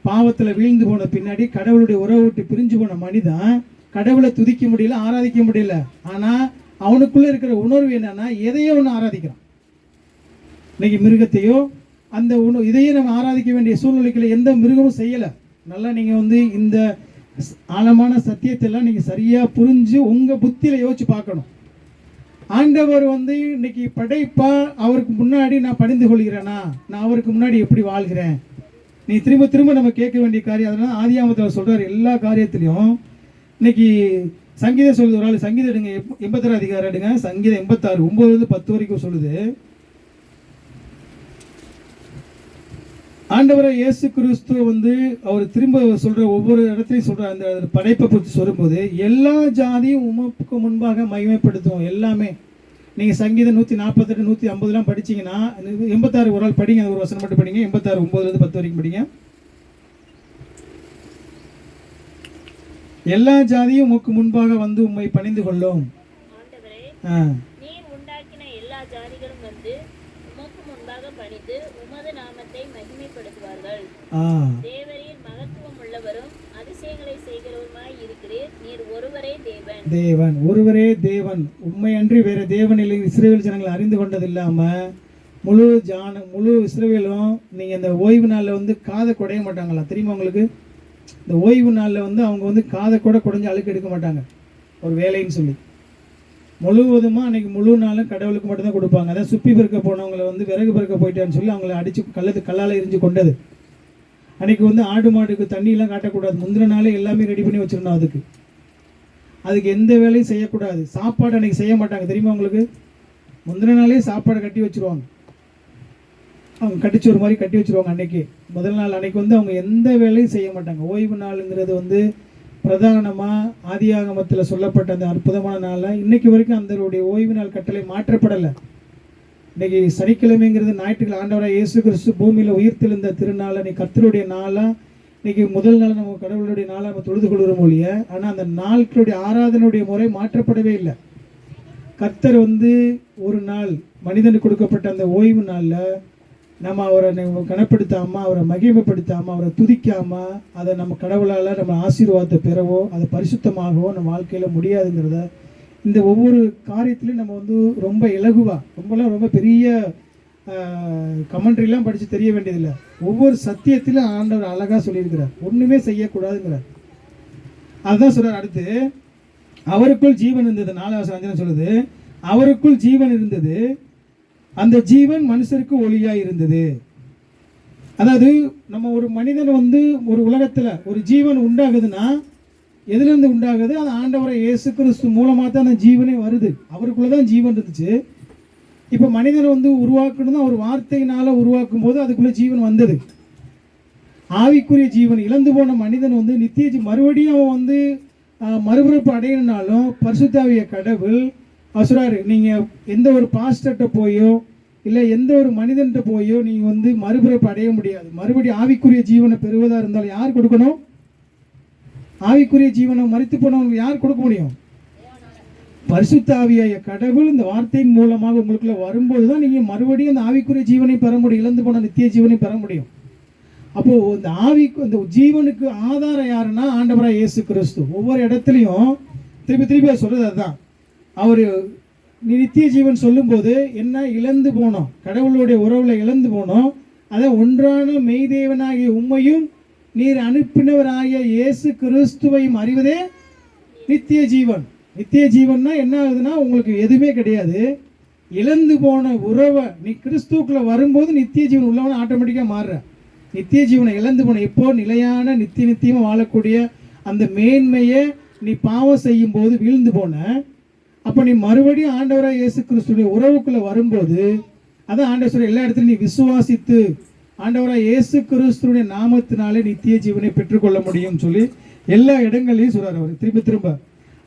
பாவத்தில் வீழ்ந்து போன பின்னாடி கடவுளுடைய உறவு விட்டு பிரிஞ்சு போன மனிதன் கடவுளை துதிக்க முடியல, ஆராதிக்க முடியல. ஆனால் அவனுக்குள்ளே இருக்கிற உணர்வு என்னன்னா, எதையோ ஒன்று ஆராதிக்கிறான். இன்னைக்கு மிருகத்தையோ அந்த இதையே நம்ம ஆராதிக்க வேண்டிய சூழ்நிலைகளை எந்த மிருகமும் செய்யலை. நல்லா நீங்கள் வந்து இந்த ஆழமான சத்தியத்தை எல்லாம் நீங்கள் சரியாக புரிஞ்சு உங்கள் புத்தியில் யோசிச்சு பார்க்கணும். ஆண்டவர் வந்து இன்னைக்கு படைப்பா அவருக்கு முன்னாடி நான் பணிந்து கொள்கிறேனா, நான் அவருக்கு முன்னாடி எப்படி வாழ்கிறேன், நீ திரும்ப திரும்ப நம்ம கேட்க வேண்டிய காரியம். அதனால ஆதியாமத்தில் சொல்கிறார் எல்லா காரியத்திலையும். இன்னைக்கு சங்கீதம் சொல்லுது, ஒரு ஆள் சங்கீதம் எடுங்க, 86 அதிகாரம் எடுங்க, சங்கீதம் 86 9-10 வரைக்கும் சொல்லுது. ஆண்டவரை இயேசு கிறிஸ்துவ வந்து அவர் திரும்ப சொல்ற ஒவ்வொரு இடத்தையும் சொல்ற அந்த படைப்பை பற்றி சொல்லும்போது எல்லா ஜாதியும் உமக்கு முன்பாக மகிமைப்படுத்துவோம். எல்லாமே நீங்கள் சங்கீதம் 148 150 படிச்சீங்கன்னா 86 ஒரு ஆள் படிங்க, ஒரு வசனம் மட்டும் படிங்க. 86 9-10 வரைக்கும் படிங்க. எல்லா ஜாதியும் உமக்கு முன்பாக வந்து உம்மை பணிந்து கொள்ளும். நீர் உண்டாக்கின எல்லா ஜாதிகளும் வந்து உமக்கு முன்பாக பணிந்து உமது நாமத்தை மகிமைப்படுத்துவார்கள். தேவரீர் மகத்துவம் உள்ளவரும் அதிசயங்களை செய்கிறவருமாய் இருக்கிறீர். நீர் ஒருவரே தேவன். தேவன் ஒருவரே தேவன், உண்மை அன்றி வேற தேவன் இல்லை. இஸ்ரவேல் ஜனங்கள் அறிந்து கொண்டது இல்லாம முழு இஸ்ரவேலும் நீங்க இந்த ஓய்வு நாளில் வந்து காதை குடைய மாட்டாங்களா தெரியுமா உங்களுக்கு? இந்த ஓய்வு நாளில் வந்து அவங்க வந்து காதை கூட குடைஞ்சு அழுக்கு எடுக்க மாட்டாங்க ஒரு வேலைன்னு சொல்லி. முழுவதுமாக அன்றைக்கி முழு நாளும் கடவுளுக்கு மட்டும்தான் கொடுப்பாங்க. அதான் சுப்பி பெருக்க போனவங்களை வந்து விறகு பெருக்க போயிட்டான்னு சொல்லி அவங்கள அடித்து கல்லால் எரிஞ்சு கொண்டது. அன்றைக்கி வந்து ஆடு மாடுக்கு தண்ணியெலாம் காட்டக்கூடாது. முந்தின நாளே எல்லாமே ரெடி பண்ணி வச்சுருந்தோம். அதுக்கு எந்த வேலையும் செய்யக்கூடாது. சாப்பாடு அன்றைக்கி செய்ய மாட்டாங்க தெரியுமா உங்களுக்கு? முந்தின நாளே சாப்பாடை கட்டி வச்சுருவாங்க. அவங்க கட்டிச்சு ஒரு மாதிரி கட்டி வச்சுருவாங்க. அன்றைக்கி முதல் நாள் அன்றைக்கி வந்து அவங்க எந்த வேலையும் செய்ய மாட்டாங்க. ஓய்வு நாளுங்கிறது வந்து பிரதானமாக ஆதியாகமத்தில் சொல்லப்பட்ட அந்த அற்புதமான நாளில் இன்றைக்கு வரைக்கும் அந்த ஓய்வு நாள் கட்டளை மாற்றப்படலை. இன்றைக்கி சனிக்கிழமைங்கிறது ஞாயிற்றுக்கிழமை ஆண்டவராக இயேசு கிறிஸ்து பூமியில் உயிர்த்தெழுந்த திருநாளை நீ கர்த்தருடைய நாளாக இன்றைக்கி முதல் நாள் நம்ம கடவுளுடைய நாளாக நம்ம தொழுது கொள்கிறோம் ஒழிய, ஆனால் அந்த நாட்களுடைய ஆராதனுடைய முறை மாற்றப்படவே இல்லை. கர்த்தர் வந்து ஒரு நாள் மனிதனுக்கு கொடுக்கப்பட்ட அந்த ஓய்வு நாளில் நம்ம அவரை கனப்படுத்தாமல், அவரை மகிமைப்படுத்தாமல், அவரை துதிக்காமல், அதை நம்ம கடவுளால் நம்ம ஆசீர்வாதத்தை பெறவோ அதை பரிசுத்தமாகவோ நம்ம வாழ்க்கையில் முடியாதுங்கிறத இந்த ஒவ்வொரு காரியத்திலையும் நம்ம வந்து ரொம்ப இலகுவாக ரொம்ப பெரிய கமெண்ட்ரிலாம் படித்து தெரிய வேண்டியதில்லை. ஒவ்வொரு சத்தியத்திலும் ஆண்டவர் அழகாக சொல்லியிருக்கிறார். ஒன்றுமே செய்யக்கூடாதுங்கிறார். அதுதான் சொல்கிறார். அடுத்து அவருக்குள் ஜீவன் இருந்தது. 4 சொல்லுது, அவருக்குள் ஜீவன் இருந்தது, அந்த ஜீவன் மனுஷருக்கு ஒளியாக இருந்தது. அதாவது நம்ம ஒரு மனிதன் வந்து ஒரு உலகத்தில் ஒரு ஜீவன் உண்டாகுதுன்னா எதுலேருந்து உண்டாகுது? அது ஆண்டவரை இயேசு கிறிஸ்து மூலமாக தான் அந்த ஜீவனே வருது. அவருக்குள்ளே தான் ஜீவன் இருந்துச்சு. இப்போ மனிதனை வந்து உருவாக்கணும் தான் ஒரு வார்த்தையினால் உருவாக்கும் போது அதுக்குள்ளே ஜீவன் வந்தது. ஆவிக்குரிய ஜீவன் இழந்து போன மனிதன் வந்து நித்திய மறுபடியும் அவன் வந்து மறுபிறப்பு அடையணுனாலும் பரிசுத்தாவிய கடவுள் சொல்றாரு, நீங்கள் எந்த ஒரு பாஸ்டர்கிட்ட போயோ இல்லை எந்த ஒரு மனிதன்கிட்ட போயோ நீங்கள் வந்து மறுபிறப்பு அடைய முடியாது. மறுபடியும் ஆவிக்குரிய ஜீவனை பெறுவதாக இருந்தாலும் யார் கொடுக்கணும்? ஆவிக்குரிய ஜீவனை மரித்து போனவங்க யார் கொடுக்க முடியும்? பரிசுத்த ஆவியாய கடவுள் இந்த வார்த்தையின் மூலமாக உங்களுக்குள்ள வரும்போது தான் நீங்கள் மறுபடியும் அந்த ஆவிக்குரிய ஜீவனை பெற முடியும், இழந்து போன நித்திய ஜீவனை பெற முடியும். அப்போது இந்த ஜீவனுக்கு ஆதாரம் யாருன்னா ஆண்டவராக இயேசு கிறிஸ்து. ஒவ்வொரு இடத்துலையும் திருப்பி சொல்கிறது அதுதான். அவர் நித்திய ஜீவன் சொல்லும்போது என்ன இழந்து போனோம், கடவுளுடைய உறவில் இழந்து போனோம். அதை ஒன்றான மெய்தேவனாகிய உம்மையும் நீர் அனுப்பினவராகிய இயேசு கிறிஸ்துவையும் அறிவதே நித்திய ஜீவன். நித்திய ஜீவன்னா என்ன ஆகுதுன்னா உங்களுக்கு எதுவுமே கிடையாது. இழந்து போன உறவை நீ கிறிஸ்துக்குள்ளே வரும்போது நித்திய ஜீவன் உள்ளவன ஆட்டோமேட்டிக்காக மாறுற. நித்திய ஜீவனை இழந்து போன இப்போ நிலையான நித்தியமாக வாழக்கூடிய அந்த மேன்மையை நீ பாவம் செய்யும் போது வீழ்ந்து போன. அப்போ நீ மறுபடியும் ஆண்டவராக இயேசு கிறிஸ்துடைய உறவுக்குள்ளே வரும்போது அதான் ஆண்டவர் சொல்ற, எல்லா இடத்துலையும் நீ விசுவாசித்து ஆண்டவராக இயேசு கிறிஸ்துடைய நாமத்தினாலே நித்திய ஜீவனை பெற்றுக்கொள்ள முடியும் சொல்லி எல்லா இடங்களையும் சொல்றாரு. அவர் திரும்ப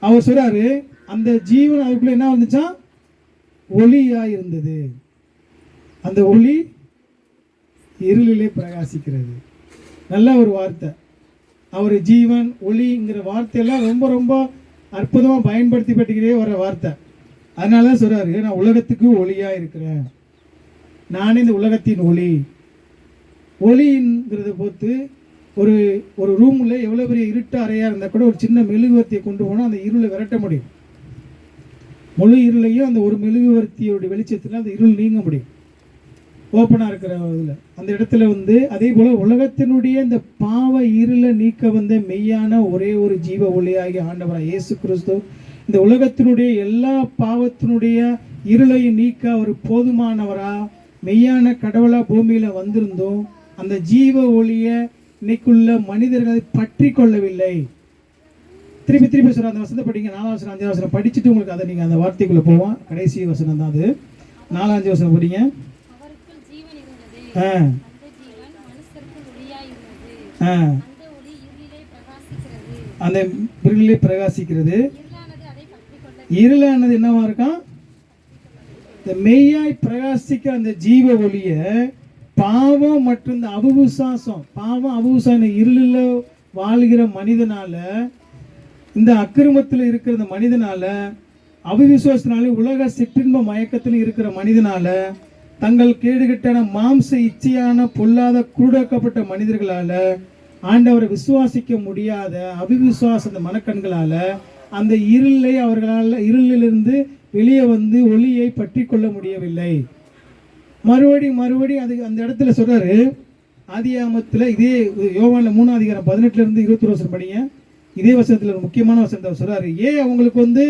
அவர் சொல்றாரு, அந்த ஜீவன் அவருக்குள்ள என்ன வந்துச்சா? ஒளியா இருந்தது. அந்த ஒளி இருளிலே பிரகாசிக்கிறது. நல்ல ஒரு வார்த்தை. அவர் ஜீவன் ஒளிங்கிற வார்த்தையெல்லாம் ரொம்ப ரொம்ப அற்புதமாக பயன்படுத்திப்பட்டுக்கிறே வர வார்த்தை. அதனால தான் சொல்றாரு, நான் உலகத்துக்கு ஒளியா இருக்கிறேன், நானே இந்த உலகத்தின் ஒளி. ஒளிங்கிறத பொறுத்து ஒரு ஒரு ரூமில் எவ்வளோ பெரிய இருட்டு அறையாக இருந்தால் கூட ஒரு சின்ன மெழுகுவர்த்தியை கொண்டு போனால் அந்த இருளை விரட்ட முடியும். முழு இருளையும் அந்த ஒரு மெழுகுவர்த்தியோட வெளிச்சத்தில் அந்த இருள் நீங்க முடியும். ஓப்பனாக இருக்கிற இதில் அந்த இடத்துல வந்து அதே போல் உலகத்தினுடைய இந்த பாவ இருளை நீக்க வந்த மெய்யான ஒரே ஒரு ஜீவ ஒளியாகிய ஆண்டவராக இயேசு கிறிஸ்து இந்த உலகத்தினுடைய எல்லா பாவத்தினுடைய இருளையும் நீக்க அவர் போதுமானவரா மெய்யான கடவுளா பூமியில் வந்திருந்தோம். அந்த ஜீவ ஒளியை இன்னைக்குள்ள மனிதர்களை பற்றி கொள்ளவில்லை. திருப்பி திருப்பி சொல்ற அந்த வசனத்தை படிங்க. 4ஆம் வசனம் 5ஆம் வசனம் படிச்சுட்டு உங்களுக்கு அதை நீங்கள் அந்த வார்த்தைக்குள்ளே போவோம். கடைசி வசனம் தான் அது. 4ஆம் வசனம் படிங்க. அவருக்குள் ஜீவன் இருந்தது. அந்த ஜீவன் மனுஷருக்கு ஒளியாய் இருந்தது. அந்த ஒளி இருளிலே பிரகாசிக்கிறது. அந்த இருளிலே பிரகாசிக்கிறது. இருளானது அதை பற்றிக் கொள்ளவில்லை. இருளானது என்னவா இருக்கான்? இந்த மெய்யாய் பிரகாசிக்க அந்த ஜீவ ஒளிய பாவம் மற்றும் இந்த அவிசுவாசம், பாவம் அவிசுவாசம் இருளில் வாழ்கிற மனிதனால, இந்த அக்கிரமத்தில் இருக்கிற இந்த மனிதனால, அவிசுவாசத்தினாலே உலக சிற்றின்ப மயக்கத்தில் இருக்கிற மனிதனால, தங்கள் கேடுகட்டான மாம்ச இச்சையான பொல்லாத குருடாக்கப்பட்ட மனிதர்களால ஆண்டவரை விசுவாசிக்க முடியாத அவிசுவாச அந்த மனக்கண்களால அந்த இருளை அவர்களால் இருளிலிருந்து வெளியே வந்து ஒளியை பற்றி கொள்ள முடியவில்லை. மறுபடி அது அந்த இடத்துல சொல்றாரு. ஆதியாகமத்தில் இதே யோவான்ல 3ஆம் அதிகாரம் 18 21 வசனம் படிங்க. இதே வசனத்தில் ஒரு முக்கியமான வசனத்தை சொல்றாரு. ஏன் அவங்களுக்கு வந்து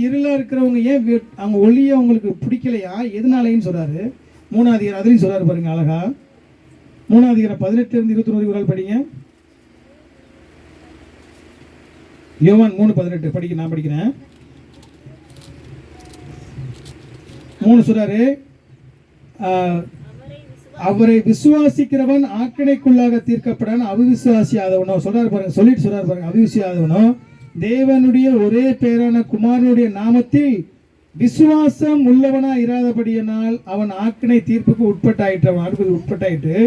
இருளா இருக்கிறவங்க ஏன் அவங்க ஒளியை அவங்களுக்கு பிடிக்கலையா, எதனாலைன்னு சொல்றாரு. 3ஆம் அதிகாரம் அதுலையும் சொல்றாரு பாருங்க அழகா. 3ஆம் அதிகாரம் 18 21 படிங்க. யோவான் 3:18 படிக்க, நான் படிக்கிறேன். 3 சொல்றாரு. அவரை விசுவாசிக்கிறவன் ஆக்கினைக்குள்ளாக தீர்க்கப்படான், அவிசுவாசியாதவனோ சொல்றாரு பாருங்க. சொல்லிட்டு சொல்றாரு பாருங்க, அவிசுவாசியாதவனோ தேவனுடைய ஒரே பேரான குமாரனுடைய நாமத்தில் விசுவாசம் உள்ளவனா இராதபடியினால் அவன் ஆக்கினை தீர்ப்புக்கு உட்பட்டாயிற்று.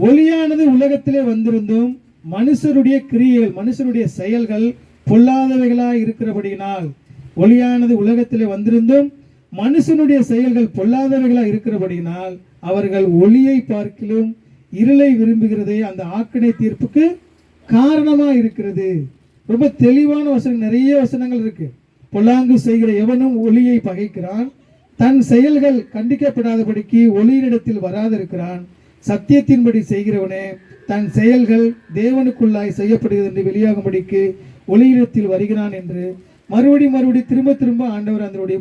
ஒளியானது உலகத்திலே வந்திருந்தும் மனுஷருடைய கிரியைகள், மனுஷருடைய செயல்கள் பொல்லாதவைகளாய் இருக்கிறபடியினால், ஒளியானது உலகத்திலே வந்திருந்தும் மனுஷனுடைய செயல்கள் பொல்லாதவைகளாக இருக்கிறபடியினால் அவர்கள் ஒளியை பார்க்கிலும் இருளை விரும்புகிறதே அந்த ஆக்கினை தீர்ப்புக்கு காரணமாக இருக்கிறது. ரொம்ப தெளிவான வசனம், நிறைய வசனங்கள் இருக்கு. பொல்லாங்கு செய்கிற எவனும் ஒளியை பகைக்கிறான், தன் செயல்கள் கண்டிக்கப்படாதபடிக்கு ஒளியிடத்தில் வராதிருக்கிறான். சத்தியத்தின்படி செய்கிறவனே தன் செயல்கள் தேவனுக்குள்ளாய் செய்யப்படுகிறது என்று வெளியாகும்படிக்கு ஒளியிடத்தில் வருகிறான் என்று மறுபடி திரும்ப ஆண்டவர் அதனுடைய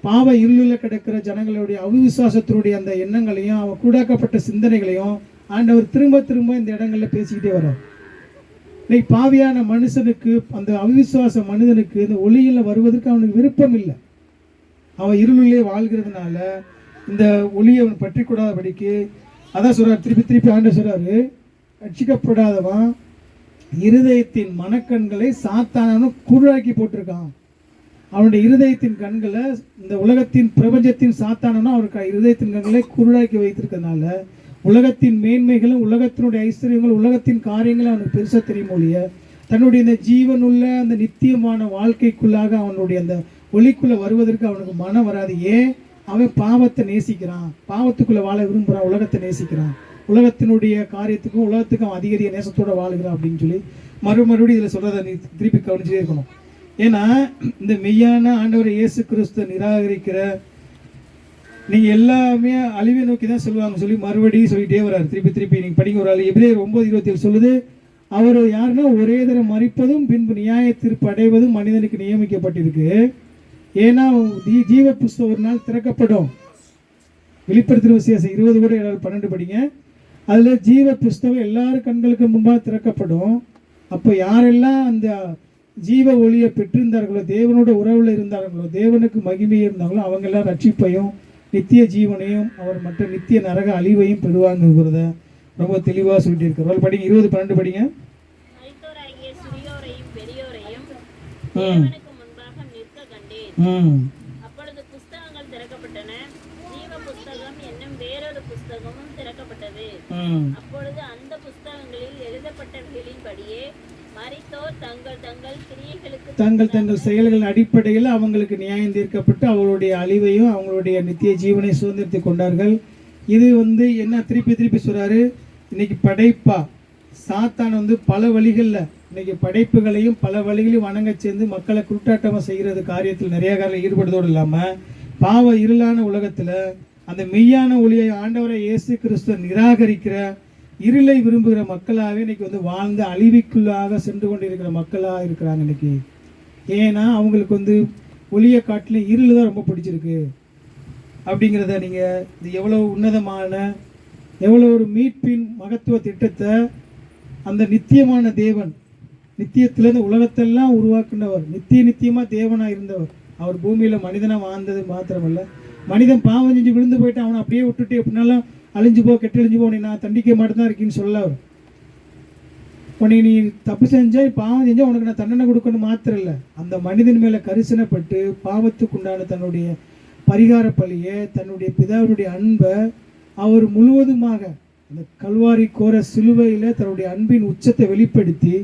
பாவ இருளில் கிடக்கிற ஜனங்களுடைய அவிசுவாசத்தினுடைய அந்த எண்ணங்களையும் அவன் கூடாக்கப்பட்ட சிந்தனைகளையும் ஆண்டவர் திரும்ப இந்த இடங்கள்ல பேசிக்கிட்டே வர்றார். இன்னைக்கு பாவியான மனுஷனுக்கு, அந்த அவிசுவாச மனிதனுக்கு இந்த ஒளியில் வருவதற்கு அவனுக்கு விருப்பம் இல்லை. அவன் இருளிலே வாழ்கிறதுனால இந்த ஒளியை அவன் பற்றி கூடாதபடிக்கு அதான் சொல்றாரு. திருப்பி ஆண்டவர் சொல்றாரு, ரட்சிக்கப்படாதவன் இருதயத்தின் மனக்கண்களை சாத்தானவனும் குருடாக்கி போட்டிருக்கான். அவனுடைய இருதயத்தின் கண்களை, இந்த உலகத்தின் பிரபஞ்சத்தின் சாத்தானனும் அவருக்கு இருதயத்தின் கண்களை குருடாக்கி வைத்திருக்கிறதுனால உலகத்தின் மேன்மைகளும் உலகத்தினுடைய ஐஸ்வர்யங்களும் உலகத்தின் காரியங்களும் அவனுக்கு பெருசாக தெரியும் ஒழிய தன்னுடைய இந்த ஜீவனுள்ள அந்த நித்தியமான வாழ்க்கைக்குள்ளாக அவனுடைய அந்த ஒளிக்குள்ளே வருவதற்கு அவனுக்கு மனம் வராது. ஏன்? அவன் பாவத்தை நேசிக்கிறான், பாவத்துக்குள்ளே வாழ விரும்புகிறான், உலகத்தை நேசிக்கிறான், உலகத்தினுடைய காரியத்துக்கும் உலகத்துக்கும் அவன் அதிக நேசத்தோடு வாழுகிறான் அப்படின்னு சொல்லி மறுபடியும் இதில் சொல்கிறத நீ திருப்பி கவனிச்சுட்டே இருக்கணும். ஏன்னா இந்த மெய்யான ஆண்டவரை இயேசு கிறிஸ்துவை நிராகரிக்கிற நீங்கள் எல்லாமே அழிவை நோக்கி தான் சொல்லுவாங்க சொல்லி மறுபடியும் சொல்லிகிட்டே வர்றாரு. திருப்பி நீங்கள் படிங்க. ஒரு ஆள் எபிரேயர் 9:27 சொல்லுது, அவர் யாருன்னா ஒரே தரம் மரிப்பதும் பின்பு நியாய தீர்ப்பு அடைவதும் மனிதனுக்கு நியமிக்கப்பட்டிருக்கு. ஏன்னா ஜீவ புஸ்தகம் ஒரு நாள் திறக்கப்படும். வெளிப்படுத்தின விசேஷம் 20:12 படிங்க. அதில் ஜீவ புஸ்தகம் எல்லாரும் கண்களுக்கு முன்பாக திறக்கப்படும். அப்போ யாரெல்லாம் அந்த ஜீவ ஒளியை பெற்றிருந்தார்களோ, தேவனோட உறவில் இருந்தார்களோ, தேவனுக்கு மகிமையை இருந்தாங்களோ, அவங்க எல்லாம் ரட்சிப்பையும் நித்திய ஜீவனையும் அவர் மற்ற நித்திய நரக அழிவையும் பெறுவாங்கிறத ரொம்ப தெளிவாக சொல்லிட்டு இருக்கிறார். படிங்க. 20:12 படிங்க. அப்பொழுது புஸ்தகங்கள் திறக்கப்பட்டன, ஜீவ புஸ்தகம் என்னும் வேறொரு புஸ்தகமும் திறக்கப்பட்டது. அப்பொழுது அந்த புஸ்தகங்களில் எழுதப்பட்டவர்களின்படியே மரித்தோர் தங்கள் செயல்களின் அடிப்படையில் அவங்களுக்கு நியாயம் தீர்க்கப்பட்டு அவங்களுடைய அழிவையும் அவங்களுடைய நித்திய ஜீவனை சுதந்திரத்தை கொண்டார்கள். இது என்ன திருப்பி சொல்றாரு, இன்னைக்கு படைப்பா சாத்தான் வந்து பல வழிகளில் இன்னைக்கு படைப்புகளையும் பல வழிகளையும் வணங்க சேர்ந்து மக்களை குருட்டாட்டமாக செய்கிறது காரியத்தில் நிறைய காரியம் ஈடுபடுறதோடு இல்லாமல் பாவ இருளான உலகத்தில் அந்த மெய்யான ஒளியை ஆண்டவரை இயேசு கிறிஸ்துவ நிராகரிக்கிற இருளை விரும்புகிற மக்களாகவே இன்னைக்கு வந்து வாழ்ந்து அழிவுக்குள்ளாக சென்று கொண்டு இருக்கிற மக்களாக இருக்கிறாங்க இன்னைக்கு. ஏன்னா அவங்களுக்கு வந்து ஒளியை காட்டிலும் இருள் தான் ரொம்ப பிடிச்சிருக்கு அப்படிங்கிறத நீங்கள் இது எவ்வளோ உன்னதமான எவ்வளோ ஒரு மீட்பின் மகத்துவ திட்டத்தை அந்த நித்தியமான தேவன் நித்தியத்திலேருந்து உலகத்தெல்லாம் உருவாக்குனவர் நித்தியமாக தேவனாக இருந்தவர் அவர் பூமியில் மனிதனாக வாழ்ந்தது மாத்திரமல்ல, மனிதன் பாவம் செஞ்சு விழுந்து போயிட்டு அவனை அப்படியே விட்டுட்டு எப்படினாலும் அழிஞ்சு போ கெட்டழிஞ்சு போ, நான் தண்டிக்க மட்டும்தான் இருக்கேன்னு சொல்ல அவர். உனக்கு நீ தப்பு செஞ்சால் பாவம் செஞ்சால் உனக்கு நான் தண்டனை கொடுக்கணும் மாத்திரம் இல்லை, அந்த மனிதன் மேலே கரிசனைப்பட்டு பாவத்துக்கு உண்டான தன்னுடைய பரிகார பலியை தன்னுடைய பிதாவுடைய அன்பை அவர் முழுவதுமாக அந்த கல்வாரி கோர சிலுவையில் தன்னுடைய அன்பின் உச்சத்தை வெளிப்படுத்தி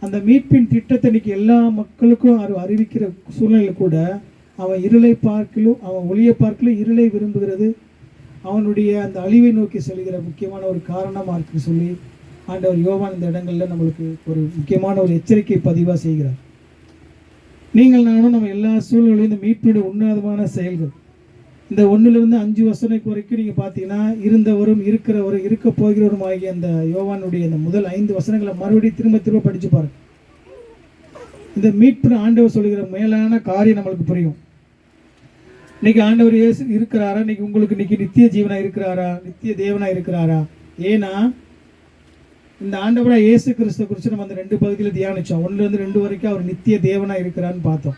அந்த மீட்பின் திட்டத்தை இன்னைக்கு எல்லா மக்களுக்கும் அறிவிக்கிற சூழ்நிலையில் கூட அவன் இருளை பார்க்கலும் அவன் ஒளியை பார்க்கலும் இருளை விரும்புகிறது அவனுடைய அந்த அழிவை நோக்கி செல்கிற முக்கியமான ஒரு காரணமாக இருக்குன்னு சொல்லி ஆண்டவர் யோவான் இந்த இடங்களில் நம்மளுக்கு ஒரு முக்கியமான ஒரு எச்சரிக்கை பதிவாக செய்கிறார். நீங்கள் நானும் நம்ம எல்லா சூழ்நிலையும் இந்த மீட்புடைய உன்னதமான செயல்கள் இந்த 1-5 வசனம் வரைக்கும் நீங்கள் பார்த்தீங்கன்னா இருந்தவரும் இருக்கிறவரும் இருக்க போகிறவரும் ஆகிய அந்த யோவானுடைய அந்த முதல் 5 வசனங்களை மறுபடியும் திரும்ப படித்து பாருங்க. இந்த மீட்பு ஆண்டவர் சொல்லுகிற மேலான காரியம் நம்மளுக்கு புரியும். இன்னைக்கு ஆண்டவர் இயேசு இருக்கிறாரா? இன்னைக்கு உங்களுக்கு இன்னைக்கு நித்திய ஜீவனா இருக்கிறாரா? நித்திய தேவனா இருக்கிறாரா? ஏன்னா இந்த ஆண்டவரா இயேசு கிறிஸ்துவ குறித்து நம்ம அந்த 2 பகுதியில் தியானிச்சோம். 1-2 வரைக்கும் அவர் நித்திய தேவனா இருக்கிறான்னு பார்த்தோம்.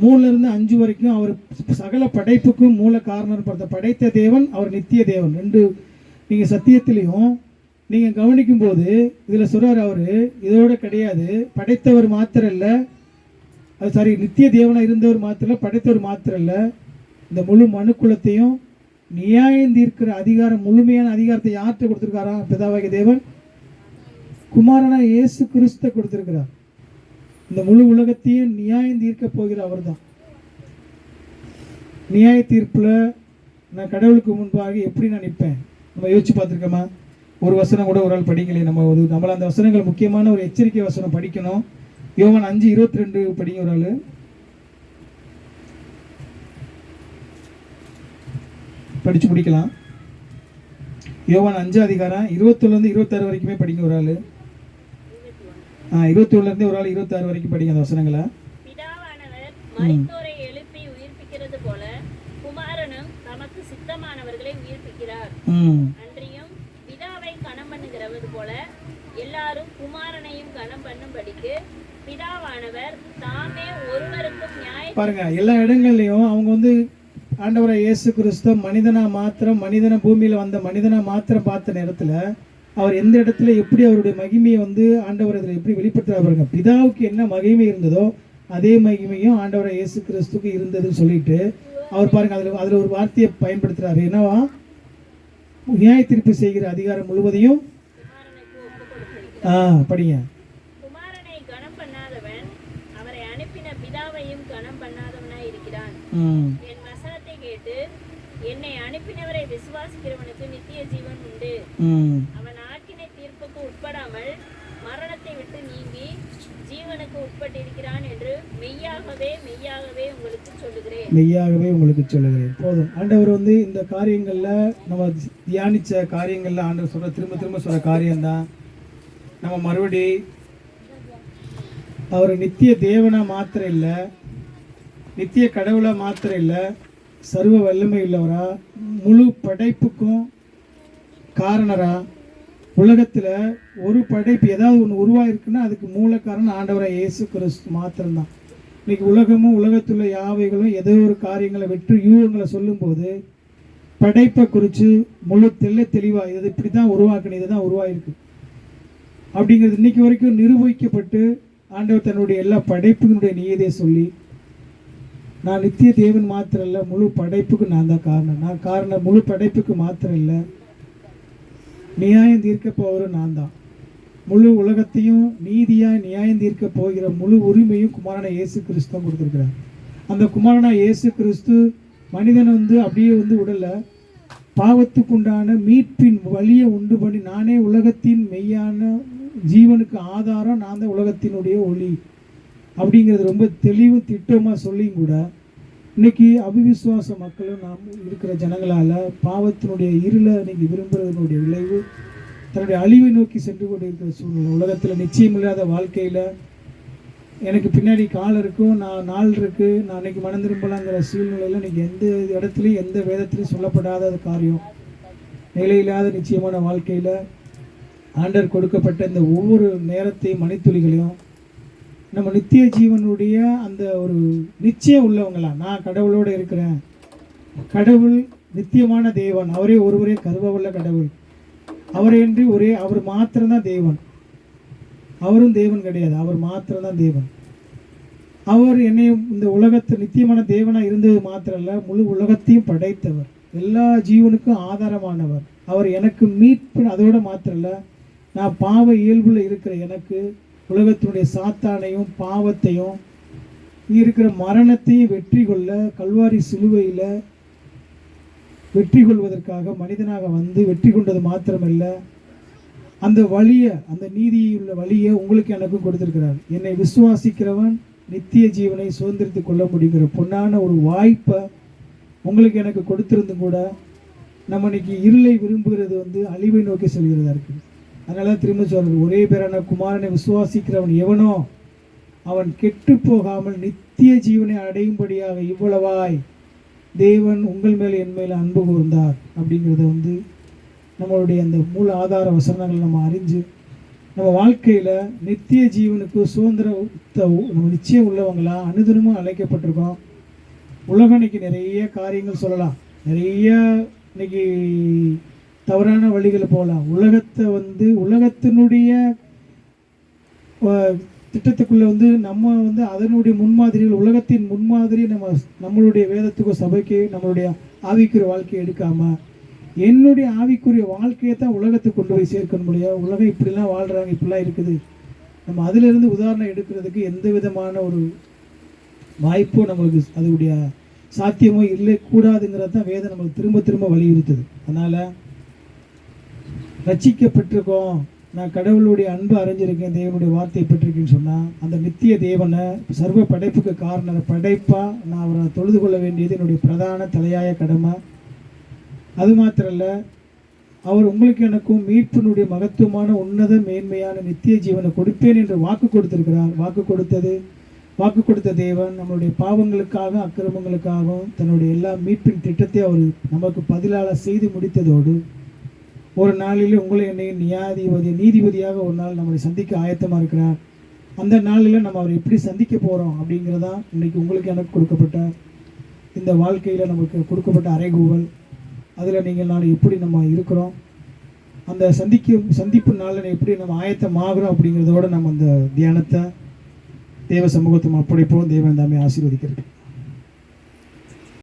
3-5 வரைக்கும் அவர் சகல படைப்புக்கும் மூல காரணம் பார்த்தோம். படைத்த தேவன், அவர் நித்திய தேவன். 2 நீங்கள் சத்தியத்திலையும் நீங்கள் கவனிக்கும் போது இதில் சொல்கிறார் அவர் இதோட கிடையாது, படைத்தவர் மாத்திரம் இல்லை, அது சாரி நித்திய தேவனாக இருந்தவர் மாத்திரம் இல்லை, படைத்தவர் மாத்திரம் இல்லை, இந்த முழு மனுக்குலத்தையும் நியாயம் தீர்க்கிற அதிகாரம் முழுமையான அதிகாரத்தை யார்கிட்ட கொடுத்துருக்காரா? பிதாவாகிய தேவன் குமாரனா இயேசு கிறிஸ்துவை கொடுத்துருக்கிறார். இந்த முழு உலகத்தையும் நியாயம் தீர்க்க போகிற அவர் தான். நியாய தீர்ப்பில் நான் கடவுளுக்கு முன்பாக எப்படி நான் நிற்பேன் நம்ம யோசிச்சு பார்த்துருக்கோமா? ஒரு வசனம் கூட ஒரு ஆள் படிக்கலையே. நம்மள அந்த வசனங்கள் முக்கியமான ஒரு எச்சரிக்கை வசனம் படிக்கணும். யோவான் 5:22 படிங்க ஒரு ஆள். படித்து முடிக்கலாம். யோவான் 5 அதிகாரம் 21-26 வரைக்குமே படிங்க ஒரு ஆள். 21 ஒரு ஆள் 26 வரைக்கும் படிங்க அந்த வசனங்களை. பிதாவானவர் மரித்தோரை எழுப்பி உயிர்ப்பிக்கிறது போல குமாரனும் தமக்கு சித்தமானவர்களை உயிர்ப்பிக்கிறார். அன்றியும் பிதாவை கனம் பண்ணுகிறது போல எல்லாரும் குமாரனையும் கனம் பண்ணும்படிக்கு பிதாவானவர் தாமே ஒருவருக்கும் நியாயம். பாருங்க, எல்லா இடங்கள்லையும் அவங்க வந்து ஆண்டவரை இயேசு கிறிஸ்து மனிதனை பூமியில் வந்த மனிதனா மாத்திரம் பார்த்த நேரத்தில் அவர் எந்த இடத்துல எப்படி அவருடைய மகிமையை வந்து ஆண்டவர் அதில் எப்படி வெளிப்படுத்துகிறார் பாருங்க. பிதாவுக்கு என்ன மகிமை இருந்ததோ அதே மகிமையும் ஆண்டவரை இயேசு கிறிஸ்துக்கு இருந்ததுன்னு சொல்லிட்டு அவர் பாருங்க அதில் ஒரு வார்த்தையை பயன்படுத்துகிறாரு. என்னவா? நியாய தீர்ப்பு செய்கிற அதிகாரம் முழுவதையும் படிங்க. குமாரனை கனம் பண்ணாதவன் அவரை அனுப்பின பிதாவையும் கனம் பண்ணாதவனாய் இருக்கிறான். என் வசனத்தை கேட்டு என்னை அனுப்பினவரை விசுவாசிக்கிறவனுக்கு நித்திய ஜீவன் உண்டு. அவன் ஆக்கினை தீர்ப்புக்கு உட்படாமல் மரணத்தை விட்டு நீங்கி ஜீவனுக்கு உட்பட்டிருக்கிறான் என்று மெய்யாகவே உங்களுக்கு சொல்லுகிறேன். போதும். ஆண்டவர் வந்து இந்த காரியங்களில் நம்ம தியானித்த காரியங்களில் ஆண்டவர் சொல்ற திரும்ப சொல்ற காரியம்தான். நம்ம மறுபடி அவர் நித்திய தேவனா மாத்திரம் இல்லை, நித்திய கடவுளா மாத்திரம் இல்லை, சர்வ வல்லமை உள்ளவரா, முழு படைப்புக்கும் காரணரா, உலகத்தில் ஒரு படைப்பு ஏதாவது ஒன்று உருவாயிருக்குன்னா அதுக்கு மூல காரணம் ஆண்டவராக இயேசு கிறிஸ்து மாத்திரம்தான். இன்னைக்கு உலகமும் உலகத்துள்ள யாவைகளும் ஏதோ ஒரு காரியங்களை வெற்றி யூகங்களை சொல்லும்போது படைப்பை குறித்து முழு தெளிவாக இது இப்படி தான் உருவாக்கணும், இதுதான் உருவாயிருக்கு அப்படிங்கிறது இன்னைக்கு வரைக்கும் நிரூபிக்கப்பட்டு ஆண்டவர் தன்னுடைய எல்லா படைப்புகளுடைய நீதியை சொல்லி நான் நித்திய தேவன் மாத்திரம் இல்லை, முழு படைப்புக்கு நான் தான் காரணம். நான் காரணம் முழு படைப்புக்கு மாத்திரம் இல்லை, நியாயம் தீர்க்க போகிற நான் தான். முழு உலகத்தையும் நீதியாக நியாயம் தீர்க்க போகிற முழு உரிமையும் குமாரனா இயேசு கிறிஸ்து தான் கொடுத்துருக்கிறார். அந்த குமாரனா இயேசு கிறிஸ்து மனிதனை வந்து அப்படியே வந்து விடலை, பாவத்துக்குண்டான மீட்பின் வழியை உண்டு பண்ணி, நானே உலகத்தின் மெய்யான ஜீவனுக்கு ஆதாரம், நான் தான் உலகத்தினுடைய ஒளி அப்படிங்கிறது ரொம்ப தெளிவும் திட்டமாக சொல்லியும் கூட இன்னைக்கு அவிவிசுவாச மக்களும் நாம் இருக்கிற ஜனங்களால் பாவத்தினுடைய இருளை இன்னைக்கு விரும்புகிறதனுடைய விளைவு தன்னுடைய அழிவை நோக்கி சென்று கொண்டு இருக்கிற சூழ்நிலை. உலகத்தில் நிச்சயமில்லாத வாழ்க்கையில் எனக்கு பின்னாடி கால் இருக்கும், நான் நாள் இருக்குது, நான் இன்னைக்கு மனம் திரும்பலாங்கிற சூழ்நிலையில் இன்னைக்கு எந்த இடத்துலையும் எந்த வேதத்திலையும் சொல்லப்படாத காரியம், நிலையில்லாத நிச்சயமான வாழ்க்கையில் ஆண்டவர் கொடுக்கப்பட்ட இந்த ஒவ்வொரு நேரத்தையும் மணித்துளிகளையும் நம்ம நித்திய ஜீவனுடைய அந்த ஒரு நிச்சயம் உள்ளவங்களா, நான் கடவுளோடு இருக்கிறேன், கடவுள் நித்தியமான தேவன், அவரே ஒருவரே கருவவுள்ள கடவுள், அவரேன்றி ஒரே அவர் மாத்திரம்தான் தேவன், அவரும் தேவன் கிடையாது, அவர் மாத்திரம்தான் தேவன். அவர் என்னையும் இந்த உலகத்தை நித்தியமான தேவனாக இருந்தது மாத்திரமல்ல, முழு உலகத்தையும் படைத்தவர், எல்லா ஜீவனுக்கும் ஆதாரமானவர். அவர் எனக்கு மீட்பு, அதோடு மாத்திரமல்ல, நான் பாவ இயல்புல இருக்கிற எனக்கு உலகத்தினுடைய சாத்தானையும் பாவத்தையும் இருக்கிற மரணத்தையும் வெற்றி கொள்ள கல்வாரி சிலுவையில் வெற்றி கொள்வதற்காக மனிதனாக வந்து வெற்றி கொண்டது மாத்திரமல்ல, அந்த வழியை, அந்த நீதியுள்ள வழியை உங்களுக்கு எனக்கும் கொடுத்திருக்கிறார். என்னை விசுவாசிக்கிறவன் நித்திய ஜீவனை சுதந்திரித்து கொள்ள முடிகிற பொன்னான ஒரு வாய்ப்பை உங்களுக்கு எனக்கு கொடுத்திருந்தும் கூட நம்ம இன்னைக்கு இருளை விரும்புகிறது அழிவை நோக்கி செல்கிறதா இருக்குது. அதனால திரும்ப சொல்றது, ஒரே பேரான குமாரனை விசுவாசிக்கிறவன் எவனோ அவன் கெட்டு போகாமல் நித்திய ஜீவனை அடையும்படியாக இவ்வளவாய் தேவன் உங்கள் மேல் என் மேல் அன்பு கூர்ந்தார் அப்படிங்கிறத நம்மளுடைய அந்த மூல ஆதார வசனங்கள் நம்ம அறிஞ்சு நம்ம வாழ்க்கையில் நித்திய ஜீவனுக்கு சுதந்திரத்தை நம்ம நிச்சயம் உள்ளவங்களா அனுதினமும் அழைக்கப்பட்டிருக்கோம். உலகம் இன்னைக்கு நிறைய காரியங்கள் சொல்லலாம், நிறைய இன்னைக்கு தவறான வழிகளை போகலாம். உலகத்தை உலகத்தினுடைய திட்டத்துக்குள்ளே நம்ம அதனுடைய முன்மாதிரிகள், உலகத்தின் முன்மாதிரி நம்மளுடைய வேதத்துக்கும் சபைக்கு நம்மளுடைய ஆவிக்குரிய வாழ்க்கையை எடுக்காமல் என்னுடைய ஆவிக்குரிய வாழ்க்கையை தான் உலகத்துக்கு கொண்டு போய் சேர்க்க முடியாது. உலகம் இப்படிலாம் வாழ்கிறாங்க, இப்படிலாம் இருக்குது, நம்ம அதிலிருந்து உதாரணம் எடுக்கிறதுக்கு எந்த விதமான ஒரு வாய்ப்போ நம்மளுக்கு அதனுடைய சாத்தியமோ இல்லை, கூடாதுங்கிறது தான் வேதம் நம்மளுக்கு திரும்ப திரும்ப வலியுறுத்துது. அதனால் ரட்சிக்கப்பட்டிருக்கோம், நான் கடவுளுடைய அன்பு அறிஞ்சிருக்கேன், தேவனுடைய வார்த்தையை பெற்றிருக்கேன்னு சொன்னால் அந்த நித்திய தேவனை சர்வ படைப்புக்கு காரண படைப்பாக நான் அவரை தொழுது கொள்ள வேண்டியது என்னுடைய பிரதான தலையாய கடமை. அது மாத்திரல்ல, அவர் உங்களுக்கு எனக்கும் மீட்பினுடைய மகத்துவமான உன்னத மேன்மையான நித்திய ஜீவனை கொடுப்பேன் என்று வாக்கு கொடுத்திருக்கிறார். வாக்கு கொடுத்த தேவன் நம்மளுடைய பாவங்களுக்காக அக்கிரமங்களுக்காகவும் தன்னுடைய எல்லா மீட்பின் திட்டத்தை அவர் நமக்கு பதிலாக செய்து முடித்ததோடு ஒரு நாளில் உங்களை என்னையும் நீதிபதியாக ஒரு நாள் நம்மளை சந்திக்க ஆயத்தமாக இருக்கிறார். அந்த நாளில் நம்ம அவரை எப்படி சந்திக்க போகிறோம் அப்படிங்கிறதான் இன்றைக்கி உங்களுக்கு எனக்கு கொடுக்கப்பட்ட இந்த வாழ்க்கையில் நமக்கு கொடுக்கப்பட்ட அறைகூவல். அதில் நீங்கள் நான் எப்படி நம்ம இருக்கிறோம், அந்த சந்திப்பு நாளில் எப்படி நம்ம ஆயத்தமாகிறோம் அப்படிங்கிறதோடு நம்ம அந்த தியானத்தை தேவ சமூகத்தை ஒப்படைப்போம். தேவன் தாமே ஆசீர்வதிக்கிறது.